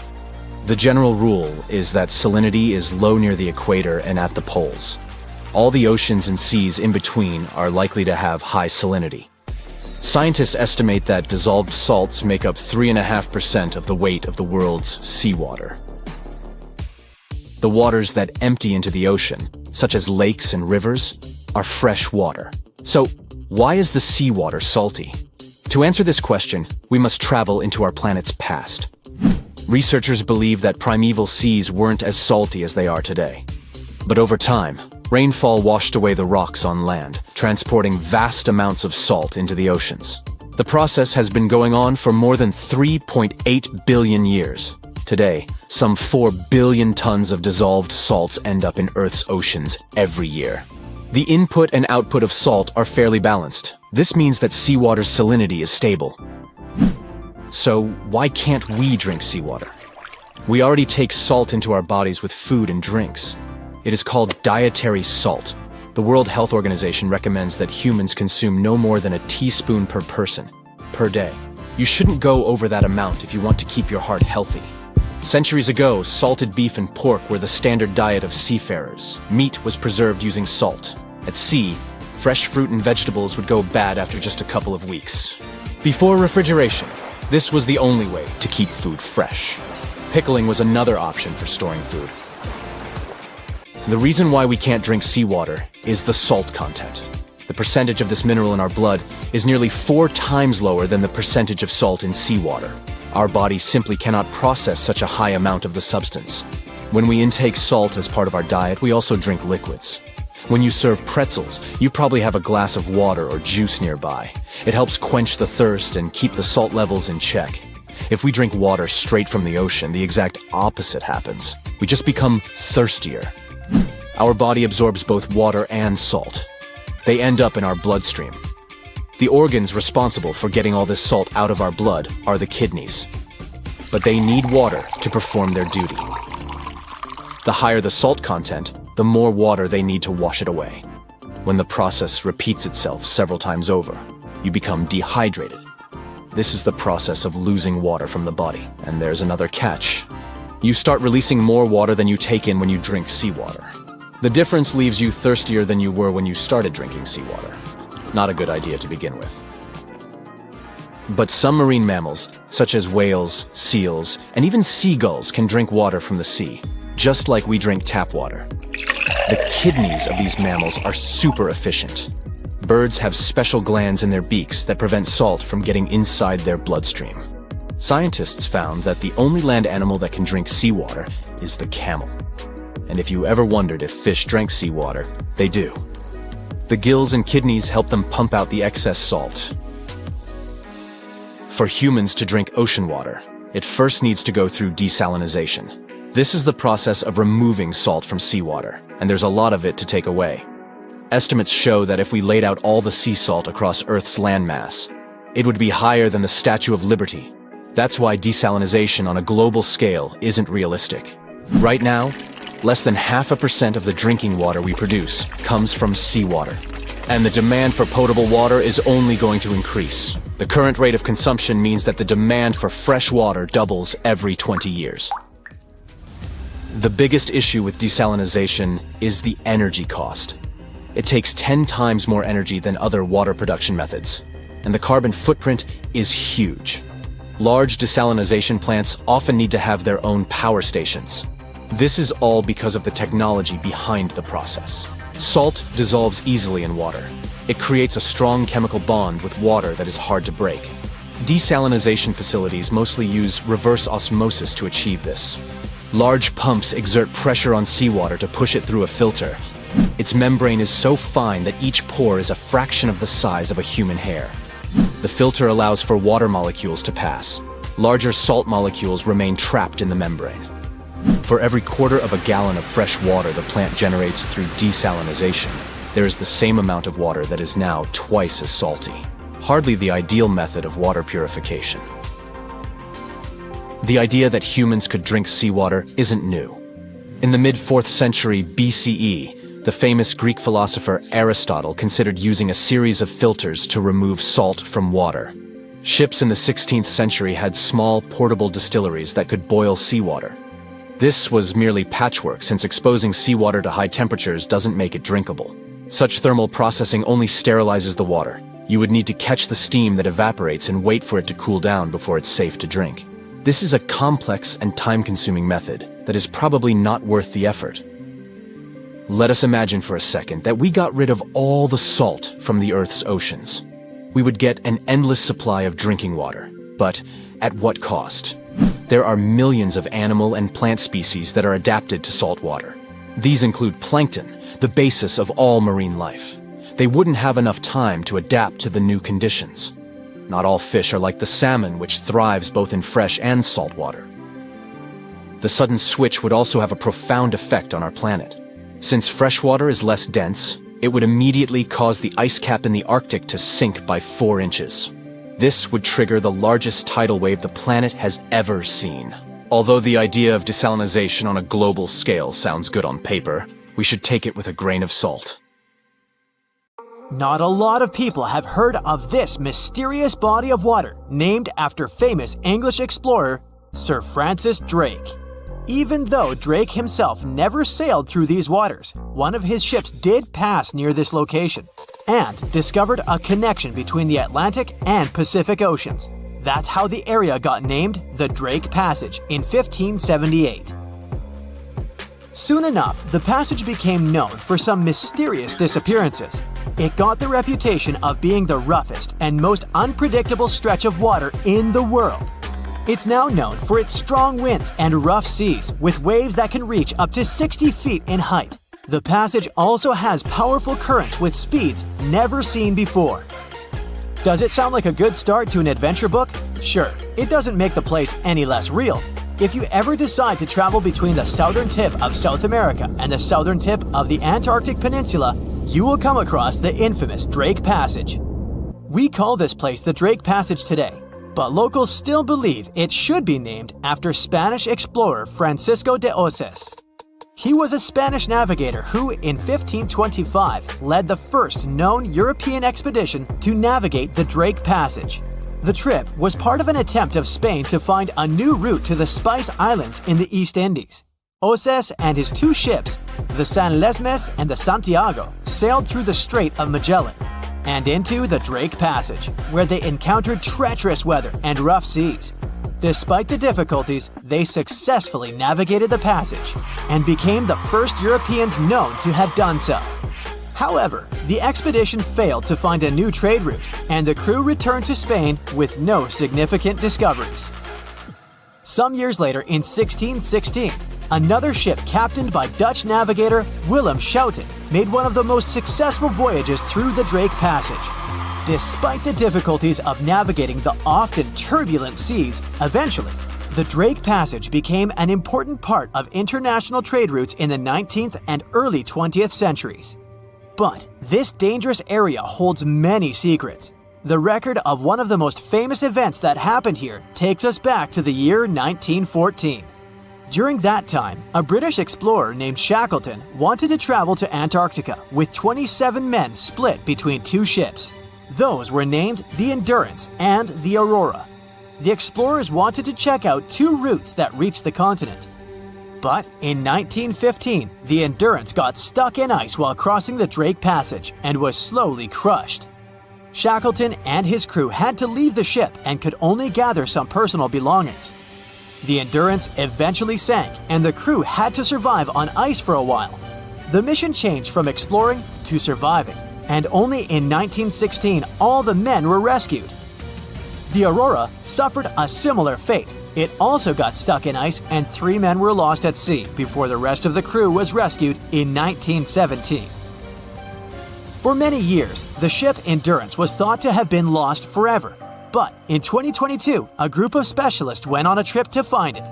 The general rule is that salinity is low near the equator and at the poles. All the oceans and seas in between are likely to have high salinity. Scientists estimate that dissolved salts make up 3.5% of the weight of the world's seawater. The waters that empty into the ocean, such as lakes and rivers, are fresh water. So, why is the seawater salty? To answer this question, we must travel into our planet's past. Researchers believe that primeval seas weren't as salty as they are today. But over time, rainfall washed away the rocks on land, transporting vast amounts of salt into the oceans. The process has been going on for more than 3.8 billion years. Today, some 4 billion tons of dissolved salts end up in Earth's oceans every year. The input and output of salt are fairly balanced. This means that seawater's salinity is stable. So, why can't we drink seawater? We already take salt into our bodies with food and drinks. It is called dietary salt. The World Health Organization recommends that humans consume no more than a teaspoon per person, per day. You shouldn't go over that amount if you want to keep your heart healthy. Centuries ago, salted beef and pork were the standard diet of seafarers. Meat was preserved using salt. At sea, fresh fruit and vegetables would go bad after just a couple of weeks. Before refrigeration, this was the only way to keep food fresh. Pickling was another option for storing food. The reason why we can't drink seawater is the salt content. The percentage of this mineral in our blood is nearly 4 times lower than the percentage of salt in seawater. Our body simply cannot process such a high amount of the substance. When we intake salt as part of our diet, we also drink liquids. When you serve pretzels, you probably have a glass of water or juice nearby. It helps quench the thirst and keep the salt levels in check. If we drink water straight from the ocean, the exact opposite happens. We just become thirstier. Our body absorbs both water and salt. They end up in our bloodstream. The organs responsible for getting all this salt out of our blood are the kidneys. But they need water to perform their duty. The higher the salt content, the more water they need to wash it away. When the process repeats itself several times over, you become dehydrated. This is the process of losing water from the body. And there's another catch. You start releasing more water than you take in when you drink seawater. The difference leaves you thirstier than you were when you started drinking seawater. Not a good idea to begin with. But some marine mammals, such as whales, seals, and even seagulls, can drink water from the sea, just like we drink tap water. The kidneys of these mammals are super efficient. Birds have special glands in their beaks that prevent salt from getting inside their bloodstream. Scientists found that the only land animal that can drink seawater is the camel. And if you ever wondered if fish drank seawater, they do. The gills and kidneys help them pump out the excess salt. For humans to drink ocean water, it first needs to go through desalinization. This is the process of removing salt from seawater, and there's a lot of it to take away. Estimates show that if we laid out all the sea salt across Earth's landmass, it would be higher than the Statue of Liberty. That's why desalinization on a global scale isn't realistic. Right now, less than 0.5% of the drinking water we produce comes from seawater. And the demand for potable water is only going to increase. The current rate of consumption means that the demand for fresh water doubles every 20 years. The biggest issue with desalinization is the energy cost. It takes 10 times more energy than other water production methods, and the carbon footprint is huge. Large desalinization plants often need to have their own power stations. This is all because of the technology behind the process. Salt dissolves easily in water. It creates a strong chemical bond with water that is hard to break. Desalinization facilities mostly use reverse osmosis to achieve this. Large pumps exert pressure on seawater to push it through a filter. Its membrane is so fine that each pore is a fraction of the size of a human hair. The filter allows for water molecules to pass. Larger salt molecules remain trapped in the membrane. For every quarter of a gallon of fresh water the plant generates through desalinization, there is the same amount of water that is now twice as salty. Hardly the ideal method of water purification. The idea that humans could drink seawater isn't new. In the mid-4th century BCE, the famous Greek philosopher Aristotle considered using a series of filters to remove salt from water. Ships in the 16th century had small, portable distilleries that could boil seawater. This was merely patchwork, since exposing seawater to high temperatures doesn't make it drinkable. Such thermal processing only sterilizes the water. You would need to catch the steam that evaporates and wait for it to cool down before it's safe to drink. This is a complex and time-consuming method that is probably not worth the effort. Let us imagine for a second that we got rid of all the salt from the Earth's oceans. We would get an endless supply of drinking water. But at what cost? There are millions of animal and plant species that are adapted to salt water. These include plankton, the basis of all marine life. They wouldn't have enough time to adapt to the new conditions. Not all fish are like the salmon, which thrives both in fresh and salt water. The sudden switch would also have a profound effect on our planet. Since freshwater is less dense, it would immediately cause the ice cap in the Arctic to sink by 4 inches. This would trigger the largest tidal wave the planet has ever seen. Although the idea of desalinization on a global scale sounds good on paper, we should take it with a grain of salt. Not a lot of people have heard of this mysterious body of water named after famous English explorer Sir Francis Drake. Even though Drake himself never sailed through these waters, one of his ships did pass near this location and discovered a connection between the Atlantic and Pacific Oceans. That's how the area got named the Drake Passage in 1578. Soon enough, the passage became known for some mysterious disappearances. It got the reputation of being the roughest and most unpredictable stretch of water in the world. It's now known for its strong winds and rough seas, with waves that can reach up to 60 feet in height. The passage also has powerful currents with speeds never seen before. Does it sound like a good start to an adventure book? Sure, it doesn't make the place any less real. If you ever decide to travel between the southern tip of South America and the southern tip of the Antarctic Peninsula, you will come across the infamous Drake Passage. We call this place the Drake Passage today, but locals still believe it should be named after Spanish explorer Francisco de Oces. He was a Spanish navigator who, in 1525, led the first known European expedition to navigate the Drake Passage. The trip was part of an attempt of Spain to find a new route to the Spice Islands in the East Indies. Oces and his two ships, the San Lesmes and the Santiago, sailed through the Strait of Magellan and into the Drake Passage, where they encountered treacherous weather and rough seas. Despite the difficulties, they successfully navigated the passage and became the first Europeans known to have done so. However, the expedition failed to find a new trade route, and the crew returned to Spain with no significant discoveries. Some years later, in 1616, another ship captained by Dutch navigator Willem Schouten made one of the most successful voyages through the Drake Passage. Despite the difficulties of navigating the often turbulent seas, eventually, the Drake Passage became an important part of international trade routes in the 19th and early 20th centuries. But this dangerous area holds many secrets. The record of one of the most famous events that happened here takes us back to the year 1914. During that time, a British explorer named Shackleton wanted to travel to Antarctica with 27 men split between two ships. Those were named the Endurance and the Aurora. The explorers wanted to check out two routes that reached the continent. But in 1915, the Endurance got stuck in ice while crossing the Drake Passage and was slowly crushed. Shackleton and his crew had to leave the ship and could only gather some personal belongings. The Endurance eventually sank, and the crew had to survive on ice for a while. The mission changed from exploring to surviving, and only in 1916 all the men were rescued. The Aurora suffered a similar fate. It also got stuck in ice, and 3 men were lost at sea before the rest of the crew was rescued in 1917. For many years, the ship Endurance was thought to have been lost forever. But in 2022, a group of specialists went on a trip to find it.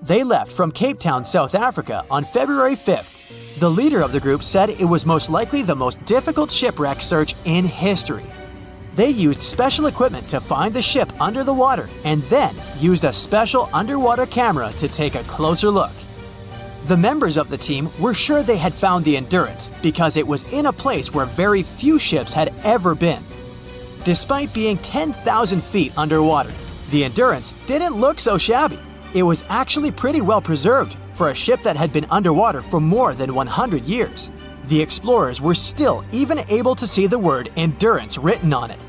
They left from Cape Town, South Africa on February 5th. The leader of the group said it was most likely the most difficult shipwreck search in history. They used special equipment to find the ship under the water and then used a special underwater camera to take a closer look. The members of the team were sure they had found the Endurance because it was in a place where very few ships had ever been. Despite being 10,000 feet underwater, the Endurance didn't look so shabby. It was actually pretty well preserved for a ship that had been underwater for more than 100 years. The explorers were still even able to see the word Endurance written on it.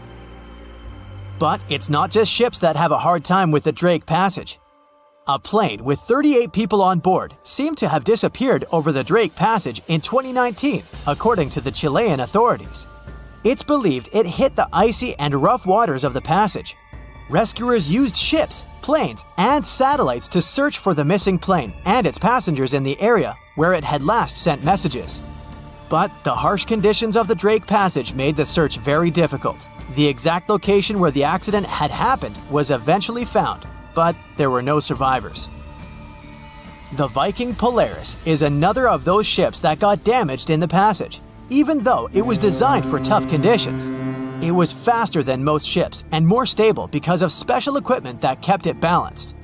But it's not just ships that have a hard time with the Drake Passage. A plane with 38 people on board seemed to have disappeared over the Drake Passage in 2019, according to the Chilean authorities. It's believed it hit the icy and rough waters of the passage. Rescuers used ships, planes, and satellites to search for the missing plane and its passengers in the area where it had last sent messages. But the harsh conditions of the Drake Passage made the search very difficult. The exact location where the accident had happened was eventually found, but there were no survivors. The Viking Polaris is another of those ships that got damaged in the passage, even though it was designed for tough conditions. It was faster than most ships and more stable because of special equipment that kept it balanced.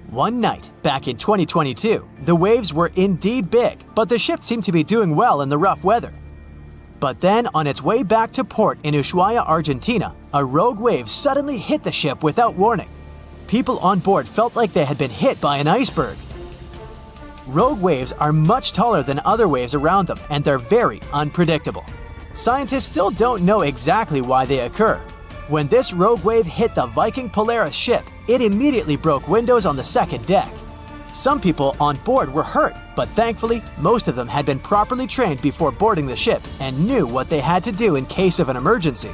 One night, back in 2022, the waves were indeed big, but the ship seemed to be doing well in the rough weather. But then, on its way back to port in Ushuaia, Argentina, a rogue wave suddenly hit the ship without warning. People on board felt like they had been hit by an iceberg. Rogue waves are much taller than other waves around them, and they're very unpredictable. Scientists still don't know exactly why they occur, When this rogue wave hit the Viking Polaris ship, it immediately broke windows on the second deck. Some people on board were hurt, but thankfully, most of them had been properly trained before boarding the ship and knew what they had to do in case of an emergency.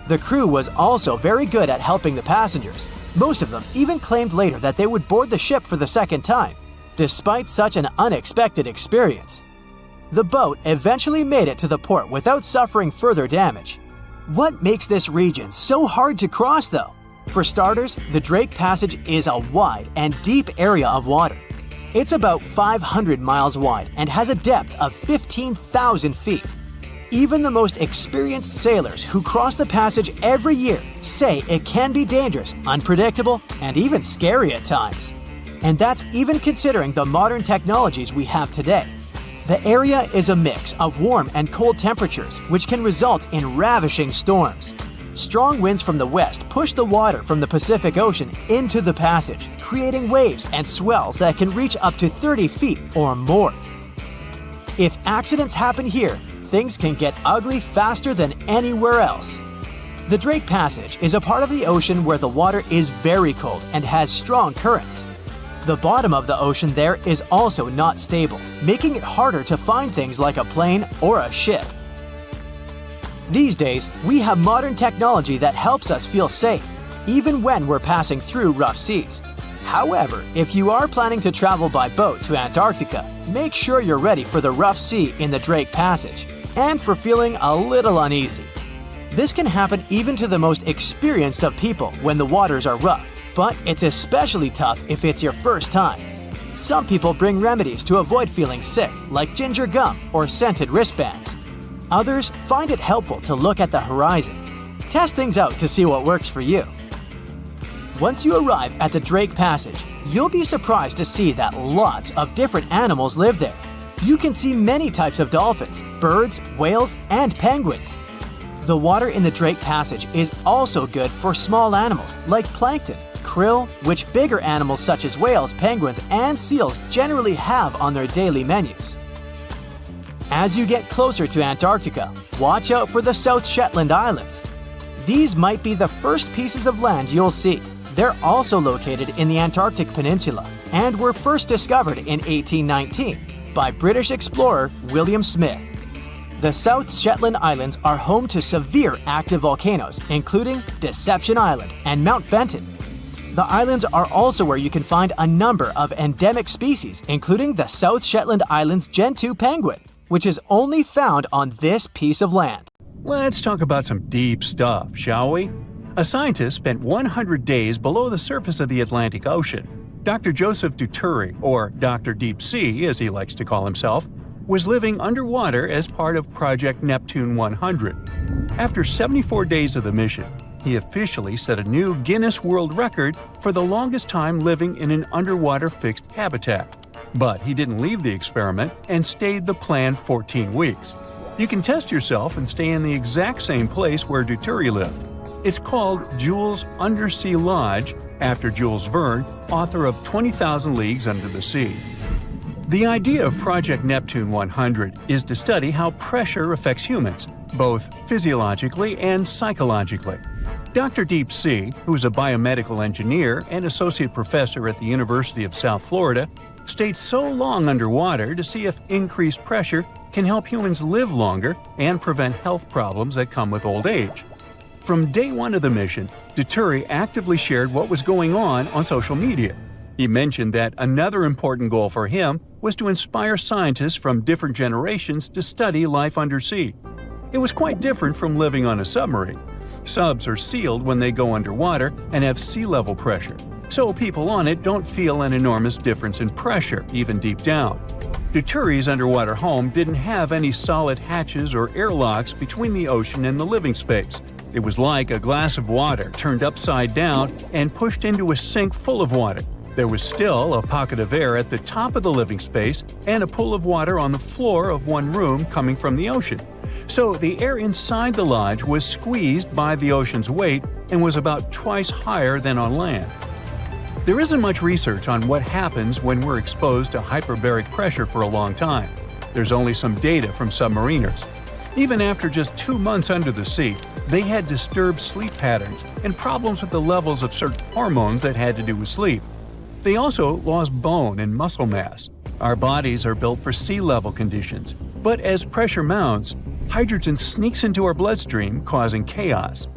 The crew was also very good at helping the passengers. Most of them even claimed later that they would board the ship for the second time, despite such an unexpected experience. The boat eventually made it to the port without suffering further damage. What makes this region so hard to cross, though? For starters, the Drake Passage is a wide and deep area of water. It's about 500 miles wide and has a depth of 15,000 feet. Even the most experienced sailors who cross the passage every year say it can be dangerous, unpredictable, and even scary at times. And that's even considering the modern technologies we have today. The area is a mix of warm and cold temperatures, which can result in ravishing storms. Strong winds from the west push the water from the Pacific Ocean into the passage, creating waves and swells that can reach up to 30 feet or more. If accidents happen here, things can get ugly faster than anywhere else. The Drake Passage is a part of the ocean where the water is very cold and has strong currents. The bottom of the ocean there is also not stable, making it harder to find things like a plane or a ship. These days, we have modern technology that helps us feel safe, even when we're passing through rough seas. However, if you are planning to travel by boat to Antarctica, make sure you're ready for the rough sea in the Drake Passage, and for feeling a little uneasy. This can happen even to the most experienced of people when the waters are rough, but it's especially tough if it's your first time. Some people bring remedies to avoid feeling sick, like ginger gum or scented wristbands. Others find it helpful to look at the horizon. Test things out to see what works for you. Once you arrive at the Drake Passage, you'll be surprised to see that lots of different animals live there. You can see many types of dolphins, birds, whales, and penguins. The water in the Drake Passage is also good for small animals like plankton, krill, which bigger animals such as whales, penguins, and seals generally have on their daily menus. As you get closer to Antarctica, watch out for the South Shetland Islands. These might be the first pieces of land you'll see. They're also located in the Antarctic Peninsula and were first discovered in 1819 by British explorer William Smith. The South Shetland Islands are home to severe active volcanoes, including Deception Island and Mount Fenton. The islands are also where you can find a number of endemic species, including the South Shetland Islands Gen 2 penguin, which is only found on this piece of land. Let's talk about some deep stuff, shall we? A scientist spent 100 days below the surface of the Atlantic Ocean. Dr. Joseph Duturi, or Dr. Deep Sea as he likes to call himself, was living underwater as part of Project Neptune 100. After 74 days of the mission, he officially set a new Guinness World Record for the longest time living in an underwater fixed habitat. But he didn't leave the experiment and stayed the planned 14 weeks. You can test yourself and stay in the exact same place where Duturi lived. It's called Jules Undersea Lodge, after Jules Verne, author of 20,000 Leagues Under the Sea. The idea of Project Neptune 100 is to study how pressure affects humans, both physiologically and psychologically. Dr. Deep Sea, who's a biomedical engineer and associate professor at the University of South Florida, stayed so long underwater to see if increased pressure can help humans live longer and prevent health problems that come with old age. From day one of the mission, Duturi actively shared what was going on social media. He mentioned that another important goal for him was to inspire scientists from different generations to study life undersea. It was quite different from living on a submarine. Subs are sealed when they go underwater and have sea level pressure, so people on it don't feel an enormous difference in pressure, even deep down. Duturi's underwater home didn't have any solid hatches or airlocks between the ocean and the living space. It was like a glass of water turned upside down and pushed into a sink full of water. There was still a pocket of air at the top of the living space and a pool of water on the floor of one room coming from the ocean. So the air inside the lodge was squeezed by the ocean's weight and was about twice higher than on land. There isn't much research on what happens when we're exposed to hyperbaric pressure for a long time. There's only some data from submariners. Even after just 2 months under the sea, They had disturbed sleep patterns and problems with the levels of certain hormones that had to do with sleep. They also lost bone and muscle mass. Our bodies are built for sea level conditions, but as pressure mounts, hydrogen sneaks into our bloodstream, causing chaos.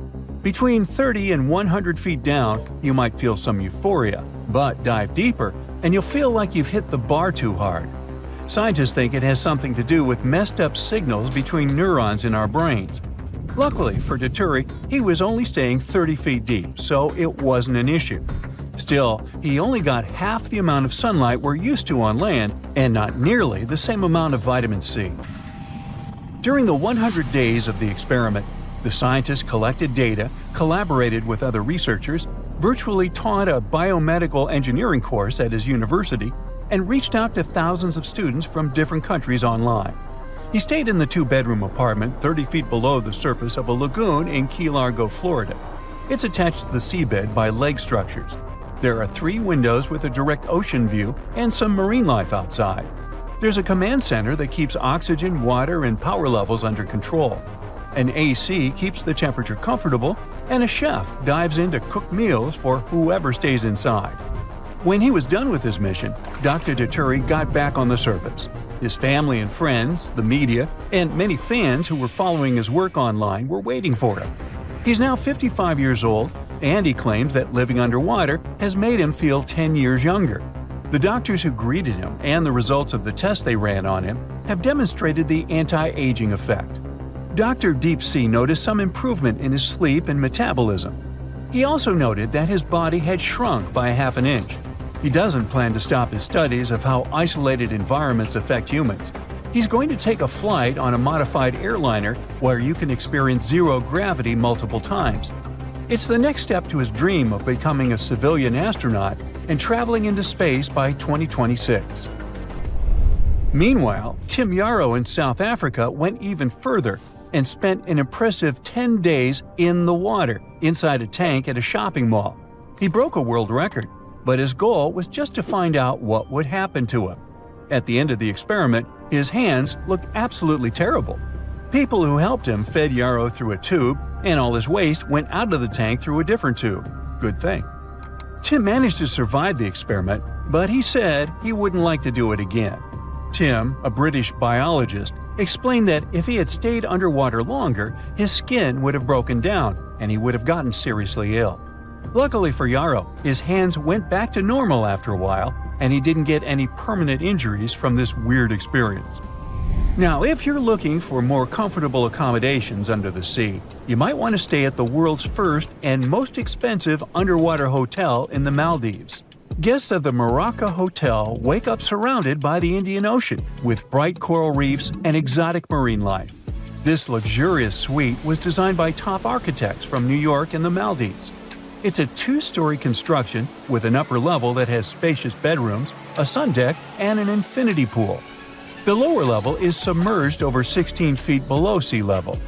Between 30 and 100 feet down, you might feel some euphoria, but dive deeper and you'll feel like you've hit the bar too hard. Scientists think it has something to do with messed up signals between neurons in our brains. Luckily for Deturi, he was only staying 30 feet deep, so it wasn't an issue. Still, he only got half the amount of sunlight we're used to on land and not nearly the same amount of vitamin C. During the 100 days of the experiment, the scientists collected data, collaborated with other researchers, virtually taught a biomedical engineering course at his university, and reached out to thousands of students from different countries online. He stayed in the two-bedroom apartment 30 feet below the surface of a lagoon in Key Largo, Florida. It's attached to the seabed by leg structures. There are 3 windows with a direct ocean view and some marine life outside. There's a command center that keeps oxygen, water, and power levels under control. An AC keeps the temperature comfortable, and a chef dives in to cook meals for whoever stays inside. When he was done with his mission, Dr. Deturi got back on the surface. His family and friends, the media, and many fans who were following his work online were waiting for him. He's now 55 years old, and he claims that living underwater has made him feel 10 years younger. The doctors who greeted him and the results of the tests they ran on him have demonstrated the anti-aging effect. Dr. Deep Sea noticed some improvement in his sleep and metabolism. He also noted that his body had shrunk by ½ an inch. He doesn't plan to stop his studies of how isolated environments affect humans. He's going to take a flight on a modified airliner where you can experience zero gravity multiple times. It's the next step to his dream of becoming a civilian astronaut and traveling into space by 2026. Meanwhile, Tim Yarrow in South Africa went even further and spent an impressive 10 days in the water inside a tank at a shopping mall. He broke a world record, but his goal was just to find out what would happen to him. At the end of the experiment, his hands looked absolutely terrible. People who helped him fed Yarrow through a tube, and all his waste went out of the tank through a different tube. Good thing. Tim managed to survive the experiment, but he said he wouldn't like to do it again. Tim, a British biologist, explained that if he had stayed underwater longer, his skin would have broken down and he would have gotten seriously ill. Luckily for Yarrow, his hands went back to normal after a while, and he didn't get any permanent injuries from this weird experience. Now, if you're looking for more comfortable accommodations under the sea, you might want to stay at the world's first and most expensive underwater hotel in the Maldives. Guests of the Maraca Hotel wake up surrounded by the Indian Ocean, with bright coral reefs and exotic marine life. This luxurious suite was designed by top architects from New York and the Maldives. It's a 2-story construction with an upper level that has spacious bedrooms, a sun deck, and an infinity pool. The lower level is submerged over 16 feet below sea level.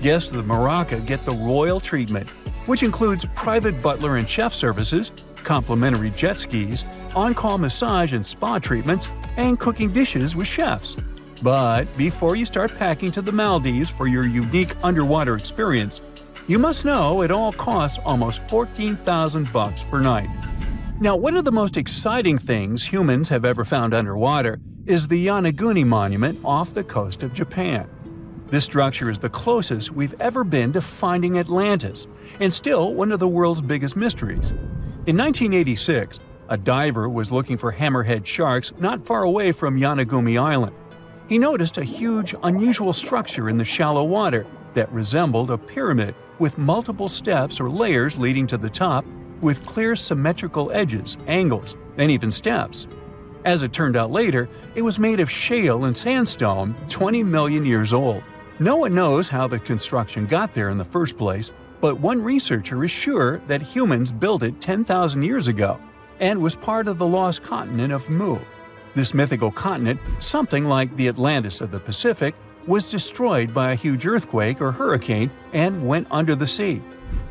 Guests of the Maraca get the royal treatment, which includes private butler and chef services, complimentary jet skis, on-call massage and spa treatments, and cooking dishes with chefs. But before you start packing to the Maldives for your unique underwater experience, you must know it all costs almost $14,000 per night. Now, one of the most exciting things humans have ever found underwater is the Yonaguni Monument off the coast of Japan. This structure is the closest we've ever been to finding Atlantis, and still one of the world's biggest mysteries. In 1986, a diver was looking for hammerhead sharks not far away from Yonaguni Island. He noticed a huge, unusual structure in the shallow water that resembled a pyramid with multiple steps or layers leading to the top, with clear symmetrical edges, angles, and even steps. As it turned out later, it was made of shale and sandstone 20 million years old. No one knows how the construction got there in the first place, but one researcher is sure that humans built it 10,000 years ago and was part of the lost continent of Mu. This mythical continent, something like the Atlantis of the Pacific, was destroyed by a huge earthquake or hurricane and went under the sea.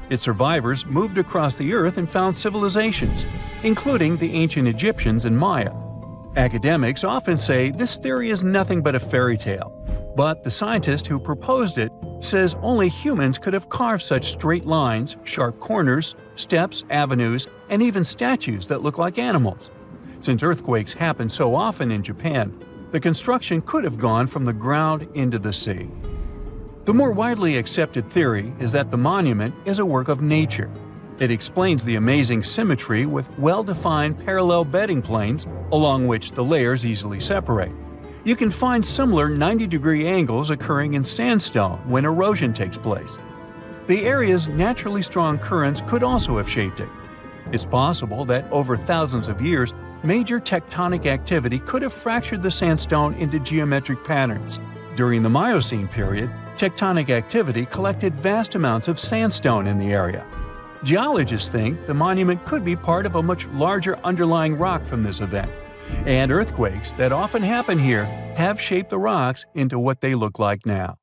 Its survivors moved across the earth and found civilizations, including the ancient Egyptians and Maya. Academics often say this theory is nothing but a fairy tale. But the scientist who proposed it says only humans could have carved such straight lines, sharp corners, steps, avenues, and even statues that look like animals. Since earthquakes happen so often in Japan, the construction could have gone from the ground into the sea. The more widely accepted theory is that the monument is a work of nature. It explains the amazing symmetry with well-defined parallel bedding planes along which the layers easily separate. You can find similar 90-degree angles occurring in sandstone when erosion takes place. The area's naturally strong currents could also have shaped it. It's possible that over thousands of years, major tectonic activity could have fractured the sandstone into geometric patterns. During the Miocene period, tectonic activity collected vast amounts of sandstone in the area. Geologists think the monument could be part of a much larger underlying rock from this event, and earthquakes that often happen here have shaped the rocks into what they look like now.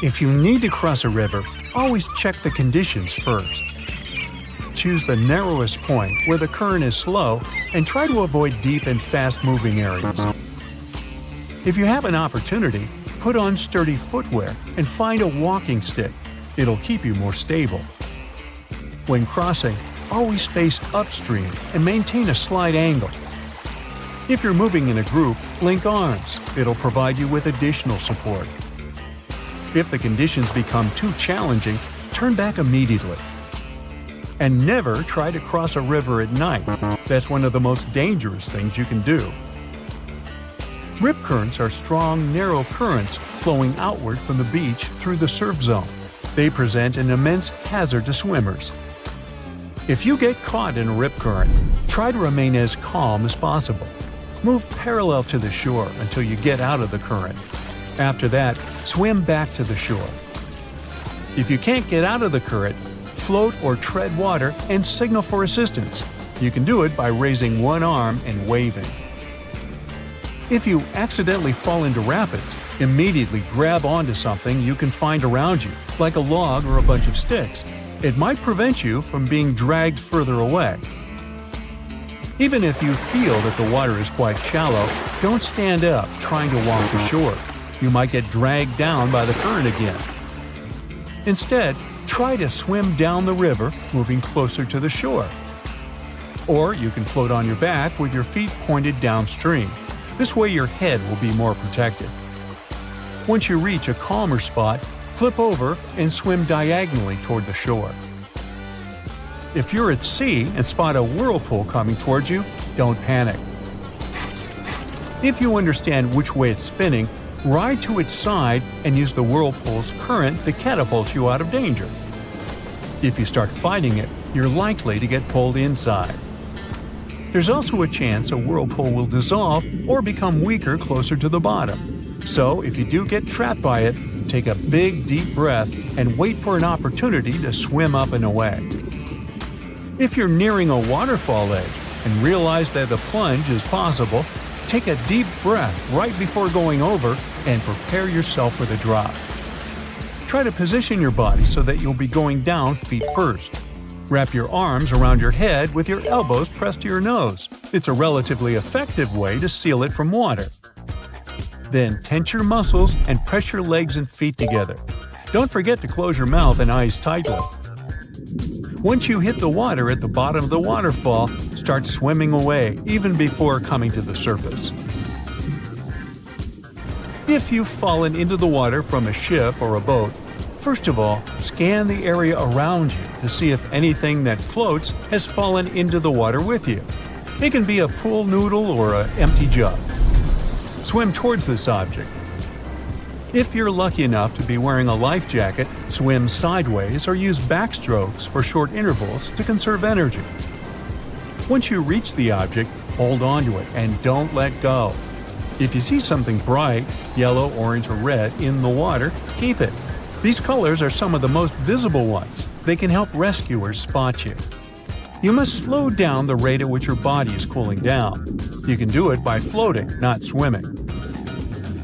If you need to cross a river, always check the conditions first. Choose the narrowest point where the current is slow and try to avoid deep and fast-moving areas. If you have an opportunity, put on sturdy footwear and find a walking stick. It'll keep you more stable. When crossing, always face upstream and maintain a slight angle. If you're moving in a group, link arms. It'll provide you with additional support. If the conditions become too challenging, turn back immediately. And never try to cross a river at night. That's one of the most dangerous things you can do. Rip currents are strong, narrow currents flowing outward from the beach through the surf zone. They present an immense hazard to swimmers. If you get caught in a rip current, try to remain as calm as possible. Move parallel to the shore until you get out of the current. After that, swim back to the shore. If you can't get out of the current, float or tread water and signal for assistance. You can do it by raising one arm and waving. If you accidentally fall into rapids, immediately grab onto something you can find around you, like a log or a bunch of sticks. It might prevent you from being dragged further away. Even if you feel that the water is quite shallow, don't stand up trying to walk to shore. You might get dragged down by the current again. Instead, try to swim down the river, moving closer to the shore. Or you can float on your back with your feet pointed downstream. This way your head will be more protected. Once you reach a calmer spot, flip over and swim diagonally toward the shore. If you're at sea and spot a whirlpool coming towards you, don't panic. If you understand which way it's spinning, ride to its side and use the whirlpool's current to catapult you out of danger. If you start fighting it, you're likely to get pulled inside. There's also a chance a whirlpool will dissolve or become weaker closer to the bottom. So if you do get trapped by it, take a big, deep breath and wait for an opportunity to swim up and away. If you're nearing a waterfall edge and realize that a plunge is possible, take a deep breath right before going over and prepare yourself for the drop. Try to position your body so that you'll be going down feet first. Wrap your arms around your head with your elbows pressed to your nose. It's a relatively effective way to seal it from water. Then tense your muscles and press your legs and feet together. Don't forget to close your mouth and eyes tightly. Once you hit the water at the bottom of the waterfall, start swimming away even before coming to the surface. If you've fallen into the water from a ship or a boat, first of all, scan the area around you to see if anything that floats has fallen into the water with you. It can be a pool noodle or an empty jug. Swim towards this object. If you're lucky enough to be wearing a life jacket, swim sideways or use backstrokes for short intervals to conserve energy. Once you reach the object, hold onto it and don't let go. If you see something bright, yellow, orange, or red, in the water, keep it. These colors are some of the most visible ones. They can help rescuers spot you. You must slow down the rate at which your body is cooling down. You can do it by floating, not swimming.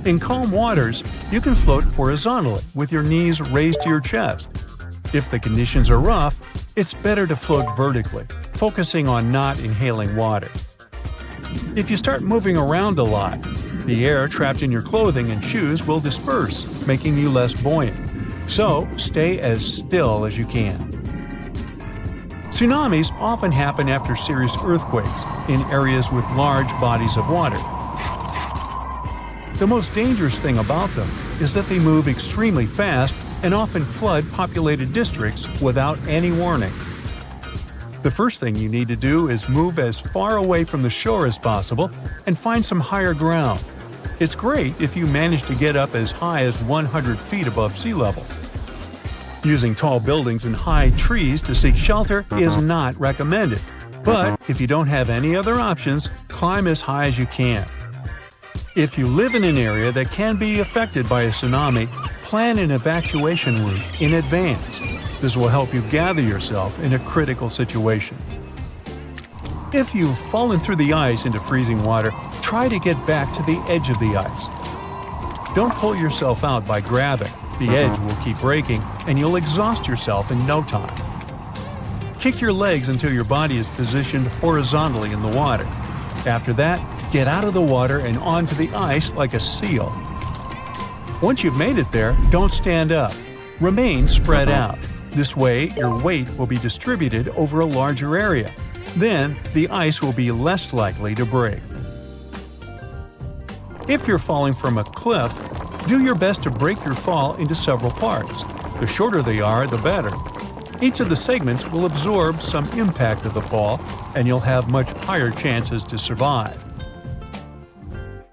In calm waters, you can float horizontally with your knees raised to your chest. If the conditions are rough, it's better to float vertically, focusing on not inhaling water. If you start moving around a lot, The air trapped in your clothing and shoes will disperse, making you less buoyant. So, stay as still as you can. Tsunamis often happen after serious earthquakes in areas with large bodies of water. The most dangerous thing about them is that they move extremely fast and often flood populated districts without any warning. The first thing you need to do is move as far away from the shore as possible and find some higher ground. It's great if you manage to get up as high as 100 feet above sea level. Using tall buildings and high trees to seek shelter is not recommended, but if you don't have any other options, climb as high as you can. If you live in an area that can be affected by a tsunami, plan an evacuation route in advance. This will help you gather yourself in a critical situation. If you've fallen through the ice into freezing water, try to get back to the edge of the ice. Don't pull yourself out by grabbing. The edge will keep breaking, and you'll exhaust yourself in no time. Kick your legs until your body is positioned horizontally in the water. After that, get out of the water and onto the ice like a seal. Once you've made it there, don't stand up. Remain spread out. This way, your weight will be distributed over a larger area. Then, the ice will be less likely to break. If you're falling from a cliff, do your best to break your fall into several parts. The shorter they are, the better. Each of the segments will absorb some impact of the fall, and you'll have much higher chances to survive.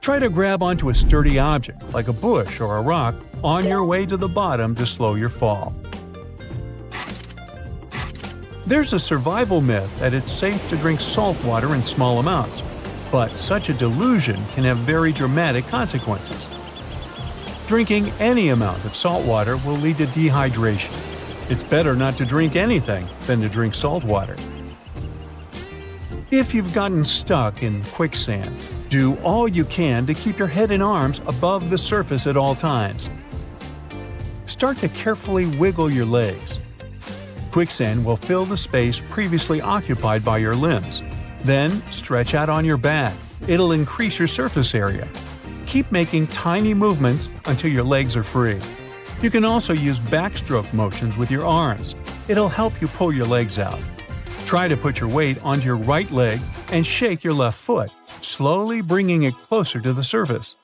Try to grab onto a sturdy object, like a bush or a rock, on your way to the bottom to slow your fall. There's a survival myth that it's safe to drink salt water in small amounts, but such a delusion can have very dramatic consequences. Drinking any amount of salt water will lead to dehydration. It's better not to drink anything than to drink salt water. If you've gotten stuck in quicksand, do all you can to keep your head and arms above the surface at all times. Start to carefully wiggle your legs. Quicksand will fill the space previously occupied by your limbs. Then stretch out on your back. It'll increase your surface area. Keep making tiny movements until your legs are free. You can also use backstroke motions with your arms. It'll help you pull your legs out. Try to put your weight onto your right leg and shake your left foot, slowly bringing it closer to the surface.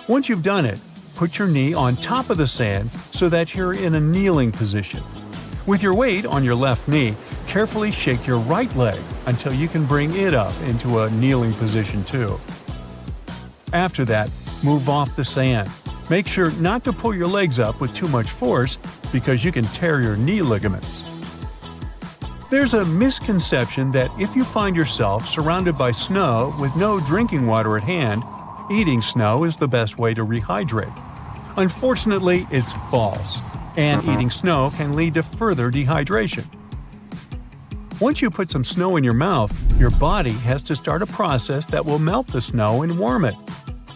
Once you've done it, put your knee on top of the sand so that you're in a kneeling position. With your weight on your left knee, carefully shake your right leg until you can bring it up into a kneeling position too. After that, move off the sand. Make sure not to pull your legs up with too much force because you can tear your knee ligaments. There's a misconception that if you find yourself surrounded by snow with no drinking water at hand, eating snow is the best way to rehydrate. Unfortunately, it's false, and eating snow can lead to further dehydration. Once you put some snow in your mouth, your body has to start a process that will melt the snow and warm it.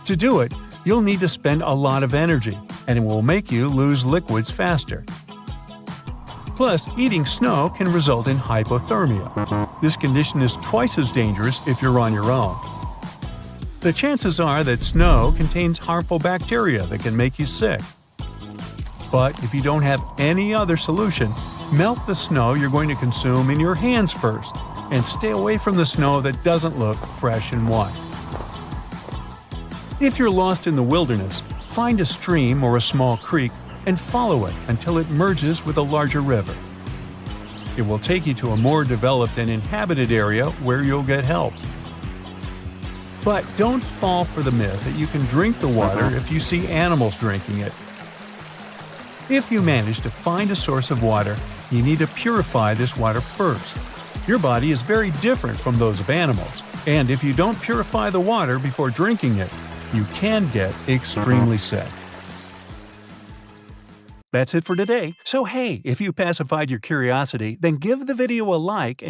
To do it, you'll need to spend a lot of energy, and it will make you lose liquids faster. Plus, eating snow can result in hypothermia. This condition is twice as dangerous if you're on your own. The chances are that snow contains harmful bacteria that can make you sick. But if you don't have any other solution, melt the snow you're going to consume in your hands first, and stay away from the snow that doesn't look fresh and white. If you're lost in the wilderness, find a stream or a small creek and follow it until it merges with a larger river. It will take you to a more developed and inhabited area where you'll get help. But don't fall for the myth that you can drink the water if you see animals drinking it. If you manage to find a source of water, you need to purify this water first. Your body is very different from those of animals, and if you don't purify the water before drinking it, you can get extremely sick. That's it for today. So hey, if you pacified your curiosity, then give the video a like and